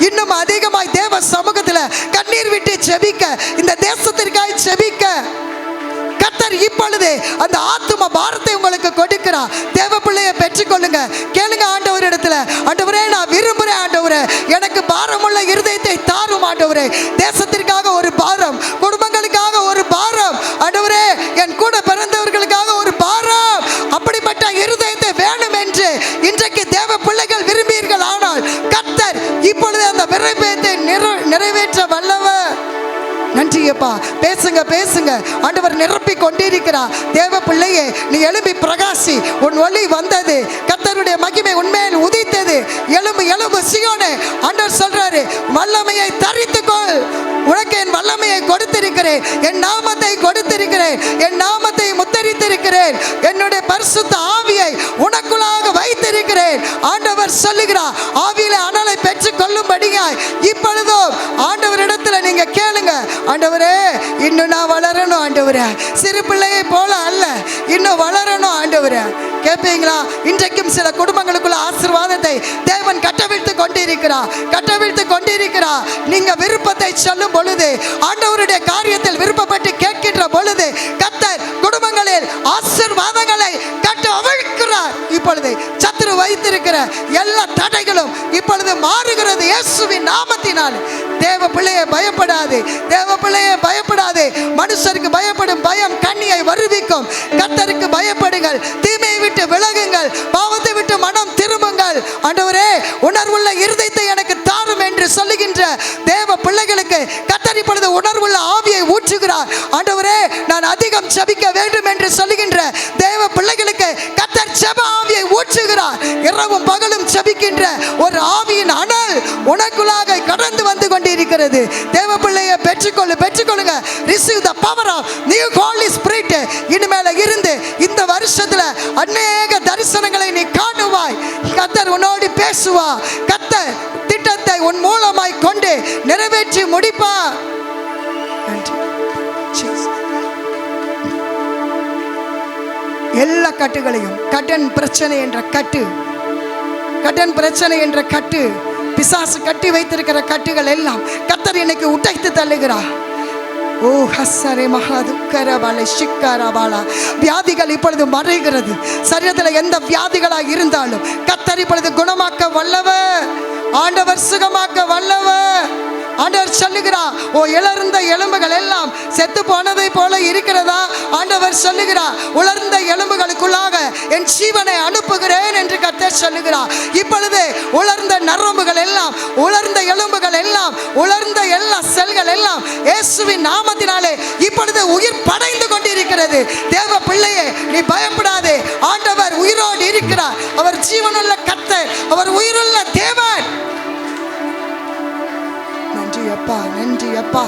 இன்னும் அதிகமாய் தேவ சமூகத்துல கண்ணீர் விட்டு செபிக்க, இந்த தேசத்திற்காய் செபிக்க கர்த்தர் இப்பொழுது அந்த ஆத்தும பாரத்தை உங்களுக்கு கொடுக்கிறார். தேவ பிள்ளையை பெற்றுக்கொள்ளுங்க. கேளுங்க ஆண்டவர் இடத்துல, ஆண்டவரே நான் விரும்புறேன் ஆண்டவரே, எனக்கு பாரமுள்ள இருதயத்தை தாரும் ஆண்டவரே. தேசத்திற்காக ஒரு பாரம், குடும்பங்களுக்காக ஒரு பாரம் ஆண்டவரே, என் கூட பிறந்தவர்களுக்காக ஒரு பாரம். அப்படிப்பட்ட இருதயத்தை வேணும் என்று இன்றைக்கு தேவ பிள்ளைகள் விரும்பீர்கள். ஆனால் கர்த்தர் இப்பொழுது அந்த விருப்பத்தை நிறைவேற்ற வல்லவர். நன்றியப்பா. பேசுங்க. ஆண்டவர் நிரப்பி கொண்டிருக்கிறார். தேவ பிள்ளையே, நீ எழும்பி பிரகாசி. உன் ஒளி வந்தது, கர்த்தருடைய மகிமை உன்மேல் உதித்தது. எழும்பு சீயோனே. ஆண்டவர் சொல்றாரு, வல்லமையை தரித்துக்கொள். உனக்கு என் வல்லமையை கொடுத்திருக்கிறேன், என் நாமத்தை கொடுத்திருக்கிறேன், என் நாமத்தை முத்தரித்திருக்கிறேன், என்னுடைய பரிசுத்த ஆவியை உனக்குள்ளாக வைத்திருக்கிறேன். ஆண்டவர் சொல்லுகிறார், ஆவியில அனலை பெற்றுக் கொள்ளும்படியாய் இப்பொழுதும் ஆண்டவரிடத்துல நீங்க கேளுங்க. ஆண்டவரே, இன்னும் நான் வளரணும் ஆண்டவரே, சிறு பிள்ளையை போல அல்ல, இன்னும் வளரணும் ஆண்டவரே. கேட்பீங்களா? இன்றைக்கும் சில குடும்பங்களுக்குள்ள ஆசீர்வாதத்தை தேவன் கட்டவிழ்த்து கொண்டிருக்கிறார். நீங்க விருப்பத்தை சொல்லும் பொழுது, ஆண்டவருடைய காரியத்தில் விருப்பப்பட்டு கேட்கின்ற பொழுது, கர்த்தர் குடும்பங்களில் ஆசீர்வாதங்களை கட்ட அவிழ்க்கிறார். இப்பொழுது சத்துரு வைத்திருக்கிற எல்லா தடைகளும் இப்பொழுது மாறுகிறது இயேசுவின் நாமத்தினால். தேவ பிள்ளையை பயப்படாது. மனுஷருக்கு பயப்படும் பயம் கண்ணியை வருவிக்கும். கர்த்தருக்கு பயப்படுங்கள், தீமையை விட்டு விலகுங்கள், பாவத்தை விட்டு மனம் திரும்புங்கள். ஆண்டவரே, உணர்வுள்ள இருதயத்தை எனக்கு தாரும் என்று சொல்லுகின்ற தேவ பிள்ளைகளுக்கு கர்த்தர் இப்பொழுது உணர்வுள்ள ஆவியை ஊற்றுகிறார். ஆண்டவரே, நான் அதிகம் ஜெபிக்க வேண்டும் என்று சொல்லுகின்ற தேவ பிள்ளைகளுக்கு கர்த்தர் ஜெப ஆவியை ஊற்றுகிறார். இரவும் பகலும் ஜெபிக்கின்ற ஒரு ஆவியின் அனல் உனக்குள்ளாக கடந்து வந்து கொண்டிருக்கிறது. தேவ பிள்ளையை பெற்றுக்கொள்ளுங்க. Receive the power of new Holy Spirit. இனிமேல இருந்து இந்த வருஷத்துல அநேக தரிசனங்களை நீ காணுவாய். கர்த்தர் உன்னோடு பேசுவார். கர்த்தர் திட்டத்தை உன் மூலமாய் கொண்டு நிறைவேற்றி முடிப்பார். எல்லா கட்டுகளையும், கடன் பிரச்சனை என்ற கட்டு, பிசாசு கட்டி வைத்திருக்கிற கட்டுகள் எல்லாம் கர்த்தர் இன்னைக்கு உடைத்து தள்ளுகிறார். ஓ ஹஸ்ஸரே மஹதுக்கரபாலே சிக்கரபாலா. வியாதிகள் இப்பொழுது மறைகிறது. சரீரத்தில் எந்த வியாதிகளாக இருந்தாலும் கர்த்தர் இப்பொழுது குணமாக்க வல்லவர். ஆண்டவர் சுகமாக்க வல்லவர். ஆண்டவர் சொல்லுகிறார், ஓ இழந்த எலும்புகள் எல்லாம் செத்து போனதை போல இருக்கிறதா? ஆண்டவர் சொல்லுகிறார், உலர்ந்த எலும்புகளுக்குள்ளாக என் ஜீவனை அனுப்புகிறேன் என்று கர்த்தர் சொல்லுகிறார். இப்பொழுது உலர்ந்த நரம்புகள் எல்லாம், உலர்ந்த எலும்புகள் எல்லாம், உலர்ந்த எல்லா செல்கள் எல்லாம் இயேசுவின் நாமத்தினாலே இப்பொழுது உயிர் படைந்து கொண்டிருக்கிறது. தேவ பிள்ளையே, நீ பயப்படாதே. ஆண்டவர் உயிரோடு இருக்கிறார். அவர் ஜீவனுள்ள கர்த்தர், அவர் உயிருள்ள தேவன். நன்றி அப்பா, நன்றி அப்பா,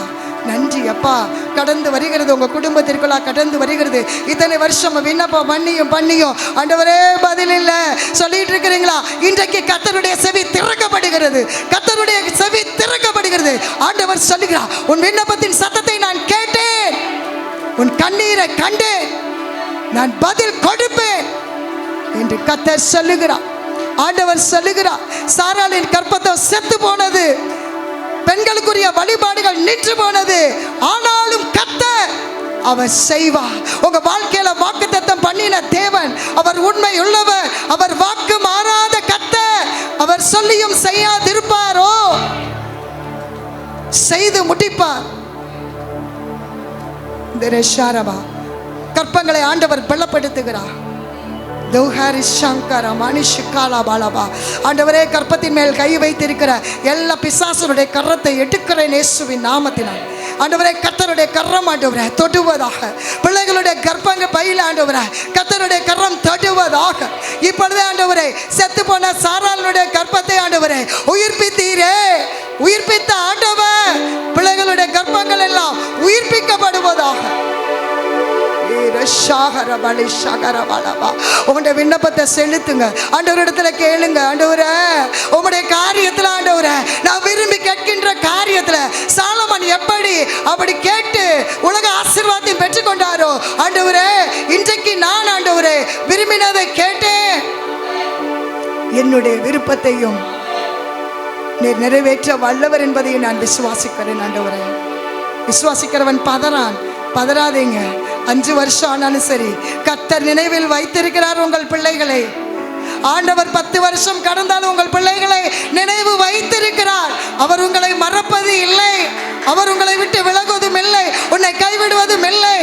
நன்றி அப்பா. கடந்து வருகிறது, உங்க குடும்பத்திற்குள்ளா கடந்து வருகிறது. இத்தனை வருஷம் விண்ணப்பம் பண்ணியும் ஆண்டவரே பதில் இல்லை சொல்லிட்டு இருக்கிறீங்களா? இன்றைக்கு கர்த்தருடைய செவி திறக்கப்படுகிறது, கர்த்தருடைய செவி திறக்கப்படுகிறது. ஆண்டவர் சொல்லுகிறார், உன் விண்ணப்பத்தின் சத்தத்தை நான் கேட்டேன், உன் கண்ணீரை கண்டேன், நான் பதில் கொடுப்பேன் என்று கர்த்தர் சொல்லுகிறார். ஆண்டவர் சொல்லுகிறார், சாராளின் கர்ப்பத்தம் செத்து போனது, பெண்களுக்குரிய வழிபாடுகள் நின்று போனது, ஆனாலும் கர்த்தர் அவர் செய்வார். உங்க வாழ்க்கையில வாக்குத்தத்தம் பண்ணின தேவன் அவர் உண்மை உள்ளவர், அவர் வாக்கு மாறாத கர்த்தர். அவர் சொல்லியும் செய்யாதிருப்பாரோ? செய்து முடிப்பார். கற்பங்களை ஆண்டவர் பலப்படுத்துகிறார். ஆண்டவரே, கற்பத்தின் மேல் கை வைத்திருக்கிற எல்லா பிசாசனுடைய கரத்தை எடுக்கிறேன் இயேசுவின் நாமத்தினால். ஆண்டவரே, கர்த்தருடைய கரம் ஆண்டவரே தொடுவதாக, பிள்ளைகளுடைய கர்ப்பங்க பையில ஆண்டவரே கர்த்தருடைய கரம் தொடுவதாக. இப்பொழுது ஆண்டவரே, செத்து போன சாராளுடைய கர்ப்பத்தை ஆண்டவரே உயிர்ப்பித்தீரே, உயிர்ப்பித்த ஆண்டவர் பிள்ளைகளுடைய கர்ப்பங்கள் எல்லாம் உயிர்ப்பிக்கப்படுவதாக. உங்களுடைய விண்ணப்பத்தை செலுத்துங்க, ஆண்டவரிடத்துல கேளுங்க. ஆண்டவரே, உங்களுடைய காரியத்துல ஆண்டவரே, நான் விரும்பி கேட்கின்ற காரியத்துல சாலமன் எப்படி அப்படி கேட்டு உலக ஆசீர்வாதத்தை பெற்றுக்கொண்டாரோ, ஆண்டவரே இன்றைக்கு நான் ஆண்டவரே விரும்பினதை கேட்டேன். என்னுடைய விருப்பத்தையும் நீர் நிறைவேற்ற வல்லவர் என்பதை நான் விசுவாசிக்கிறேன். ஆண்டவரே, விசுவாசிக்கிறவன் பதறான், பதறாதீங்க. 5 வருஷம் ஆனாலும் சரி, கர்த்தர் நினைவில் வைத்திருக்கிறார் உங்கள் பிள்ளைகளை. ஆண்டவர் 10 வருஷம் கடந்தாலும் உங்கள் பிள்ளைகளை நினைவு வைத்திருக்கிறார். அவர் உங்களை மறப்பது இல்லை, அவர் உங்களை விட்டு விலகுவதும் இல்லை, உன்னை கைவிடுவதும் இல்லை.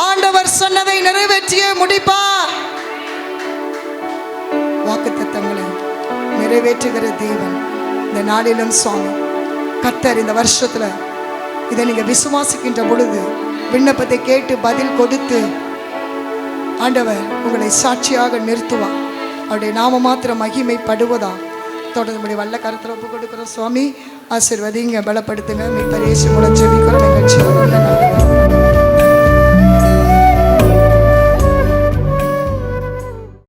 ஆண்டவர் சொன்னதை நிறைவேற்றியே முடிப்பார். வாக்குத்தத்தங்களை நிறைவேற்றுகிற தேவன் இந்த நாளிலும் சுவாமி கர்த்தர் இந்த வருஷத்துல இதை நீங்க விசுவாசிக்கின்ற பொழுது விண்ணப்பத்தை கேட்டு பதில் கொடுத்து ஆண்டவர் உங்களை சாட்சியாக நிறுத்துவார். அவருடைய நாம மாத்திரம் மகிமைப்படுவதா. தொடர்ந்து நம்முடைய வல்ல கருத்தில் ஒப்பு கொடுக்கிறோம். சுவாமி ஆசீர்வதிங்க, பலப்படுத்துங்க. மீட்பர் இயேசு மூலம் ஜெபிக்கிறோம்.